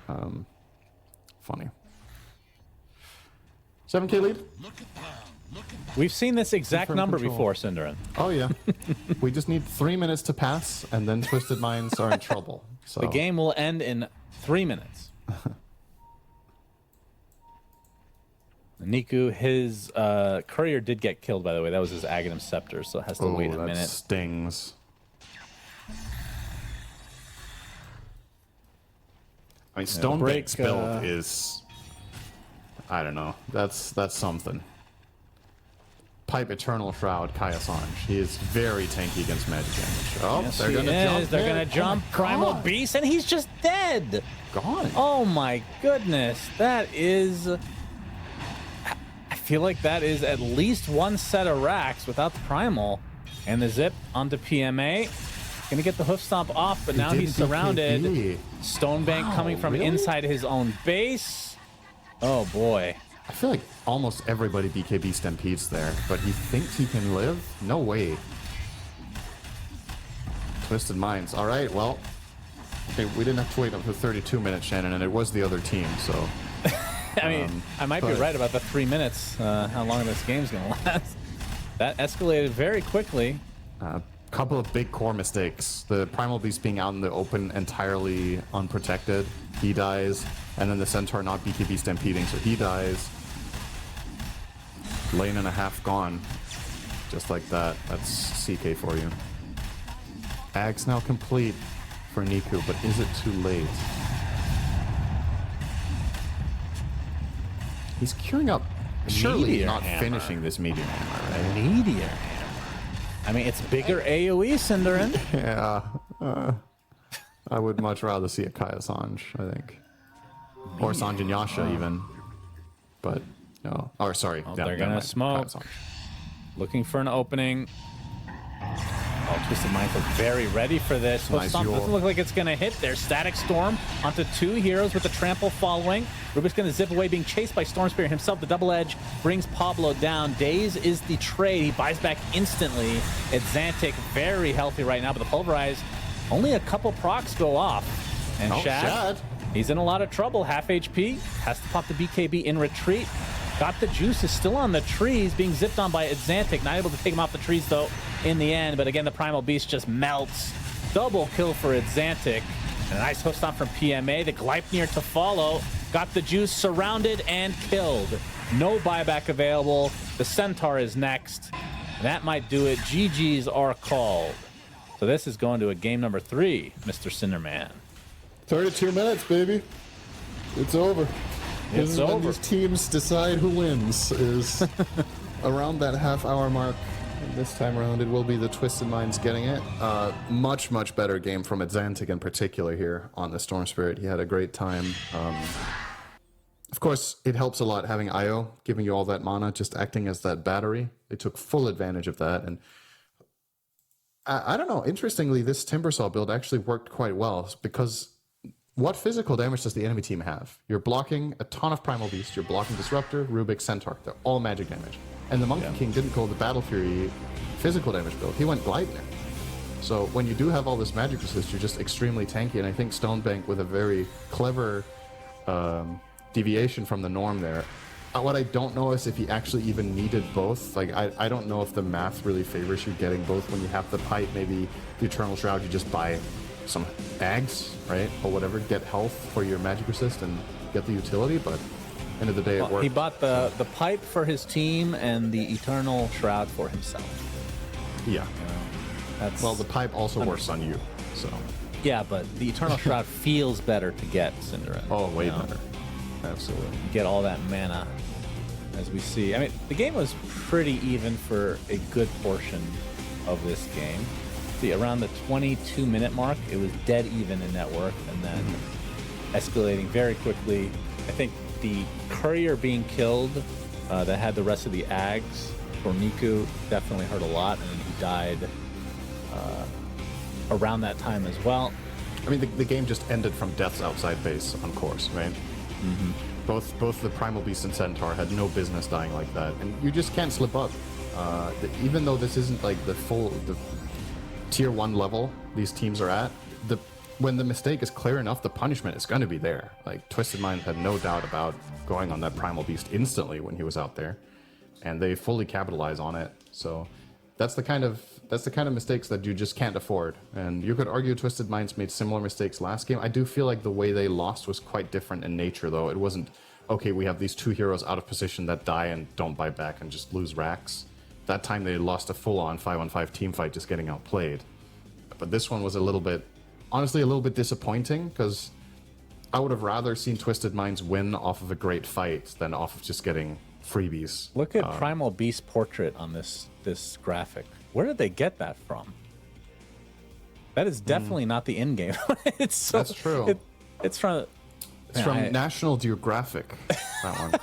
Funny. 7k lead. We've seen this exact number before, Cinderin. Oh yeah. We just need 3 minutes to pass, and then Twisted Minds are in trouble. So The game will end in 3 minutes. Niku, his courier did get killed, by the way. That was his Aghanim Scepter, so it has to wait a that minute. Stings. I mean, Stonebank's build is, I don't know. That's something. Pipe Eternal Shroud, Kai Assange. He is very tanky against magic damage. Oh, Yes, they're gonna jump. They're gonna jump. Primal Beast, and he's just dead. Gone. Oh my goodness, that is. I feel like that is at least one set of racks without the Primal. And the zip onto PMA. Gonna get the hoof stomp off, but now he's surrounded. BKB. Stonebank coming from inside his own base. Oh boy. I feel like almost everybody BKB stampedes there, but he thinks he can live? No way. Twisted Minds. All right, well, Hey, we didn't have to wait up to 32 minutes, Shannon, and it was the other team, so... I mean, I might be right about the 3 minutes, how long this game's going to last. That escalated very quickly. Couple of big core mistakes. The Primal Beast being out in the open entirely unprotected. He dies. And then the Centaur not BKB stampeding, so he dies. Lane and a half gone. Just like that. That's CK for you. Ag's now complete for Niku, but is it too late? He's queuing up. Surely Meteor not hammer. finishing this Meteor Hammer, right? Meteor hammer. I mean, it's bigger AoE, Cinderin. Yeah. I would much rather see a Kaya Sanj, I think. Or Sanj and Yasha, even. But, no. Or, sorry. Oh, yeah, they're never going to mind. smoke. Kaya Sanj. Looking for an opening. Oh, Twisted Minds look very ready for this. Nice Stomp Yule. doesn't look like it's going to hit there. Static Storm onto 2 heroes with the trample following. Rubik's going to zip away, being chased by Storm Spirit himself. The double edge brings Pablo down. Daze is the trade. He buys back instantly. Xantic very healthy right now, but the Pulverize, only a couple procs go off. And Shad, he's in a lot of trouble. Half HP, has to pop the BKB in retreat. Got the juice, is still on the trees, being zipped on by Xantic. Not able to take him off the trees, though, in the end. But again, the Primal Beast just melts. Double kill for Xantic. And a nice hook stomp from PMA. The Gleipnir to follow. Got the juice, surrounded and killed. No buyback available. The Centaur is next. That might do it. GGs are called. So this is going to a game number 3, Mr. Cinderman. 32 minutes, baby. It's over. It's This is when over. these teams decide who wins is around that half-hour mark. And this time around, it will be the Twisted Minds getting it. Much, much better game from Xantic in particular here on the Storm Spirit. He had a great time. Of course, it helps a lot having IO, giving you all that mana, just acting as that battery. They took full advantage of that. And I don't know, interestingly, this Timbersaw build actually worked quite well because what physical damage does the enemy team have? You're blocking a ton of Primal Beast, you're blocking Disruptor, Rubik, Centaur. They're all magic damage. And the Monkey King didn't go the Battle Fury physical damage build. He went Gleipnir. So when you do have all this magic resist, you're just extremely tanky. And I think Stonebank with a very clever deviation from the norm there. What I don't know is if he actually even needed both. Like, I don't know if the math really favors you getting both when you have the pipe. Maybe the Eternal Shroud, you just buy some bags, right? Or whatever, get health for your magic resist and get the utility, but end of the day, it worked. He bought the pipe for his team and the Eternal Shroud for himself. Yeah. That's, Well, the pipe also works on you, so. yeah, but the Eternal Shroud feels better to get, Cinderella. Oh, way better. Absolutely. Get all that mana, as we see. I mean, the game was pretty even for a good portion of this game. See, around the 22-minute mark, it was dead even in net worth, and then escalating very quickly. I think the courier being killed that had the rest of the Ags for Niku definitely hurt a lot, and then he died around that time as well. I mean, the game just ended from deaths outside base on course, right? Both the Primal Beast and Centaur had no business dying like that, and you just can't slip up. Even though this isn't like the tier 1 level these teams are at, when the mistake is clear enough, the punishment is going to be there. Like, Twisted Mind had no doubt about going on that Primal Beast instantly when he was out there, and they fully capitalize on it. So that's the kind of mistakes that you just can't afford. And you could argue Twisted Minds made similar mistakes last game. I do feel like the way they lost was quite different in nature, though. It wasn't, okay, we have these 2 heroes out of position that die and don't buy back and just lose racks. That time they lost a full-on 5-on-5 team fight just getting outplayed. But this one was honestly a little bit disappointing, because I would have rather seen Twisted Minds win off of a great fight than off of just getting freebies. Look at Primal Beast portrait on this graphic. Where did they get that from? That is definitely not the in-game. It's so, That's true. It's from National Geographic, that one.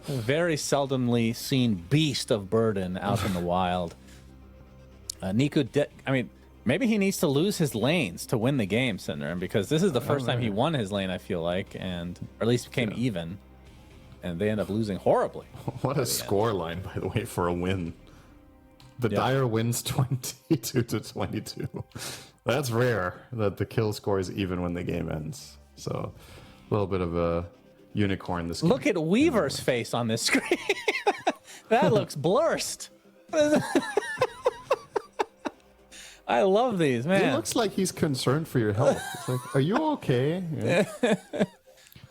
very seldomly seen beast of burden out in the wild. Niku, I mean, maybe he needs to lose his lanes to win the game, Cinder, because this is the first time he won his lane, I feel like, or at least became even, and they end up losing horribly. What a score line, by the way, for a win. The Dire wins 22 to 22. That's rare that the kill score is even when the game ends. So a little bit of a unicorn this game. Look at Weaver's face on this screen. That looks blurst. I love these, man. It looks like he's concerned for your health. It's like, are you okay? Yeah.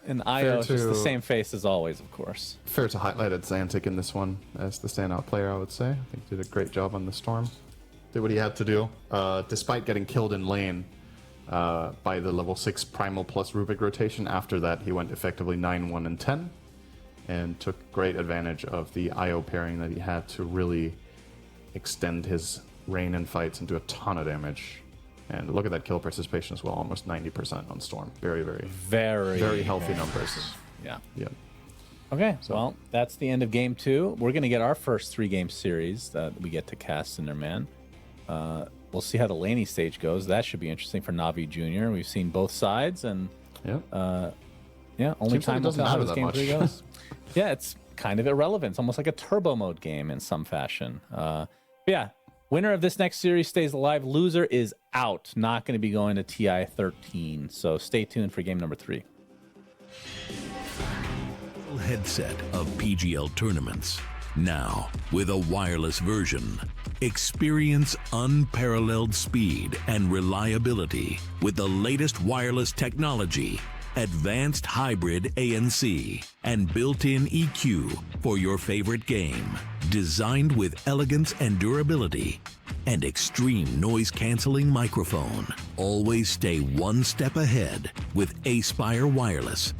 And Io is just the same face as always, of course. Fair to highlight Xantic in this one as the standout player, I would say. I think he did a great job on the Storm. Did what he had to do. Despite getting killed in lane by the level 6 Primal plus Rubik rotation, after that he went effectively 9, 1, and 10. And took great advantage of the Io pairing that he had to really extend his reign in fights and do a ton of damage. And look at that kill participation as well, almost 90% on Storm. Very healthy numbers. Yeah. Yeah. Okay, well, that's the end of game 2. We're going to get our first 3-game series that we get to cast Cinderman. We'll see how the laning stage goes. That should be interesting for Navi Jr. We've seen both sides, and only Seems time like it will doesn't tell how matter this that game much. 3 goes. Yeah, it's kind of irrelevant. It's almost like a turbo mode game in some fashion. Yeah, winner of this next series stays alive. Loser is out. Not going to be going to TI13. So stay tuned for game number 3. Headset of PGL tournaments. Now, with a wireless version. Experience unparalleled speed and reliability with the latest wireless technology, advanced hybrid ANC, and built-in EQ for your favorite game. Designed with elegance and durability, and extreme noise-canceling microphone. Always stay one step ahead with Aspire Wireless.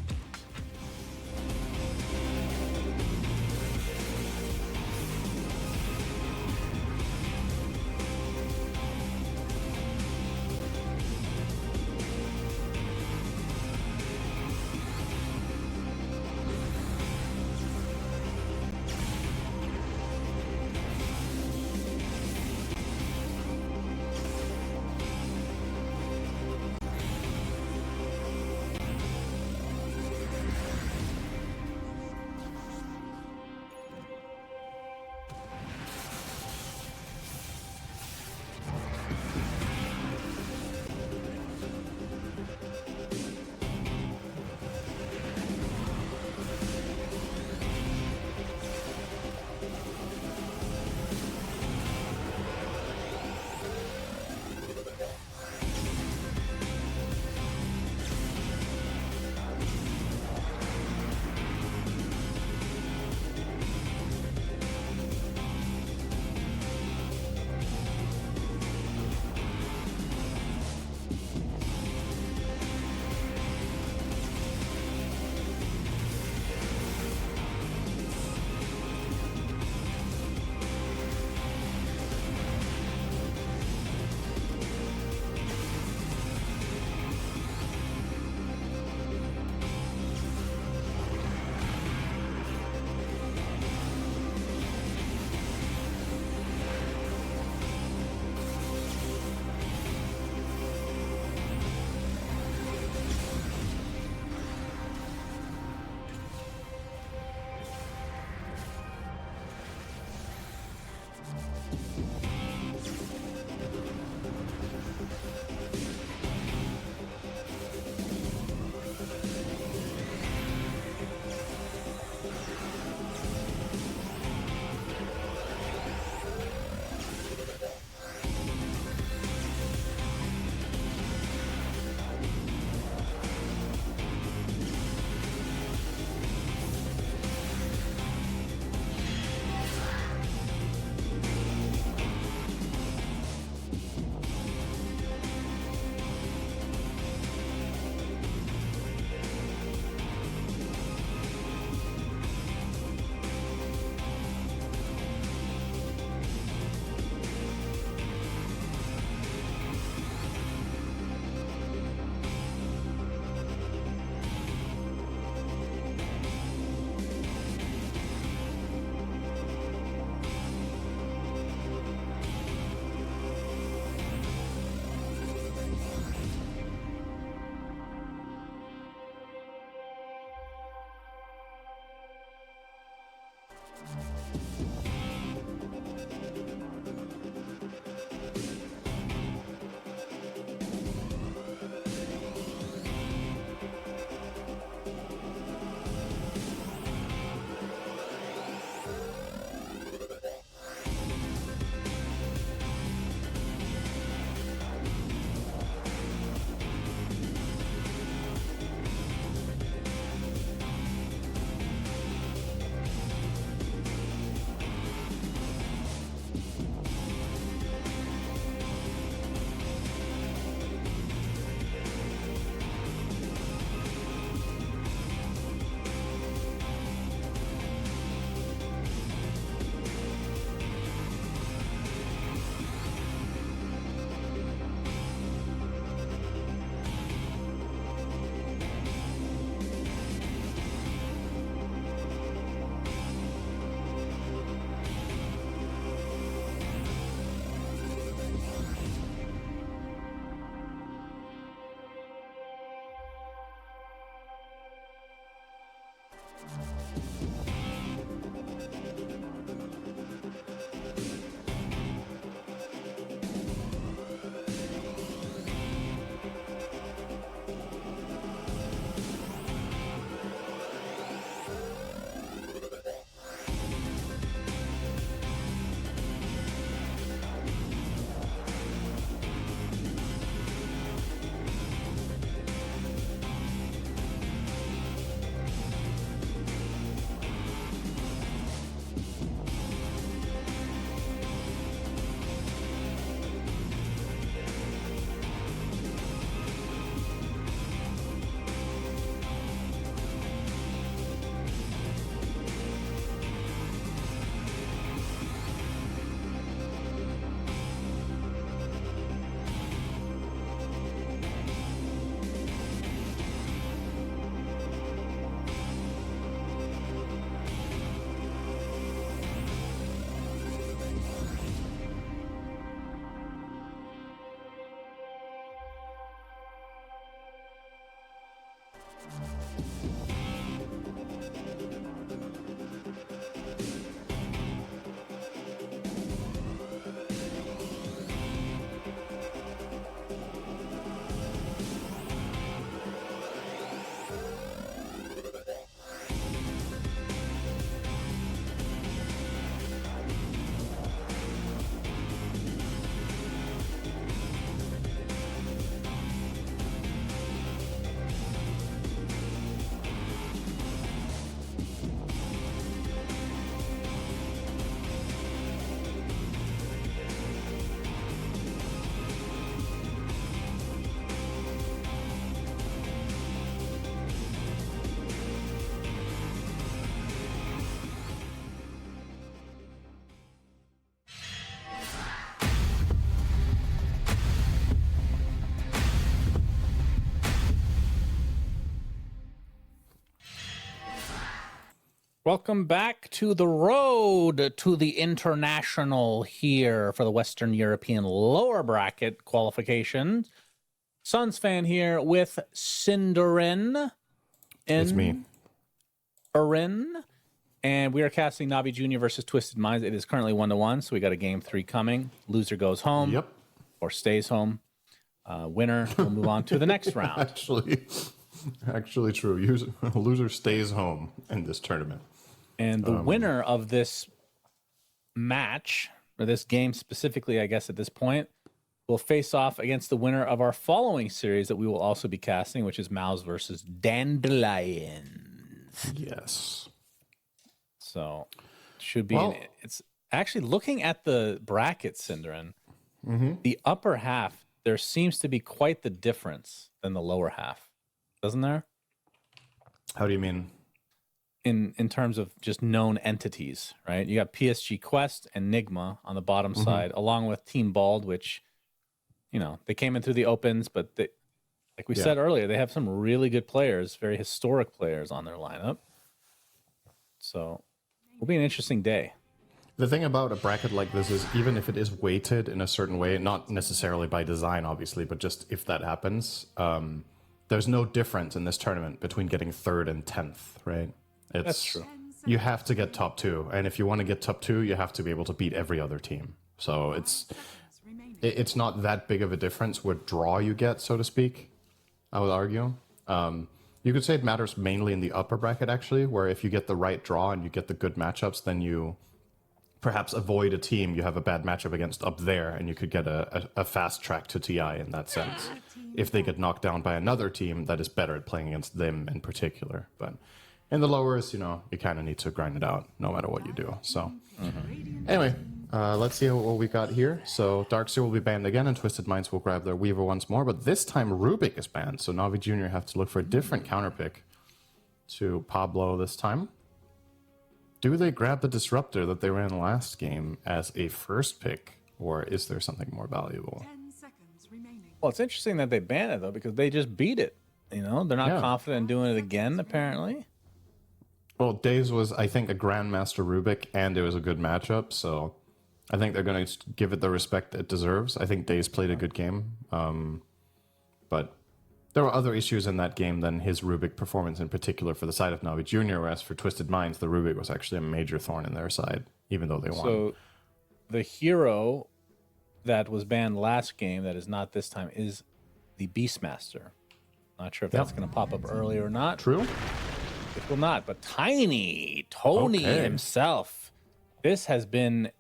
Welcome back to the road to the international here for the Western European lower bracket qualification. Suns fan here with Cinderin. It's me. Erin. And we are casting Navi Jr. versus Twisted Minds. It is currently 1-1, so we got a game 3 coming. Loser goes home. Yep. Or stays home. Winner will move on to the next round. Actually true. Loser stays home in this tournament. And the winner of this match, or this game specifically, I guess at this point, will face off against the winner of our following series that we will also be casting, which is Mouse versus Dandelions. Yes. So, should be. It's actually looking at the bracket, Cinderin. The upper half, there seems to be quite the difference than the lower half, doesn't there? How do you mean? In terms of just known entities, right? You got PSG Quest and Nigma on the bottom side, along with Team Bald, which, you know, they came in through the opens, but they, like we said earlier, they have some really good players, very historic players on their lineup. So it'll be an interesting day. The thing about a bracket like this is even if it is weighted in a certain way, not necessarily by design, obviously, but just if that happens, there's no difference in this tournament between getting 3rd and 10th, right? That's true. You have to get top 2, and if you want to get top 2, you have to be able to beat every other team. So it's not that big of a difference what draw you get, so to speak, I would argue. You could say it matters mainly in the upper bracket, actually, where if you get the right draw and you get the good matchups, then you perhaps avoid a team you have a bad matchup against up there, and you could get a fast track to TI in that sense. If they get knocked down by another team that is better at playing against them in particular. But in the lowers, you know, you kind of need to grind it out no matter what you do. So anyway, let's see what we got here. So Darkseer will be banned again, and Twisted Minds will grab their Weaver once more. But this time Rubik is banned, so Navi Jr. have to look for a different counter pick to Pablo this time. Do they grab the Disruptor that they ran last game as a first pick, or is there something more valuable? 10 seconds remaining. Well, it's interesting that they ban it, though, because they just beat it. You know, they're not confident in doing it again, apparently. Well, Days was, I think, a Grandmaster Rubik, and it was a good matchup, so I think they're going to give it the respect it deserves. I think Days played a good game, but there were other issues in that game than his Rubik performance in particular for the side of Navi Jr., whereas for Twisted Minds, the Rubik was actually a major thorn in their side, even though they won. So the hero that was banned last game that is not this time is the Beastmaster. Not sure if that's going to pop up early or not. True. It will not, but Tony himself. This has been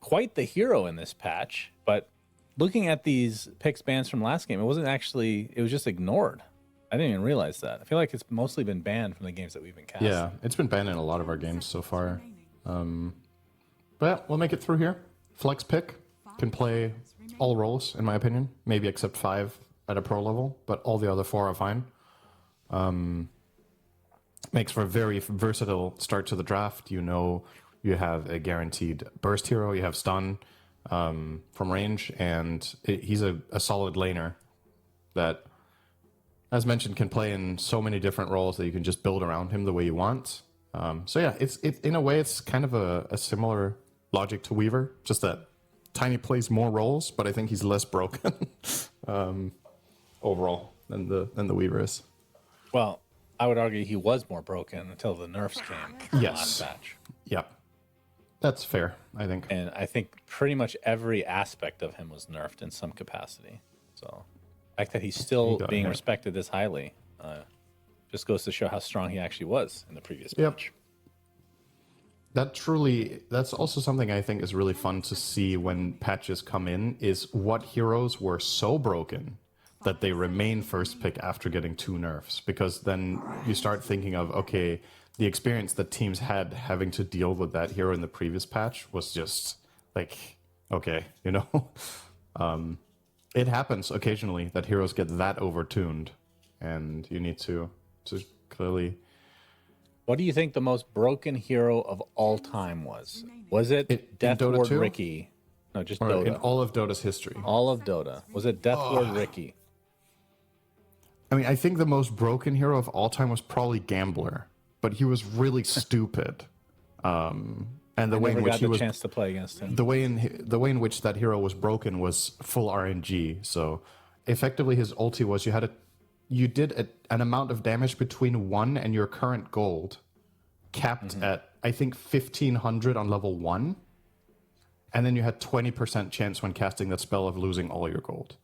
quite the hero in this patch, but looking at these picks bans from last game, it wasn't actually, it was just ignored. I didn't even realize that. I feel like it's mostly been banned from the games that we've been casting. Yeah, it's been banned in a lot of our games so far. But yeah, we'll make it through here. Flex pick can play all roles, in my opinion, maybe except 5 at a pro level, but all the other 4 are fine. Makes for a very versatile start to the draft. You know, you have a guaranteed burst hero, you have stun from range, and he's a solid laner that, as mentioned, can play in so many different roles that you can just build around him the way you want. So yeah, it's in a way, it's kind of a similar logic to Weaver, just that Tiny plays more roles, but I think he's less broken overall than the Weaver is. Well, I would argue he was more broken until the nerfs came in the last patch. Yeah. That's fair, I think. And I think pretty much every aspect of him was nerfed in some capacity. So the fact that he's still being respected this highly just goes to show how strong he actually was in the previous patch. That's also something I think is really fun to see when patches come in, is what heroes were so broken that they remain first pick after getting 2 nerfs. Because then you start thinking of, okay, the experience that teams had having to deal with that hero in the previous patch was just like, okay, you know? It happens occasionally that heroes get that overtuned, and you need to clearly... What do you think the most broken hero of all time was? Was it Death Ward Ricky? No, just Dota. In all of Dota's history. All of Dota. Was it Death Ward Ricky? I mean, I think the most broken hero of all time was probably Gambler. but he was really stupid. And the way in Never which got he the was chance to play against him. the way in which that hero was broken was full RNG. So effectively, his ulti was you did an amount of damage between 1 and your current gold, capped at I think 1500 on level 1, and then you had 20% chance when casting that spell of losing all your gold.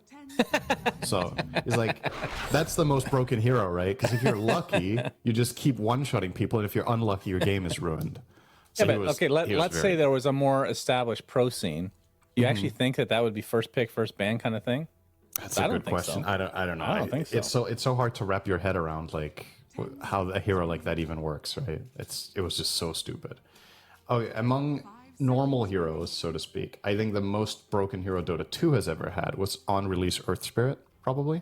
So it's like, that's the most broken hero, right? Because if you're lucky, you just keep one-shotting people, and if you're unlucky, your game is ruined. So Yeah, but let's say there was a more established pro scene. You actually think that would be first pick, first ban kind of thing? That's a good question. So. I don't know. I don't think so. It's so hard to wrap your head around like how a hero like that even works, right? It was just so stupid. Okay, among normal heroes, so to speak, I think the most broken hero Dota 2 has ever had was on release Earth Spirit, probably.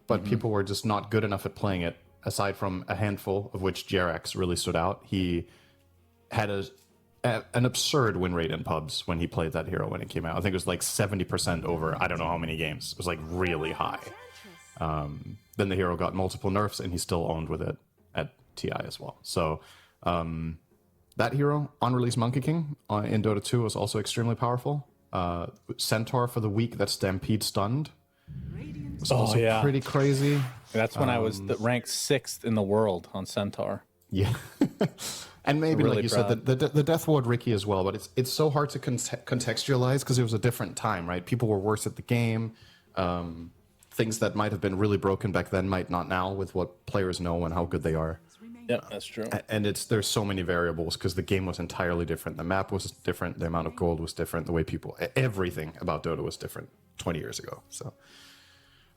But people were just not good enough at playing it, aside from a handful, of which Jerax really stood out. He had an absurd win rate in pubs when he played that hero when it came out. I think it was like 70% over I don't know how many games. It was like really high. Then the hero got multiple nerfs, and he still owned with it at TI as well. So that hero, on-release Monkey King in Dota 2, was also extremely powerful. Centaur for the week that Stampede stunned was also pretty crazy. That's when I was ranked 6th in the world on Centaur. Yeah. And maybe, really like you said, the Death Ward Ricky as well, but it's so hard to contextualize because it was a different time, right? People were worse at the game. Things that might have been really broken back then might not now, with what players know and how good they are. Yep, that's true. And there's so many variables because the game was entirely different. The map was different. The amount of gold was different. The way everything about Dota was different 20 years ago. So,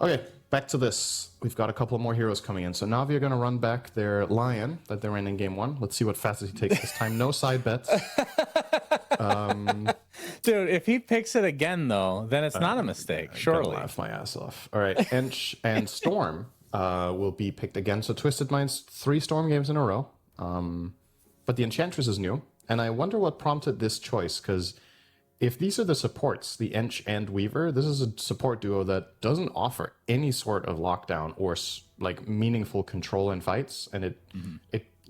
okay, back to this. We've got a couple more heroes coming in. So Navi are going to run back their Lion that they ran in game 1. Let's see what facets he takes this time. No side bets. Dude, if he picks it again, though, then it's not a mistake, surely. Gonna laugh my ass off. All right, Ench and Storm will be picked again. So Twisted Minds, 3 Storm games in a row. But the Enchantress is new, and I wonder what prompted this choice, because if these are the supports, the Ench and Weaver, this is a support duo that doesn't offer any sort of lockdown or like meaningful control in fights, and it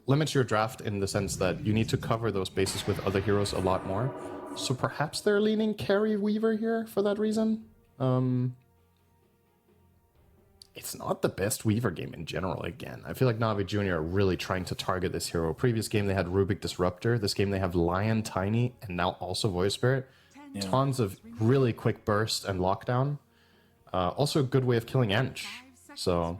limits your draft in the sense that you need to cover those bases with other heroes a lot more. So perhaps they're leaning carry Weaver here for that reason. It's not the best Weaver game in general, again. I feel like Navi Jr. are really trying to target this hero. Previous game, they had Rubik Disruptor. This game, they have Lion, Tiny, and now also Voice Spirit. Tons of really quick burst and lockdown. Also a good way of killing Ench. So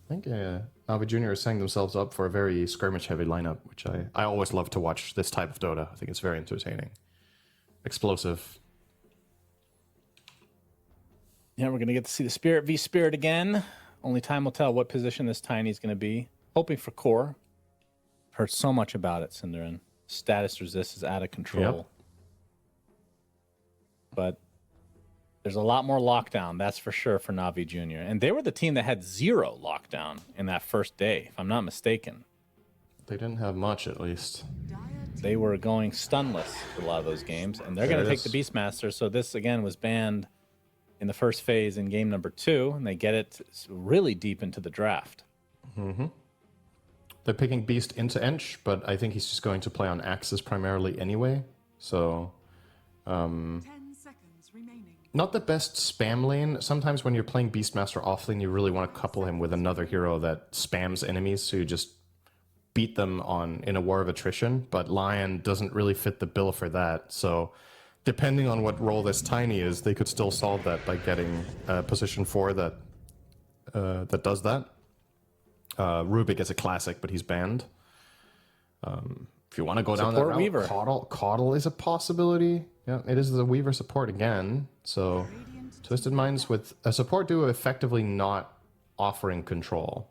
I think Navi Jr. is setting themselves up for a very skirmish-heavy lineup, which I always love to watch this type of Dota. I think it's very entertaining. Explosive. Yeah, we're going to get to see the Spirit v Spirit again. Only time will tell what position this Tiny is going to be. Hoping for core. Heard so much about it, Cinderin. Status resist is out of control. Yep. But there's a lot more lockdown, that's for sure, for Navi Jr. And they were the team that had 0 lockdown in that first day, if I'm not mistaken. They didn't have much, at least. They were going stunless for a lot of those games, and they're going to take the Beastmaster. So this, again, was banned in the first phase in game number 2, and they get it really deep into the draft. They're picking Beast into Ench, but I think he's just going to play on Axes primarily anyway. So, 10 seconds remaining. not the best spam lane. Sometimes when you're playing Beastmaster offlane, you really want to couple him with another hero that spams enemies, so you just beat them in a war of attrition. But Lion doesn't really fit the bill for that. So, depending on what role this Tiny is, they could still solve that by getting position 4 that does that. Rubik is a classic, but he's banned. If you want to go down that route, Weaver. Caudle is a possibility. Yeah, it is the Weaver support again. So Twisted Minds with a support duo effectively not offering control.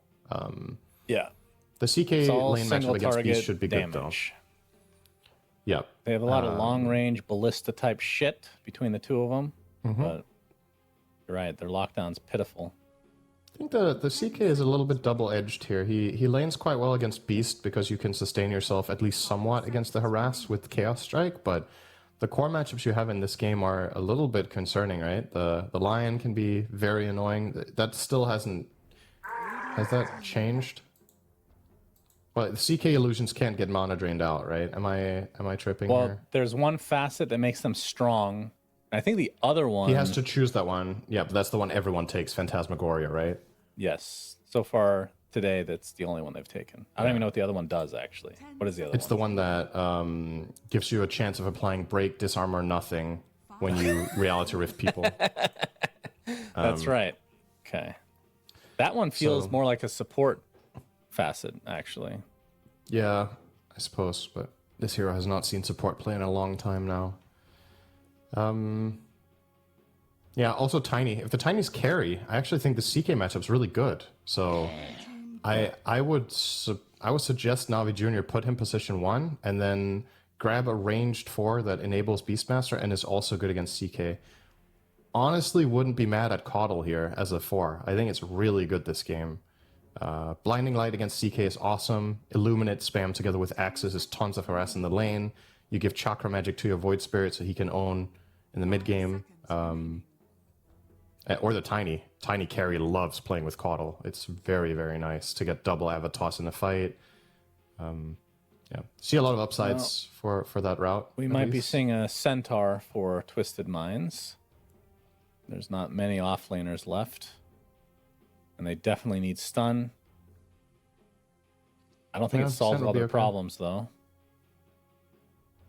Yeah. The CK lane matchup against Beast should be good though. Yep. They have a lot of long-range ballista-type shit between the two of them. But you're right, their lockdown's pitiful. I think the CK is a little bit double-edged here. He lanes quite well against Beast because you can sustain yourself at least somewhat against the Harass with Chaos Strike, but the core matchups you have in this game are a little bit concerning, right? The Lion can be very annoying. That still hasn't... Has that changed? Well, the CK illusions can't get mana drained out, right? Am I tripping Well, here? there's one facet that makes them strong. I think the other one... He has to choose that one. Yeah, but that's the one everyone takes, Phantasmagoria, right? Yes. So far today, that's the only one they've taken. I don't even know what the other one does, actually. What is the other It's the one that gives you a chance of applying break, disarm, or nothing when you reality rift people. That's right. Okay. That one feels more like a support facet, actually. Yeah, I suppose, but this hero has not seen support play in a long time now. Yeah, also Tiny. If the Tiny's carry, I actually think the CK matchup's really good. So I would suggest Navi Jr. put him position 1 and then grab a ranged 4 that enables Beastmaster and is also good against CK. Honestly, wouldn't be mad at Coddle here as a 4. I think it's really good this game. Blinding Light against CK is awesome. Illuminate spam together with Axis is tons of harass in the lane. You give Chakra Magic to your Void Spirit so he can own in the mid game. Or the Tiny. Tiny carry loves playing with Coddle. It's very, very nice to get double Avatos in the fight. Yeah, see a lot of upsides for that route. We might be seeing a Centaur for Twisted Minds. There's not many offlaners left. And they definitely need stun. I don't think it solves all their problems, though.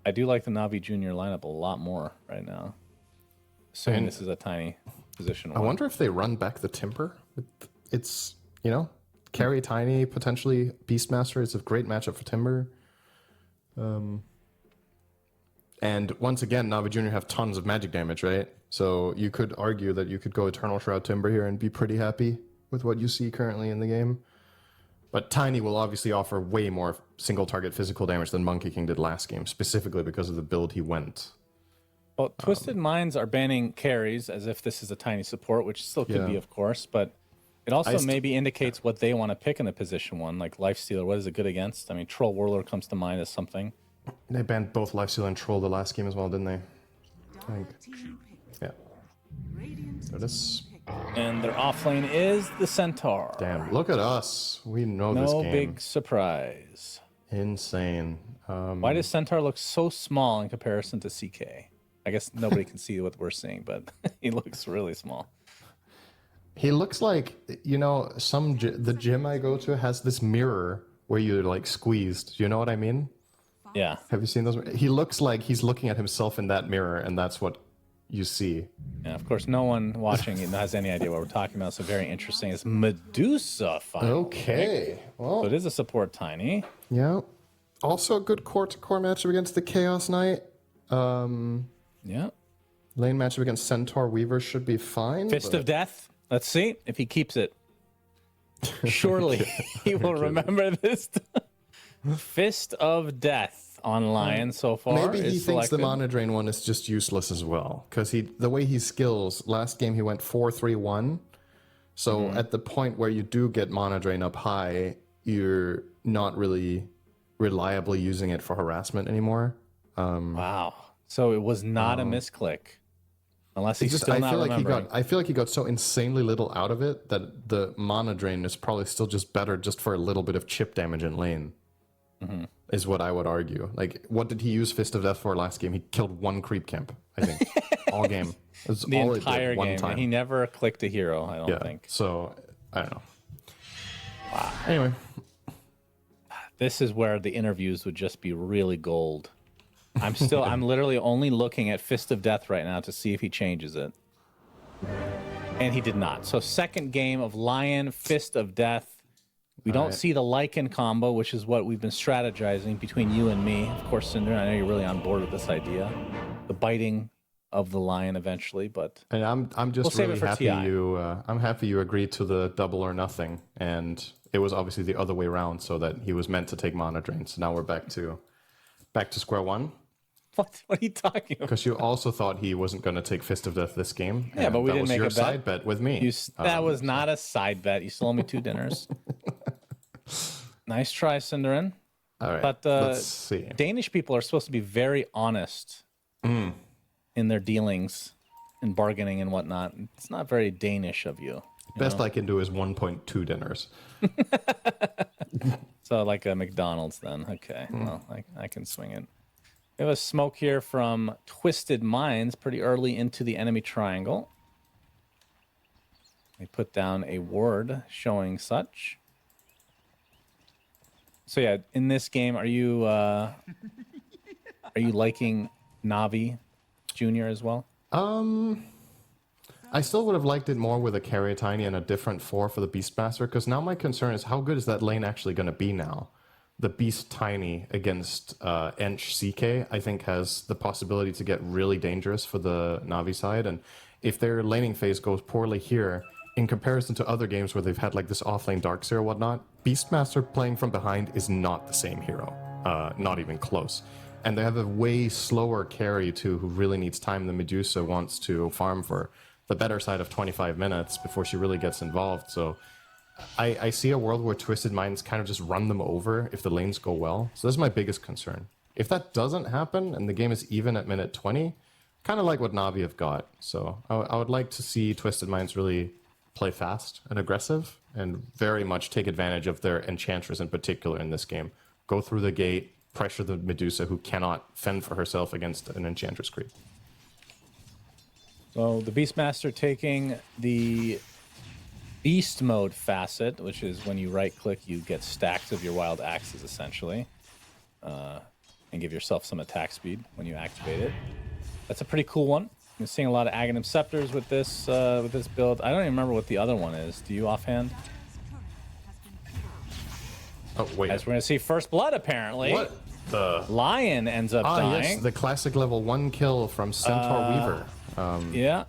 I do like the Navi Jr. lineup a lot more right now. Assuming this is a Tiny position. I wonder if they run back the Timber. It's, carry Tiny, potentially Beastmaster. It's a great matchup for Timber. And once again, Navi Jr. have tons of magic damage, right? So you could argue that you could go Eternal Shroud Timber here and be pretty happy with what you see currently in the game. But Tiny will obviously offer way more single target physical damage than Monkey King did last game, specifically because of the build he went. Well, Twisted Minds are banning carries as if this is a Tiny support, which still could be, of course, but it also maybe indicates what they want to pick in the position 1, like Lifestealer. What is it good against? I mean, Troll Warlord comes to mind as something. They banned both Lifestealer and Troll the last game as well, didn't they? I think. Yeah. Notice. And their offlane is the Centaur. Damn, look at us. We know this game. No big surprise. Insane. Why does Centaur look so small in comparison to CK? I guess nobody can see what we're seeing, but he looks really small. He looks like, the gym I go to has this mirror where you're like squeezed. Do you know what I mean? Yeah. Have you seen those? He looks like he's looking at himself in that mirror, and that's what you see. Yeah, of course, no one watching has any idea what we're talking about, so very interesting. It's Medusa finally. Okay. Well, So it is a support Tiny. yeah. Also a good core-to-core matchup against the Chaos Knight. Yeah. Lane matchup against Centaur Weaver should be fine. Fist of Death. Let's see if he keeps it. Surely he will remember this. Fist of Death on Lion so far. Maybe he is thinks the selected. mana drain one is just useless as well, because the way he skills last game he went 4-3-1. So at the point where you do get mana drain up high, you're not really reliably using it for harassment anymore. Wow. So it was not a misclick. Unless he's still not remembering. I feel like he got so insanely little out of it that the mana drain is probably still just better just for a little bit of chip damage in lane. Is what I would argue. Like, what did he use Fist of Death for last game? He killed one creep camp, I think. All game. That's The all entire it did, one game. time. He never clicked a hero, I don't think. So, I don't know. Wow. Anyway. This is where the interviews would just be really gold. I'm literally only looking at Fist of Death right now to see if he changes it. And he did not. So second game of Lion, Fist of Death. We don't see the Lycan combo, which is what we've been strategizing between you and me. Of course, Cinder, I know you're really on board with this idea. The biting of the lion eventually, but And I'm just we'll really happy TI. I'm happy you agreed to the double or nothing, and it was obviously the other way around, so that he was meant to take mana drain. So now we're back to square one. What are you talking about? Because you also thought he wasn't going to take Fist of Death this game. Yeah, but we that didn't was make your a bet. side bet with me. That was not a side bet. You still owe me 2 dinners. Nice try, Cinderin. All right, But let's see. Danish people are supposed to be very honest in their dealings and bargaining and whatnot. It's not very Danish of you. Best I can do is 1.2 dinners. So like a McDonald's then. Okay, well, I can swing it. We have a smoke here from Twisted Minds pretty early into the enemy triangle. We put down a ward showing such. So yeah, in this game, are you liking Navi Junior as well? I still would have liked it more with a carry tiny and a different 4 for the Beastmaster, because now my concern is how good is that lane actually going to be now? The Beast Tiny against Ench CK, I think, has the possibility to get really dangerous for the Navi side, and if their laning phase goes poorly here, in comparison to other games where they've had like this offlane Darkseer or whatnot, Beastmaster playing from behind is not the same hero, not even close. And they have a way slower carry too, who really needs time. The Medusa wants to farm for the better side of 25 minutes before she really gets involved. So I see a world where Twisted Minds kind of just run them over if the lanes go well. So that's my biggest concern. If that doesn't happen and the game is even at minute 20, kind of like what Navi have got. So I would like to see Twisted Minds really play fast and aggressive and very much take advantage of their Enchantress in particular in this game. Go through the gate, pressure the Medusa who cannot fend for herself against an Enchantress creep. So the Beastmaster taking the Beast Mode facet, which is when you right-click, you get stacks of your wild axes, essentially, and give yourself some attack speed when you activate it. That's a pretty cool one. I'm seeing a lot of Aghanim Scepters with this build. I don't even remember what the other one is. Do you offhand? Oh, wait. As we're going to see First Blood, apparently. What? The Lion ends up dying. Yes, the classic level 1 kill from Centaur Weaver. Yeah.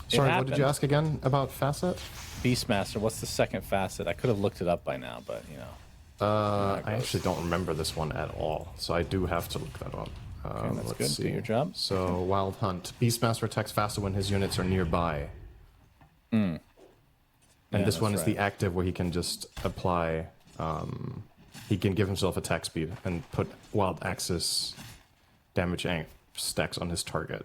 Sorry, what did you ask again about facet? Beastmaster, what's the second facet? I could have looked it up by now, but, you know. I actually don't remember this one at all, so I do have to look that up. Okay, that's let's good. see. Do your job. So, Wild Hunt. Beastmaster attacks faster when his units are nearby. And Yeah, this one that's is right. the active where he can just apply... he can give himself attack speed and put Wild Axis damage stacks on his target.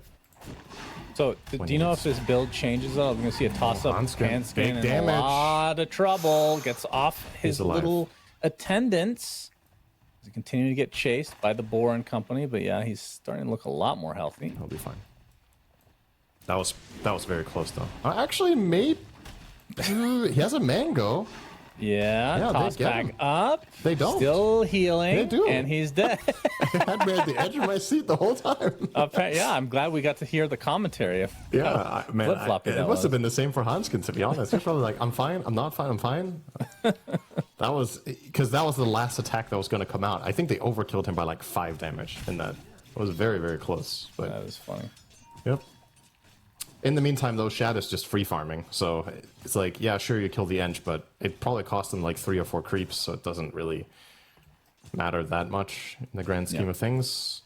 So, do you know if this build changes at all? We're going to see a toss-up. Hanskin, Hanskin big in damage. a lot of trouble. Gets off his He's alive. little attendants. He's continuing to get chased by the boar and company, but yeah, he's starting to look a lot more healthy. He'll be fine. That was very close though. Actually, maybe he has a mango. Yeah, Yeah, toss they get back him. up. They don't. Still healing. They do. And he's dead. I had me at the edge of my seat the whole time. Yeah, I'm glad we got to hear the commentary of Yeah, man, flip-floppy it that must have was. been the same for Hanskin, to be honest. He's probably like, I'm fine, I'm not fine, I'm fine. That was because that was the last attack that was going to come out. I think they overkilled him by like 5 damage in that. It was very, very close. But That is funny. yep. In the meantime, though, Shad is just free farming. So it's like, yeah, sure, you kill the Ench, but it probably cost them like 3 or 4 creeps, so it doesn't really matter that much in the grand scheme Yeah. of things.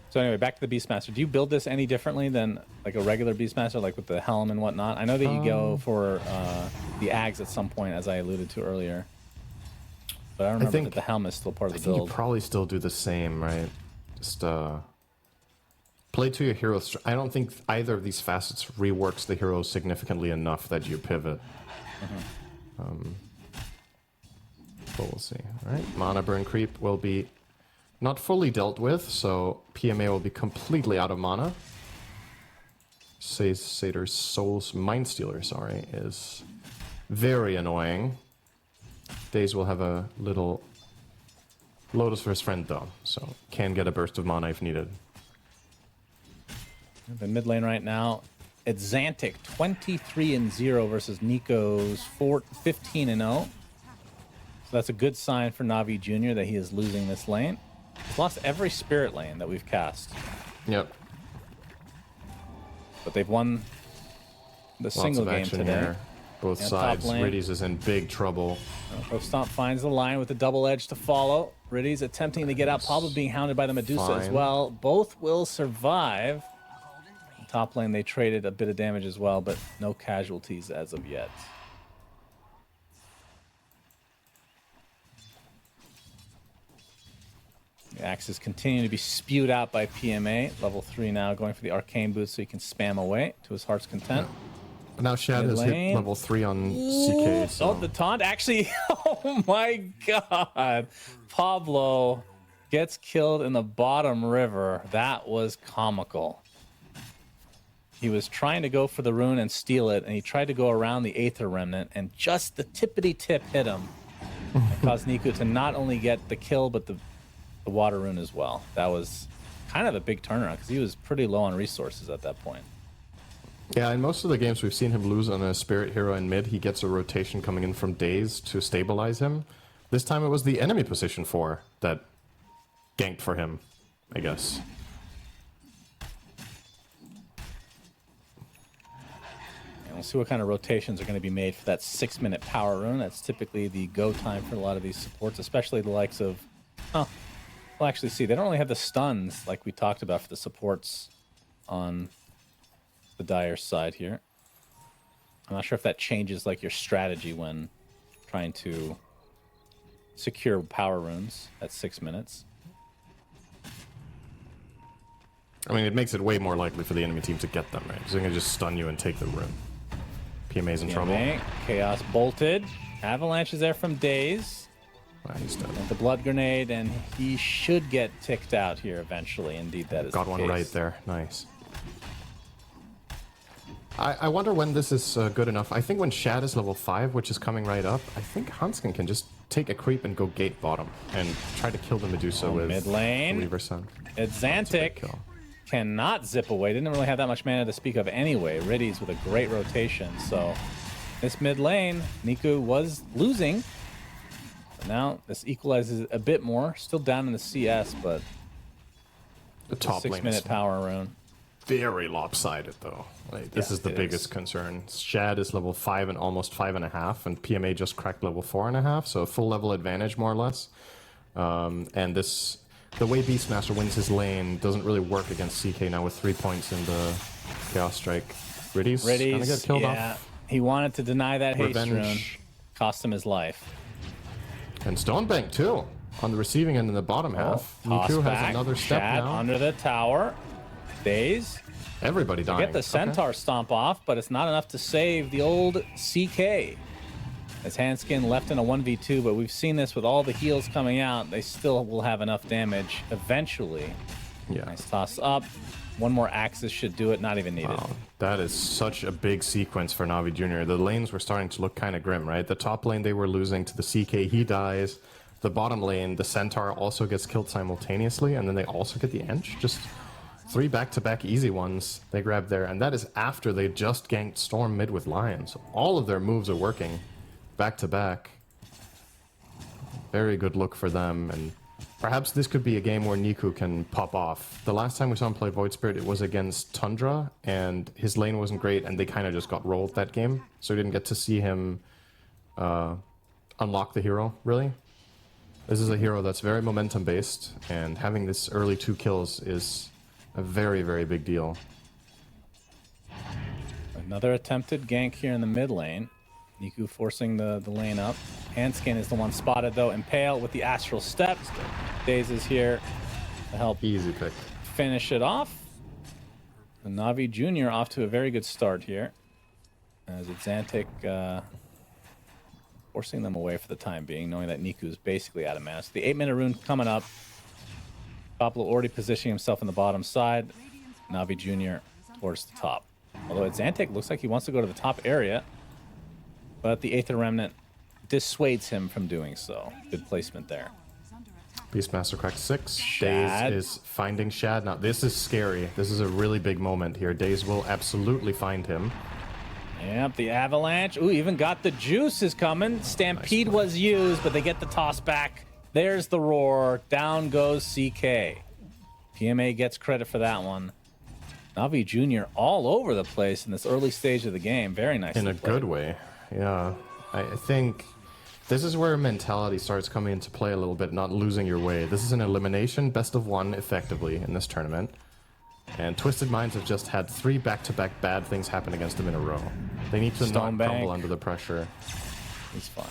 So anyway, back to the Beastmaster. Do you build this any differently than like a regular Beastmaster, like with the helm and whatnot? I know that you go for the Ags at some point, as I alluded to earlier. But I remember think- that the helm is still part I of the think you build. probably still do the same, right? Just play to your hero's. I don't think either of these facets reworks the hero significantly enough that you pivot. But we'll see. All right, mana burn creep will be not fully dealt with, so PMA will be completely out of mana. Satyr's Soul's Mindstealer, sorry, is very annoying. Daze will have a little Lotus for his friend though, so can get a burst of mana if needed. The mid lane right now, it's Xantic 23-0 versus Nico's 15-0. So that's a good sign for Navi Jr. that he is losing this lane. He's lost every spirit lane that we've cast, Yep. but they've won the Lots single of game action today. here. Both Yeah, sides. top lane. Riddies is in big trouble. Stomp finds the line with the double edge to follow. Riddies attempting to get out, probably being hounded by the Medusa as Fine. well. Both will survive. Top lane, they traded a bit of damage as well, but no casualties as of yet. The axes continue to be spewed out by PMA. Level 3 now, going for the arcane boots so he can spam away to his heart's content. Now Shad Mid has lane. hit level 3 on CK. So. Oh, the taunt actually. Oh my god. Pablo gets killed in the bottom river. That was comical. He was trying to go for the rune and steal it, and he tried to go around the Aether Remnant, and just the tippity tip hit him. And caused Niku to not only get the kill, but the water rune as well. That was kind of a big turnaround because he was pretty low on resources at that point. Yeah, in most of the games we've seen him lose on a Spirit Hero in mid, he gets a rotation coming in from Daze to stabilize him. This time it was the enemy position 4 that ganked for him, I guess. And we'll see what kind of rotations are going to be made for that 6-minute power rune. That's typically the go time for a lot of these supports, especially the likes of... We'll actually see. They don't really have the stuns like we talked about for the supports on the Dire side here. I'm not sure if that changes like your strategy when trying to secure power runes at 6 minutes. I mean, it makes it way more likely for the enemy team to get them, right? Because they're going to just stun you and take the rune. PMA's in trouble. Chaos bolted. Avalanche is there from Daze. He's dead. The blood grenade, and he should get ticked out here eventually. Indeed, that is Got the one case. right there. Nice. I wonder when this is good enough. I think when Shad is level 5, which is coming right up, I think Hanskin can just take a creep and go gate bottom and try to kill the Medusa with mid lane. the Reaver Sun. Exantic cannot zip away. Didn't really have that much mana to speak of anyway. Riddy's with a great rotation. So this mid lane, Niku was losing. But now this equalizes a bit more. Still down in the CS, but The top lane 6-minute is power rune. very lopsided, though. Like, this is the biggest concern. Shad is level 5 and almost 5.5, and PMA just cracked level 4.5, so a full level advantage, more or less. And the way Beastmaster wins his lane doesn't really work against CK now with 3 points in the Chaos Strike. Riddy's gonna get killed off. He wanted to deny that haste Revenge. rune. Cost him his life. And Stonebank, too, on the receiving end in the bottom half. Toss Niku back. has another step Shad now. under the tower. Daze. Everybody dying. Get the Centaur stomp off, but it's not enough to save the old CK. As Hanskin left in a 1v2, but we've seen this with all the heals coming out. They still will have enough damage eventually. Yeah. Nice toss up. One more Axis should do it. Not even needed. Wow, that is such a big sequence for Navi Jr. The lanes were starting to look kind of grim, right? The top lane, they were losing to the CK. He dies. The bottom lane, the Centaur also gets killed simultaneously, and then they also get the Ench. Just 3 back-to-back easy ones they grabbed there, and that is after they just ganked Storm mid with Lion. So all of their moves are working back-to-back. Very good look for them, and perhaps this could be a game where Niku can pop off. The last time we saw him play Void Spirit, it was against Tundra, and his lane wasn't great, and they kind of just got rolled that game, so we didn't get to see him unlock the hero, really. This is a hero that's very momentum-based, and having this early 2 kills is a very, very big deal. Another attempted gank here in the mid lane. Niku forcing the lane up. Hanskin is the one spotted, though. Impale with the Astral Step. Daze is here to help Easy pick. finish it off. The Navi Jr. off to a very good start here. As Exantic forcing them away for the time being, knowing that Niku is basically out of mana. So the 8-minute rune coming up. Pablo already positioning himself on the bottom side. Navi Jr. towards the top. Although Exantic looks like he wants to go to the top area. But the Aether Remnant dissuades him from doing so. Good placement there. Beastmaster cracked 6. Shad. Daze is finding Shad. Now, this is scary. This is a really big moment here. Daze will absolutely find him. Yep, the Avalanche. Ooh, even got the juices coming. Stampede was used, but they get the toss back. There's the roar. Down goes CK. PMA gets credit for that one. Navi Jr. all over the place in this early stage of the game. Very nice. In a good way. Yeah. I think this is where mentality starts coming into play a little bit, not losing your way. This is an elimination, best of 1 effectively in this tournament. And Twisted Minds have just had 3 back-to-back bad things happen against them in a row. They need to not crumble under the pressure. He's fine.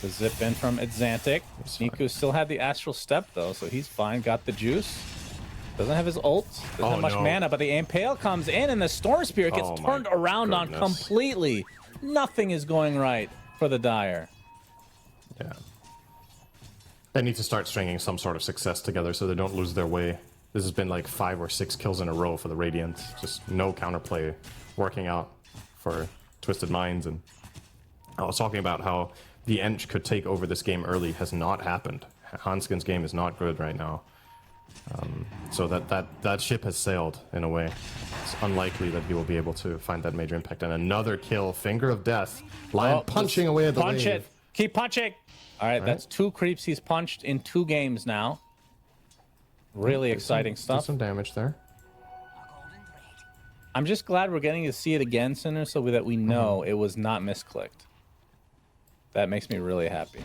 The zip in from Exantic. Niku still had the Astral Step, though, so he's fine. Got the juice. Doesn't have his ult. Doesn't have much mana, but the Impale comes in, and the Storm Spirit gets turned around on completely. Nothing is going right for the Dire. Yeah. They need to start stringing some sort of success together so they don't lose their way. This has been like 5 or 6 kills in a row for the Radiant. Just no counterplay working out for Twisted Minds. And I was talking about how the Ench could take over this game early. Has not happened. Hanskin's game is not good right now. So that ship has sailed in a way. It's unlikely that he will be able to find that major impact. And another kill, Finger of Death. Lion punching away at the punch wave. it. Keep punching. All right, that's 2 creeps he's punched in 2 games now. Really exciting stuff. Some damage there. I'm just glad we're getting to see it again sooner so that we know it was not misclicked. That makes me really happy.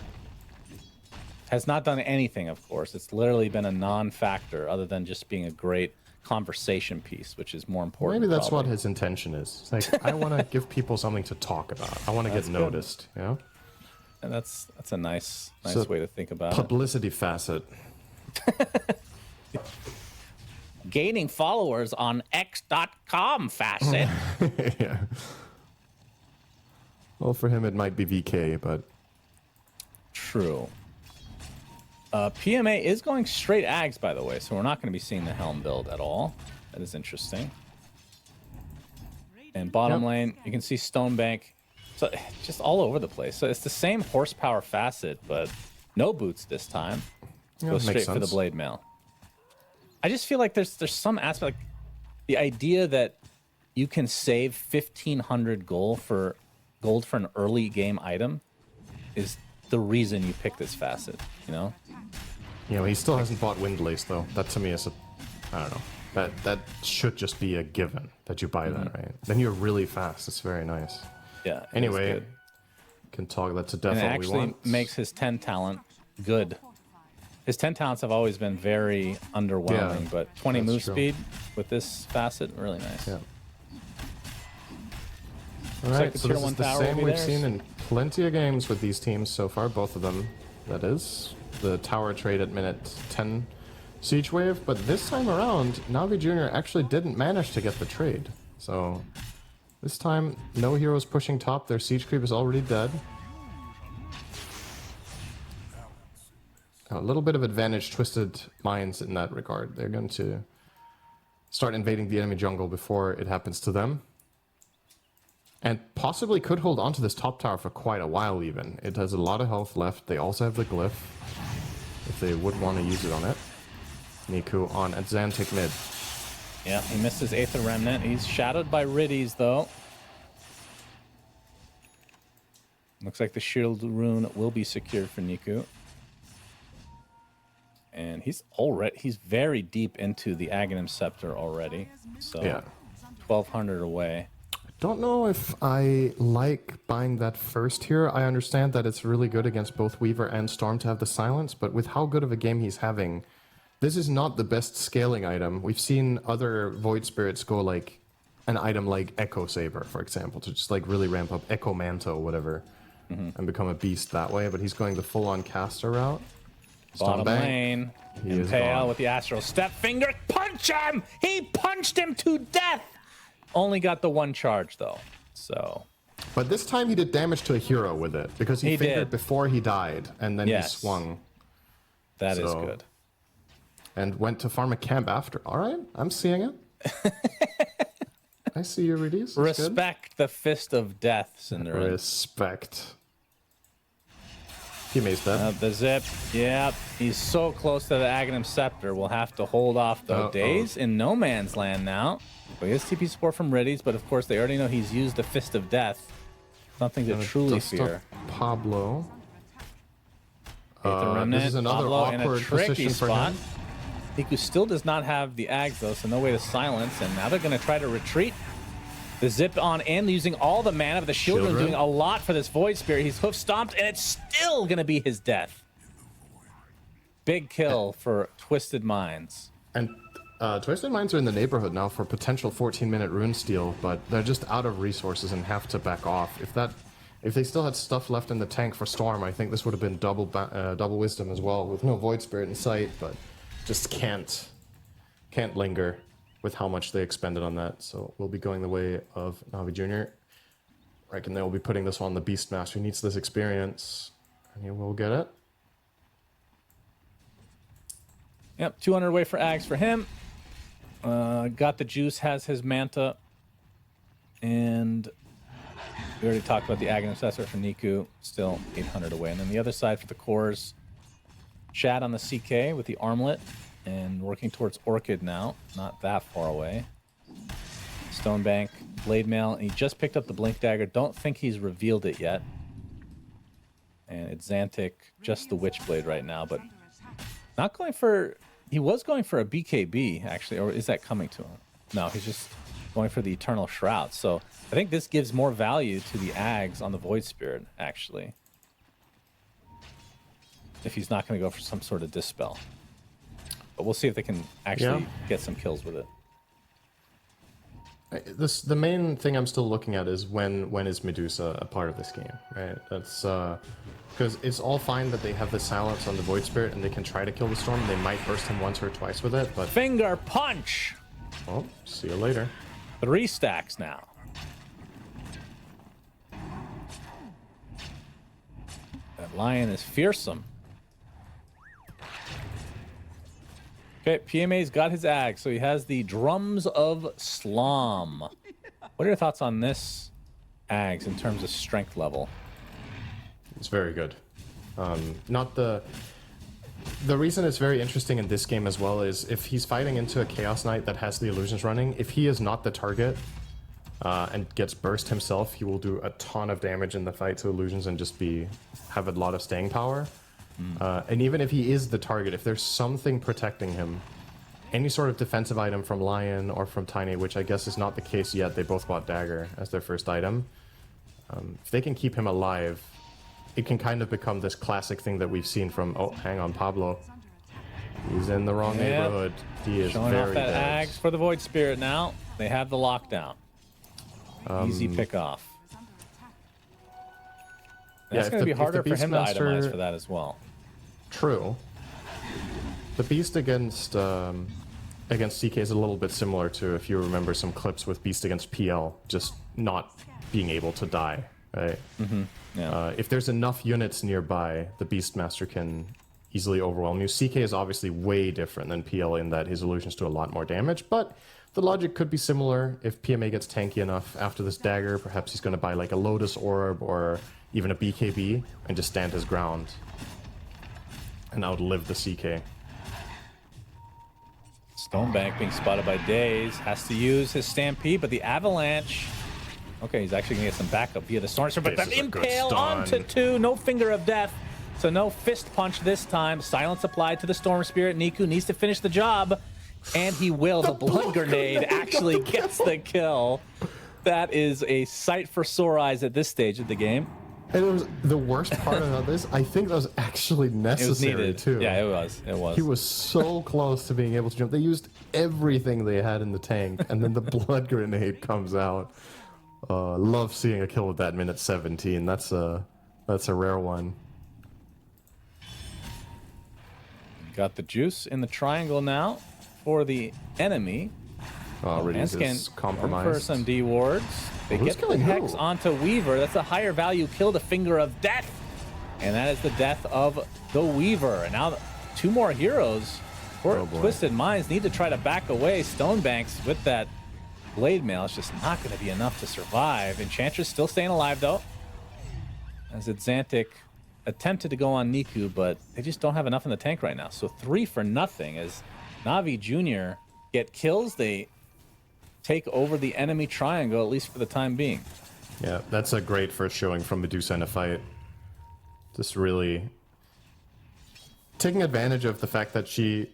Has not done anything, of course. It's literally been a non-factor other than just being a great conversation piece, which is more important. Maybe that's what his intention is. It's like, I want to give people something to talk about. I want to get noticed, you know? And that's a nice way to think about publicity facet. Gaining followers on X.com facet. Yeah. Well, for him it might be VK, but true. PMA is going straight Ags, by the way, so we're not going to be seeing the Helm build at all. That is interesting. And bottom lane, you can see Stonebank. So just all over the place. So it's the same horsepower facet, but no boots this time. Go straight for the blade mail. I just feel like there's some aspect, like the idea that you can save 1,500 gold for an early game item is the reason you pick this facet, you know? You know, he still hasn't bought Windlace though. That to me is I don't know. That should just be a given that you buy that, right? Then you're really fast. It's very nice. Yeah. Anyway, can toggle that to death and it all we want. actually makes his 10 talent good. His 10 talents have always been very underwhelming, but 20 move speed with this facet, really nice. Yeah. All right, so this is the same we've seen in plenty of games with these teams so far, both of them, that is. The tower trade at minute 10 siege wave, but this time around, Navi Jr. actually didn't manage to get the trade. So this time, no heroes pushing top, their siege creep is already dead. A little bit of advantage Twisted Minds in that regard. They're going to start invading the enemy jungle before it happens to them. And possibly could hold on to this top tower for quite a while even. It has a lot of health left. They also have the glyph, if they would want to use it on it. Niku on at Xantic mid. Yeah, he missed his Aether Remnant. He's shadowed by Riddies though. Looks like the shield rune will be secured for Niku. And he's very deep into the Aghanim Scepter already. So yeah. 1,200 away. Don't know if I like buying that first here. I understand that it's really good against both Weaver and Storm to have the silence, but with how good of a game he's having, this is not the best scaling item. We've seen other Void Spirits go like an item like Echo Saber, for example, to just like really ramp up Echo Manto or whatever and become a beast that way, but he's going the full-on caster route. Bottom lane, Impale with the Astral Step Finger, punch him! He punched him to death! Only got the 1 charge though, so. But this time he did damage to a hero with it, because he fingered before he died, and then he swung. That is good. And went to farm a camp after. Alright, I'm seeing it. I see you, Riddies. Respect the Fist of Death, Cinderin. Respect. He mazed that. The zip, yeah, he's so close to the Aghanim Scepter. We'll have to hold off though. Days in no man's land now. Well, he has TP support from Riddies, but of course they already know he's used the Fist of Death. Something to truly fear. Pablo. Remnant, this is another Pablo awkward in a tricky position spot. for him. Hiku still does not have the Ags though, so no way to silence, and now they're going to try to retreat. The zip on in, using all the mana of the shield rune, doing a lot for this Void Spirit. He's hoof stomped, and it's still going to be his death. Big kill for Twisted Minds. And Twisted Minds are in the neighborhood now for potential 14-minute rune steal, but they're just out of resources and have to back off. If they still had stuff left in the tank for Storm, I think this would have been double wisdom as well, with no Void Spirit in sight, but just can't can't linger with how much they expended on that. So we'll be going the way of Navi Jr. I reckon they'll be putting this on the Beastmaster. He needs this experience, and he will get it. Yep, 200 away for Ags for him. Got the juice, has his Manta. And we already talked about the Ag and Assessor for Niku. Still 800 away. And then the other side for the cores, Shad on the CK with the Armlet. And working towards Orchid now. Not that far away. Stonebank, Blade Mail. And he just picked up the Blink Dagger. Don't think he's revealed it yet. And it's Xantic, just the Witchblade right now. But not going for... He was going for a BKB, actually. Or is that coming to him? No, he's just going for the Eternal Shroud. So I think this gives more value to the Ags on the Void Spirit, actually. If he's not going to go for some sort of Dispel. But we'll see if they can actually get some kills with it. The main thing I'm still looking at is when is Medusa a part of this game, right? That's because it's all fine that they have the silence on the Void Spirit and they can try to kill the Storm. They might burst him once or twice with it, but Finger punch! well, see you later. 3 stacks now. That Lion is fearsome. Okay, PMA's got his Ag, so he has the Drums of Slom. What are your thoughts on this Ags in terms of strength level? It's very good. Not the reason it's very interesting in this game as well is if he's fighting into a Chaos Knight that has the illusions running, if he is not the target and gets burst himself, he will do a ton of damage in the fight to illusions and just have a lot of staying power. And even if he is the target, if there's something protecting him, any sort of defensive item from Lion or from Tiny, which I guess is not the case yet, they both bought Dagger as their first item. If they can keep him alive, it can kind of become this classic thing that we've seen from, oh, hang on, Pablo. He's in the wrong neighborhood. He is showing very off that dead. Ags for the Void Spirit now. They have the lockdown. Easy pick off. That's going to be harder for him to itemize for that as well. True. The Beast against CK is a little bit similar to, if you remember some clips with Beast against PL, just not being able to die, right? Mm-hmm. Yeah. If there's enough units nearby, the Beastmaster can easily overwhelm you. CK is obviously way different than PL in that his illusions do a lot more damage, but the logic could be similar. If PMA gets tanky enough after this dagger, perhaps he's going to buy like a Lotus Orb or even a BKB and just stand his ground and outlive the CK. Stonebank being spotted by Daze. Has to use his Stampede, but the Avalanche... Okay, he's actually going to get some backup via the Sorcerer, but the Impale onto 2. No Finger of Death. So no Fist Punch this time. Silence applied to the Storm Spirit. Niku needs to finish the job. And he will. The Blood Grenade actually gets the kill. That is a sight for sore eyes at this stage of the game. And it was the worst part about this. I think that was actually necessary, it was needed. too. Yeah, it was. It was. He was so close to being able to jump. They used everything they had in the tank, and then the Blood Grenade comes out. Love seeing a kill with that minute 17. That's a rare one. Got the juice in the triangle now for the enemy. Radius is compromised. For some D wards. They get the Hex onto Weaver. That's a higher value kill, the Finger of Death. And that is the death of the Weaver. And now 2 more heroes for Twisted Minds need to try to back away. Stonebanks with that Blade Mail is just not going to be enough to survive. Enchantress still staying alive, though. As Xantic attempted to go on Niku, but they just don't have enough in the tank right now. So 3 for nothing as Navi Jr. get kills. They take over the enemy triangle, at least for the time being. Yeah, that's a great first showing from Medusa in a fight. Just really taking advantage of the fact that she's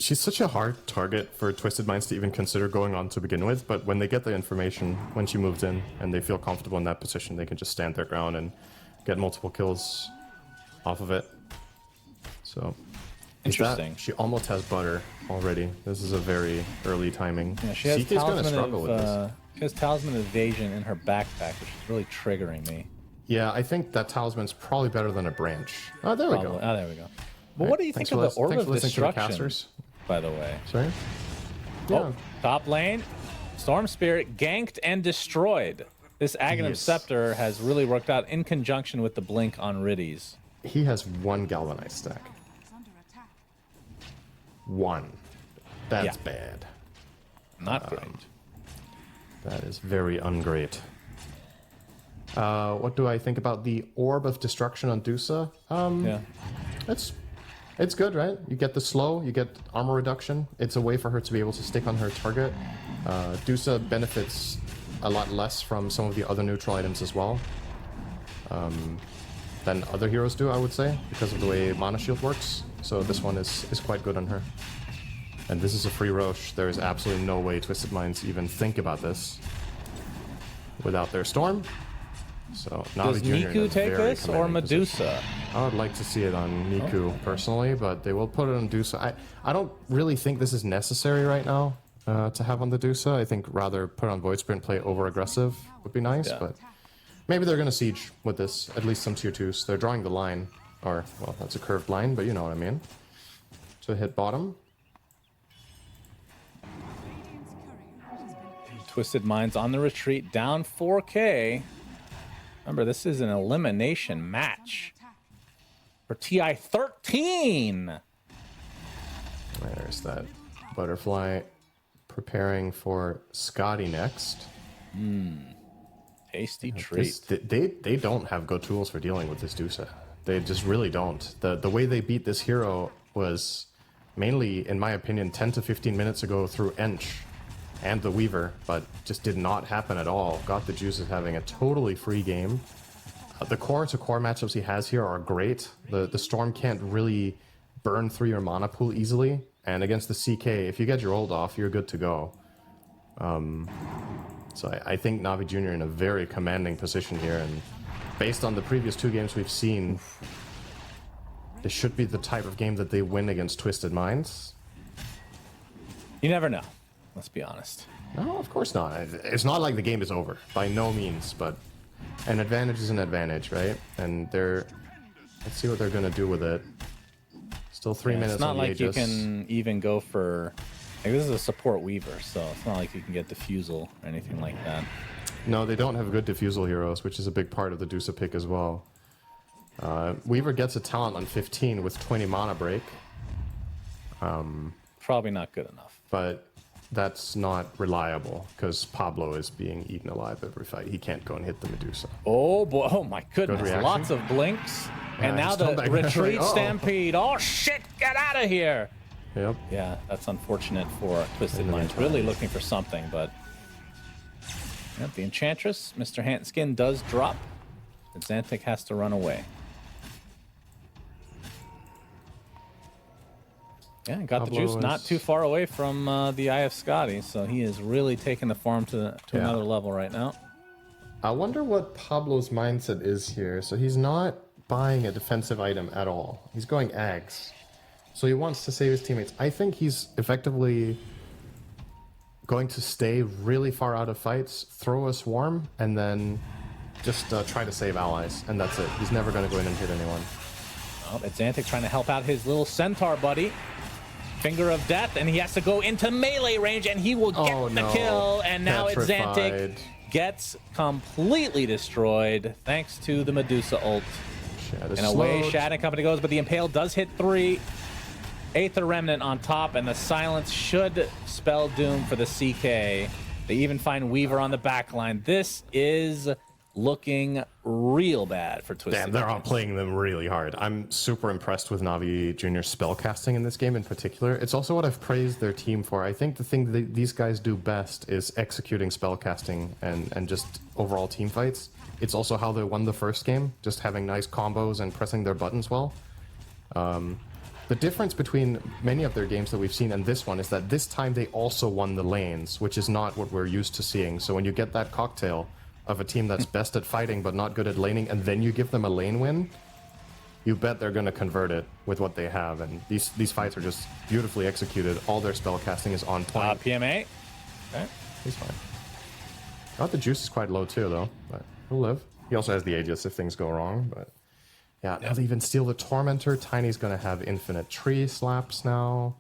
such a hard target for Twisted Minds to even consider going on to begin with, but when they get the information, when she moves in, and they feel comfortable in that position, they can just stand their ground and get multiple kills off of it. So, interesting. She almost has butter already. This is a very early timing. Yeah, she has Talisman of, she has Talisman Evasion in her backpack, which is really triggering me. Yeah, I think that Talisman's probably better than a branch. Oh, there we go. Oh, there we go. But what do you think of the Orb of Destruction, by the way? Sorry? Yeah. Oh, top lane. Storm Spirit ganked and destroyed. This Aghanim Yes. Scepter has really worked out in conjunction with the blink on Riddies. He has one galvanized stack. Is under attack. One. That's Yeah. bad. Not great. That is very ungreat. What do I think about the Orb of Destruction on Dusa? Yeah. It's good, right? You get the slow, you get armor reduction. It's a way for her to be able to stick on her target. Dusa benefits a lot less from some of the other neutral items as well than other heroes do, I would say, because of the way Mana Shield works. So this one is quite good on her. And this is a free Roche. There is absolutely no way Twisted Minds even think about this without their Storm. So Navi Does Jr. in a Niku take very this or commanding position. Medusa? I would like to see it on Niku personally, but they will put it on Dusa. I don't really think this is necessary right now to have on the Dusa. I think rather put on Void Sprint, play over aggressive would be nice, Yeah. but maybe they're going to siege with this, at least some tier 2s. They're drawing the line, or, well, that's a curved line, but you know what I mean. To hit bottom. Radiant's courier has been Twisted Minds on the retreat, down 4K. Remember, this is an elimination match attack. for TI13. There's that butterfly preparing for Scotty next. Tasty treat. They don't have good tools for dealing with this Dusa. They just really don't. The way they beat this hero was mainly, in my opinion, 10 to 15 minutes ago through Ench and the Weaver, but just did not happen at all. Got the Juices having a totally free game. The core-to-core matchups he has here are great. The Storm can't really burn through your mana pool easily, and against the CK, if you get your ult off, you're good to go. So I think Navi Jr. in a very commanding position here, and based on the previous 2 games we've seen, this should be the type of game that they win against Twisted Minds. You never know. Let's be honest. No, of course not. It's not like the game is over, by no means, but an advantage is an advantage, right? And let's see what they're going to do with it. Still 3 minutes It's not on the like you Aegis. can even go for... Like, this is a support Weaver, so it's not like you can get Diffusal or anything like that. No, they don't have good Diffusal heroes, which is a big part of the Dusa pick as well. Weaver gets a talent on 15 with 20 mana break, Probably not good enough. but that's not reliable because Pablo is being eaten alive every fight. He can't go and hit the Medusa. Oh boy! Oh my goodness! reaction. Lots of blinks, and now he's the come back there, retreat like, uh-oh. stampede. Oh shit! Get out of here! Yep. Yeah, that's unfortunate for Twisted Minds. Really looking for something, but yep, the Enchantress, Mr. Hantskin, does drop. And Xantic has to run away. Yeah, got the Pablo juice not is- too far away from the Eye of Scotty, so he is really taking the farm to Yeah. another level right now. I wonder what Pablo's mindset is here. So he's not buying a defensive item at all. He's going Ags. So he wants to save his teammates. I think he's effectively going to stay really far out of fights, throw a swarm, and then just try to save allies. And that's it. He's never going to go in and hit anyone. Oh, it's Xantic trying to help out his little centaur buddy. Finger of Death, and he has to go into melee range, and he will get Oh, the no. kill. And now it's Xantic Petrified. gets completely destroyed thanks to the Medusa ult. Shad is And away slowed. Shad and company goes, but the Impale does hit 3. Aether Remnant on top, and the silence should spell doom for the CK. They even find Weaver on the back line. This is looking real bad for Twisted. Damn, they're all Minds. playing them really hard. I'm super impressed with Navi Jr.'s spellcasting in this game in particular. It's also what I've praised their team for. I think the thing that these guys do best is executing spellcasting and just overall team fights. It's also how they won the first game, just having nice combos and pressing their buttons well. The difference between many of their games that we've seen and this one is that this time they also won the lanes, which is not what we're used to seeing. So when you get that cocktail of a team that's best at fighting but not good at laning, and then you give them a lane win, you bet they're going to convert it with what they have. And these fights are just beautifully executed. All their spell casting is on point. PMA. Okay. He's fine. I thought the juice is quite low too, though, but he'll live. He also has the Aegis if things go wrong, but yeah, now they even steal the Tormentor. Tiny's going to have infinite tree slaps now.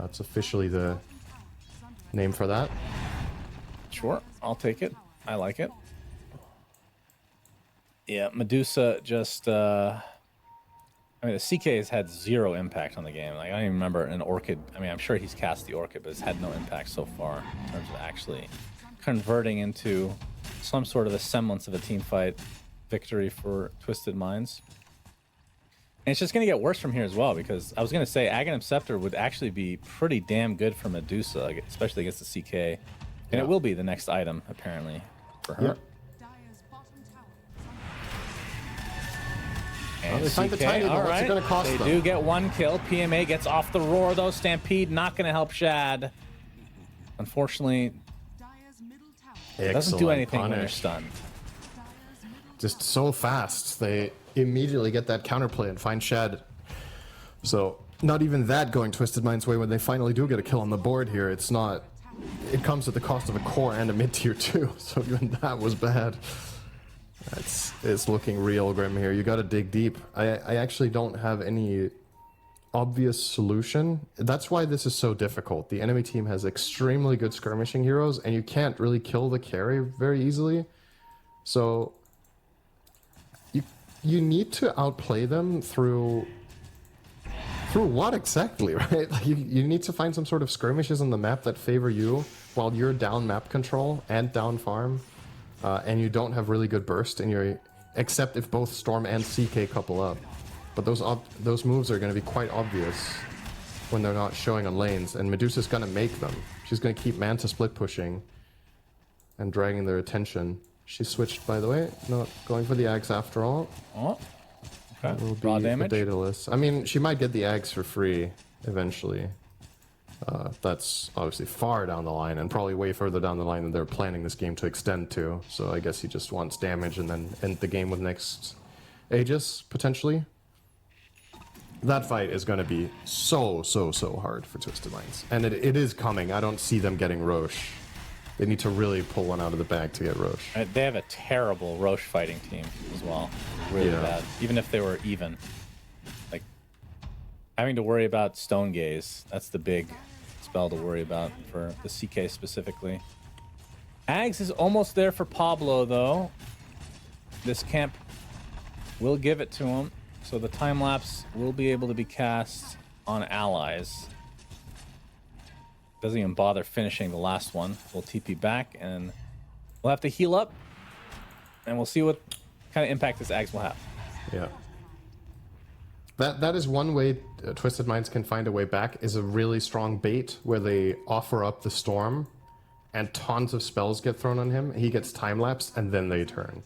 It's officially the name for that. Sure, I'll take it. I like it. Yeah, Medusa just... I mean, the CK has had zero impact on the game. Like, I don't even remember an Orchid. I mean, I'm sure he's cast the Orchid, but it's had no impact so far in terms of actually converting into some sort of a semblance of a team fight victory for Twisted Minds. And it's just going to get worse from here as well, because I was going to say Aghanim Scepter would actually be pretty damn good for Medusa, especially against the CK. And it will be the next item, apparently, for her. Yep. Dire's bottom tower is And they find the CK, tiny, but all what's it right. gonna cost They them? do get one kill. PMA gets off the roar, though. Stampede not going to help Shad. Unfortunately, Dire's middle tower. it doesn't do Excellent anything when you're punish. stunned. Dire's middle Just so fast. They immediately get that counterplay and find Shad. So not even that going Twisted Mind's way when they finally do get a kill on the board here. It's not... It comes at the cost of a core and a mid-tier too, so even that was bad. It's looking real grim here. You gotta dig deep. I actually don't have any obvious solution. That's why this is so difficult. The enemy team has extremely good skirmishing heroes, and you can't really kill the carry very easily. So you need to outplay them through what exactly, right? Like you need to find some sort of skirmishes on the map that favor you while you're down map control and down farm, and you don't have really good burst in your, except if both Storm and CK couple up. But those moves are going to be quite obvious when they're not showing on lanes, and Medusa's going to make them. She's going to keep Manta split pushing and dragging their attention. She switched, by the way, not going for the Ags after all. Oh, okay. Will Raw be damage. dataless. I mean, she might get the eggs for free eventually. That's obviously far down the line, and probably way further down the line than they're planning this game to extend to. So I guess he just wants damage and then end the game with next Aegis, potentially. That fight is going to be so hard for Twisted Minds. And it is coming. I don't see them getting Roche. They need to really pull one out of the bag to get Roche. They have a terrible Roche fighting team as well. Really Yeah. bad. Even if they were even. Like, having to worry about Stone Gaze. That's the big spell to worry about for the CK specifically. Ags is almost there for Pablo, though. This camp will give it to him. So the time lapse will be able to be cast on allies. Doesn't even bother finishing the last one. We'll TP back and we'll have to heal up. And we'll see what kind of impact this Ags will have. Yeah. That is one way Twisted Minds can find a way back, is a really strong bait where they offer up the storm and tons of spells get thrown on him. He gets time lapsed and then they turn.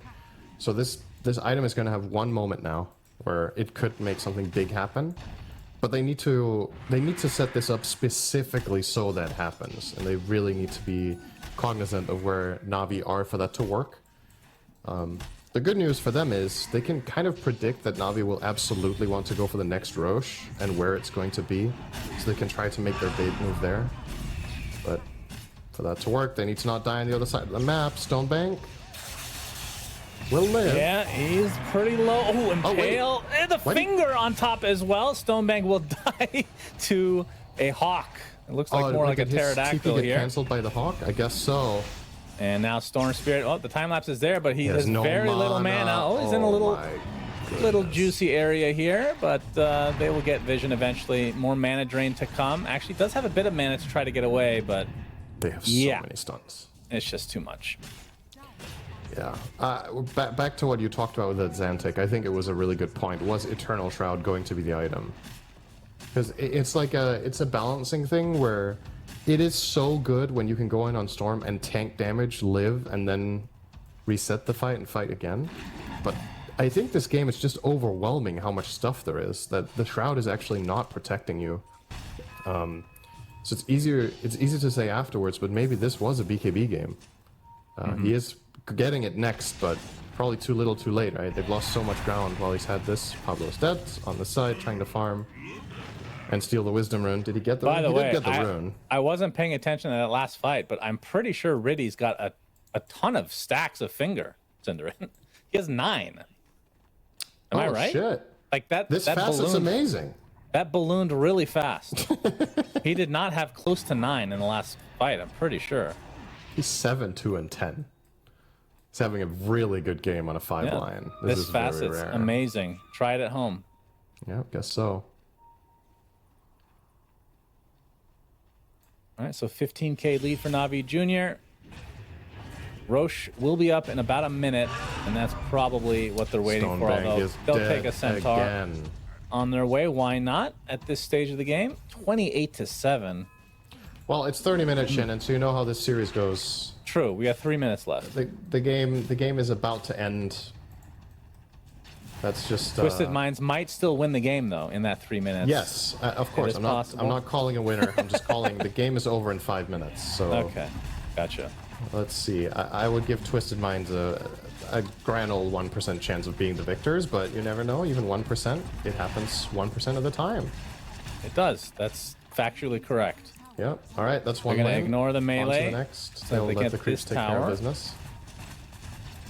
So this item is going to have one moment now where it could make something big happen. But they need to set this up specifically so that happens, and they really need to be cognizant of where Navi are for that to work. The good news for them is they can kind of predict that Navi will absolutely want to go for the next Roche and where it's going to be, so they can try to make their bait move there. But for that to work, they need to not die on the other side of the map. Stonebank will live. Yeah, he's pretty low. Oh, Impale. And the What? finger on top as well. Stonebank will die to a hawk. It looks like more like a did his pterodactyl TP get here. cancelled by the hawk? I guess so. And now Storm Spirit. Oh, the time lapse is there, but he has no very little mana. Oh, he's in a little juicy area here, but they will get vision eventually. More mana drain to come. Actually, does have a bit of mana to try to get away, but They have so Yeah. many stuns. it's just too much. Yeah. Back to what you talked about with that Xantic, I think it was a really good point. Was Eternal Shroud going to be the item? Because it's like it's a balancing thing where it is so good when you can go in on Storm and tank damage, live, and then reset the fight and fight again. But I think this game is just overwhelming how much stuff there is, that the Shroud is actually not protecting you. So it's easy to say afterwards, but maybe this was a BKB game. He is getting it next, but probably too little too late, right? They've lost so much ground while he's had this. Pablo's dead on the side, trying to farm and steal the Wisdom Rune. Did he get the By rune? the He way, did get the rune. I wasn't paying attention to that last fight, but I'm pretty sure Riddy's got a ton of stacks of finger, Cinderin. He has 9. Am I right? Shit. Like that. This that facet's ballooned, amazing. That ballooned really fast. He did not have close to 9 in the last fight, I'm pretty sure. He's 7-2-10. He's having a really good game on a 5 line. This is facet's very rare. amazing. Try it at home. Yeah, guess so. All right, so 15K lead for Navi Jr. Roche will be up in about a minute, and that's probably what they're waiting for. Stonebank Although is they'll dead take a centaur again. on their way. Why not at this stage of the game? 28-7. Well, it's 30 minutes, Shannon, so you know how this series goes. True. We got 3 minutes left. The game is about to end. That's just Twisted Minds might still win the game though in that 3 minutes. Yes, of course. is I'm possible. not calling a winner. I'm just calling the game is over in 5 minutes. So Okay, gotcha. let's see. I would give Twisted Minds a grand old 1% chance of being the victors, but you never know. Even 1%, it happens 1% of the time. It does. That's factually correct. Yep. All right, that's one. They're gonna lane. ignore the On to melee, the next. so They'll they let get the creeps this take care of tower. business.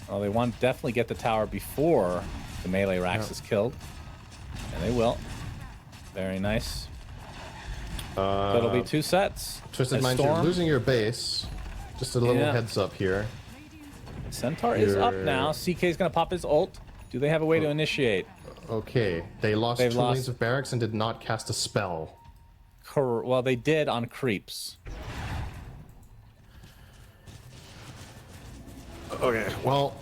Well, they want to definitely get the tower before the melee Rax is killed, and they will. Very nice. So it'll be 2 sets. Twisted As Minds, you're losing your base. Just a little Yeah. heads up here. Centaur is up You're- now. CK's gonna pop his ult. Do they have a way to initiate? Okay, they lost They've 2 lost- lanes of barracks and did not cast a spell. Well, they did on creeps. Okay, well,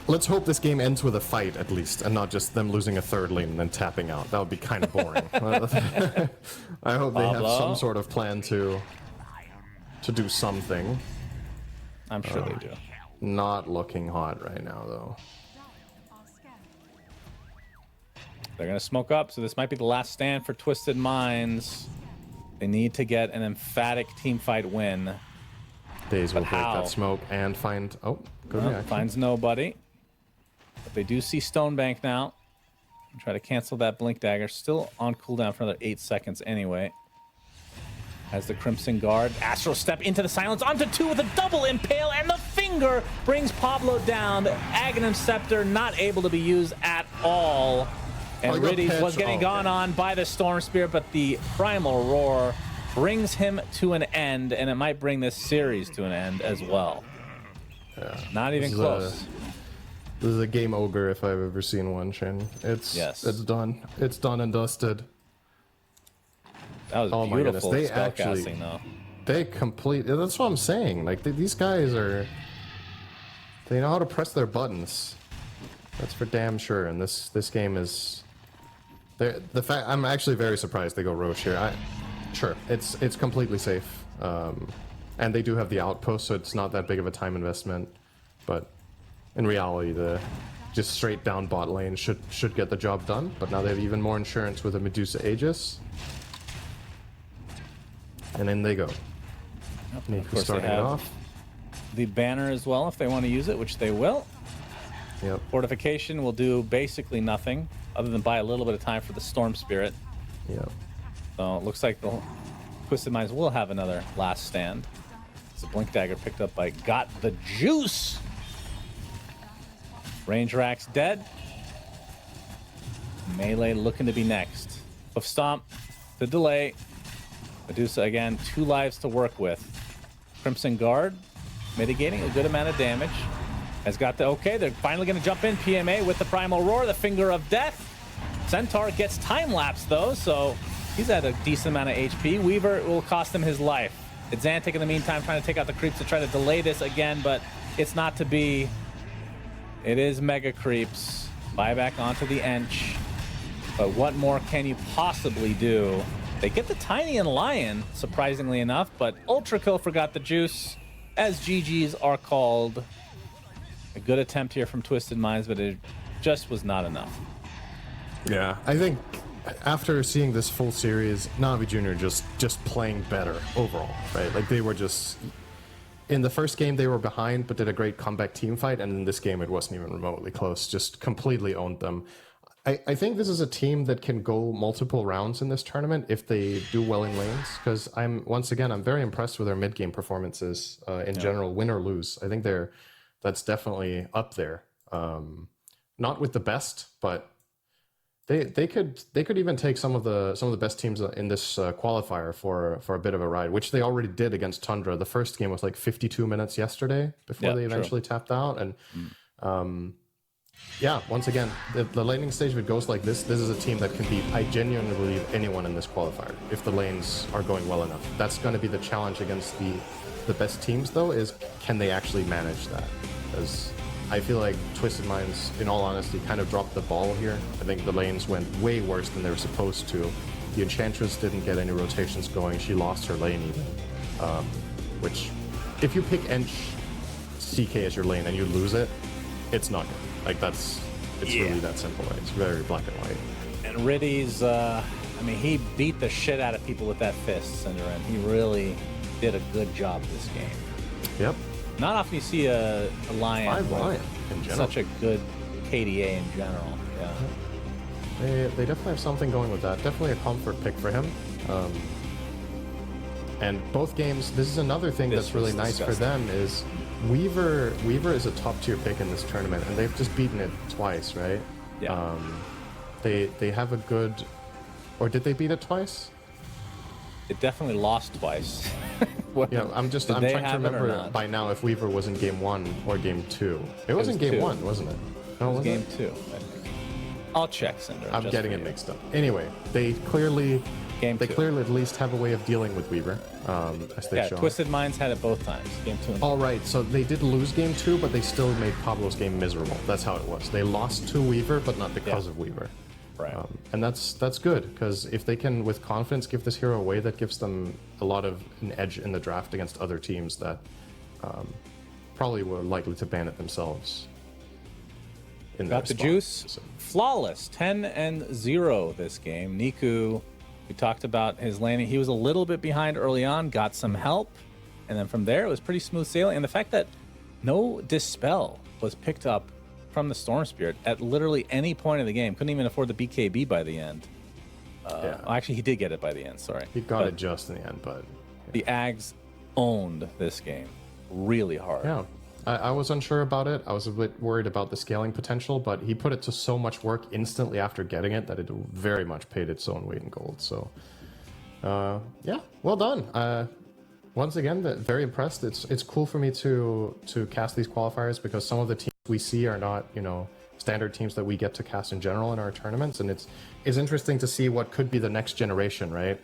let's hope this game ends with a fight at least, and not just them losing a 3rd lane and then tapping out. That would be kind of boring. I hope they have Pablo? some sort of plan to do something. I'm sure they do. Not looking hot right now, though. Are scanned. They're gonna smoke up, so this might be the last stand for Twisted Minds. They need to get an emphatic team fight win. Days will break how? that smoke and find. Oh, good Well, reaction. finds nobody. But they do see Stonebank now. Try to cancel that Blink Dagger. Still on cooldown for another 8 seconds anyway. As the Crimson Guard, Astral Step into the silence, onto 2 with a double impale, and the finger brings Pablo down. The Aghanim Scepter not able to be used at all. And Oh, you got Riddies was pitch. getting Oh, gone okay. on by the Storm Spirit, but the Primal Roar brings him to an end, and it might bring this series to an end as well. Not even This is close. This is a game ogre if I've ever seen one, Shin. It's done. It's done and dusted. That was Oh my goodness, beautiful they spellcasting, actually- though. They complete. That's what I'm saying. Like these guys are. They know how to press their buttons. That's for damn sure. And this game is. The fact I'm actually very surprised they go Roche here. Sure, it's completely safe, and they do have the outpost, so it's not that big of a time investment. But in reality, the just straight down bot lane should get the job done. But now they have even more insurance with a Medusa Aegis, and in they go. Niku course they starting it have. off. The banner as well, if they want to use it, which they will. Yep. Fortification will do basically nothing other than buy a little bit of time for the Storm Spirit. Yep. So it looks like the Twisted Minds will have another last stand. It's a Blink Dagger picked up by Got the Juice. Range Rack's dead. Melee looking to be next. Hoof Stomp, the delay. Medusa again, 2 lives to work with. Crimson Guard mitigating a good amount of damage. Has got the okay. They're finally going to jump in. PMA with the Primal Roar, the Finger of Death. Centaur gets time lapse though, so he's at a decent amount of HP. Weaver will cost him his life. It's Xantic in the meantime trying to take out the creeps to try to delay this again, but it's not to be. It is Mega Creeps. Buyback onto the Ench. But what more can you possibly do? They get the Tiny and Lion, surprisingly enough, but Ultra Kill forgot the juice, as GGs are called. A good attempt here from Twisted Minds, but it just was not enough. Yeah, I think after seeing this full series, Navi Jr. just playing better overall, right? Like they were just in the first game they were behind, but did a great comeback team fight, and in this game it wasn't even remotely close. Just completely owned them. I think this is a team that can go multiple rounds in this tournament if they do well in lanes. Because I'm very impressed with their mid game performances in general, win or lose. I think that's definitely up there. Not with the best, but They could even take some of the best teams in this qualifier for a bit of a ride, which they already did against Tundra. The first game was like 52 minutes yesterday before they eventually tapped out. And yeah, once again, the laning stage, if it goes like this is a team that can beat, I genuinely believe, anyone in this qualifier if the lanes are going well enough. That's going to be the challenge against the best teams, though, is can they actually manage that? Because I feel like Twisted Minds, in all honesty, kind of dropped the ball here. I think the lanes went way worse than they were supposed to. The Enchantress didn't get any rotations going. She lost her lane even. Which, if you pick Ench CK as your lane and you lose it, it's not good. Like, it's really that simple, right? It's very black and white. And Riddy's, I mean, he beat the shit out of people with that fist, Cinderin. He really did a good job this game. Yep. Not often you see a Lion in general. such a good KDA in general. Yeah. They definitely have something going with that. Definitely a comfort pick for him. And both games, this is another thing that's really nice for them is Weaver is a top tier pick in this tournament, and they've just beaten it twice, right? Yeah. They have a good, or did they beat it twice? It definitely lost twice. Yeah, I'm trying to remember by now if Weaver was in game 1 or game 2. It was in game 1, wasn't it? No, It was was game it? 2, I think. I'll check, Cinder. I'm getting it mixed up. Anyway, they clearly at least have a way of dealing with Weaver, as they've shown. Twisted Minds had it both times. Game 2 and All right, so they did lose game 2, but they still made Pablo's game miserable. That's how it was. They lost to Weaver, but not because of Weaver. Right. And that's good, because if they can, with confidence, give this hero away, that gives them a lot of an edge in the draft against other teams that probably were likely to ban it themselves. Got the juice. So. Flawless. 10-0 this game. Niku, we talked about his landing. He was a little bit behind early on, got some help, and then from there it was pretty smooth sailing. And the fact that no Dispel was picked up from the Storm Spirit at literally any point of the game. Couldn't even afford the BKB by the end. Well, actually, he did get it by the end, sorry. He got it just in the end, but... Yeah. The Ags owned this game really hard. Yeah, I was unsure about it. I was a bit worried about the scaling potential, but he put it to so much work instantly after getting it that it very much paid its own weight in gold. So, yeah, well done. Once again, very impressed. It's cool for me to cast these qualifiers because some of the teams we see are not, standard teams that we get to cast in general in our tournaments, and it's interesting to see what could be the next generation, right?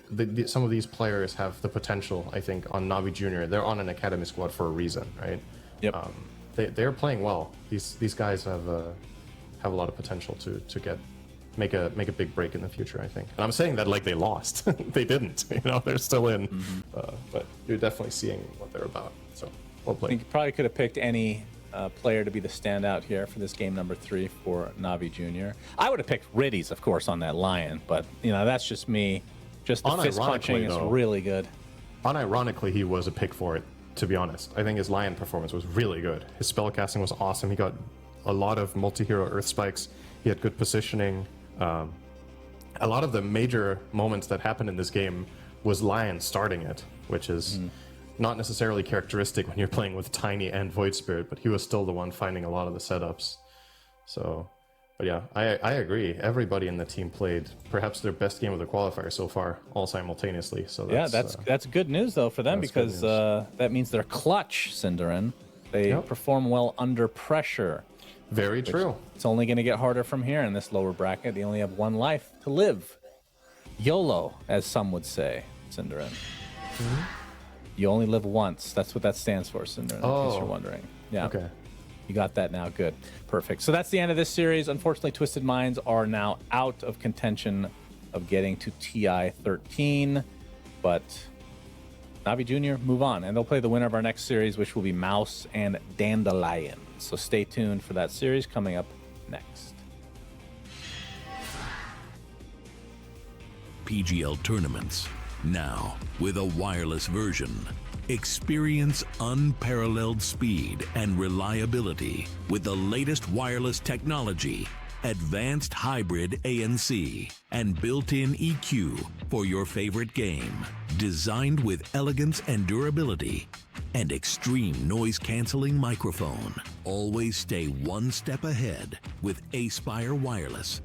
Some of these players have the potential, I think, on Navi Junior. They're on an academy squad for a reason, right? Yep. They're playing well. These guys have a lot of potential to make a big break in the future, I think. And I'm saying that like they lost. They didn't. They're still in. Mm-hmm. But you're definitely seeing what they're about. So well played. I think you probably could have picked any player to be the standout here for this game number 3 for Navi Junior. I would have picked Riddies, of course, on that Lion, but that's just me. Just the fist punching is really good. Unironically, he was a pick for it, to be honest. I think his Lion performance was really good. His spellcasting was awesome. He got a lot of multi-hero earth spikes. He had good positioning. A lot of the major moments that happened in this game was Lion starting it, which is not necessarily characteristic when you're playing with Tiny and Void Spirit, but he was still the one finding a lot of the setups. So, but yeah, I agree. Everybody in the team played perhaps their best game of the qualifier so far, all simultaneously. So that's good news though for them, because that means they're clutch, Cinderin. They perform well under pressure. Very true. It's only going to get harder from here in this lower bracket. They only have one life to live. YOLO, as some would say, Cinderin. Mm-hmm. You only live once. That's what that stands for, Cinderin, in case you're wondering. Yeah. Okay. You got that now. Good. Perfect. So that's the end of this series. Unfortunately, Twisted Minds are now out of contention of getting to TI13. But Navi Junior move on, and they'll play the winner of our next series, which will be Mouse and Dandelion. So stay tuned for that series coming up next. PGL tournaments, now with a wireless version. Experience unparalleled speed and reliability with the latest wireless technology, advanced hybrid ANC, and built-in EQ for your favorite game. Designed with elegance and durability, and extreme noise-canceling microphone. Always stay one step ahead with Aspire Wireless.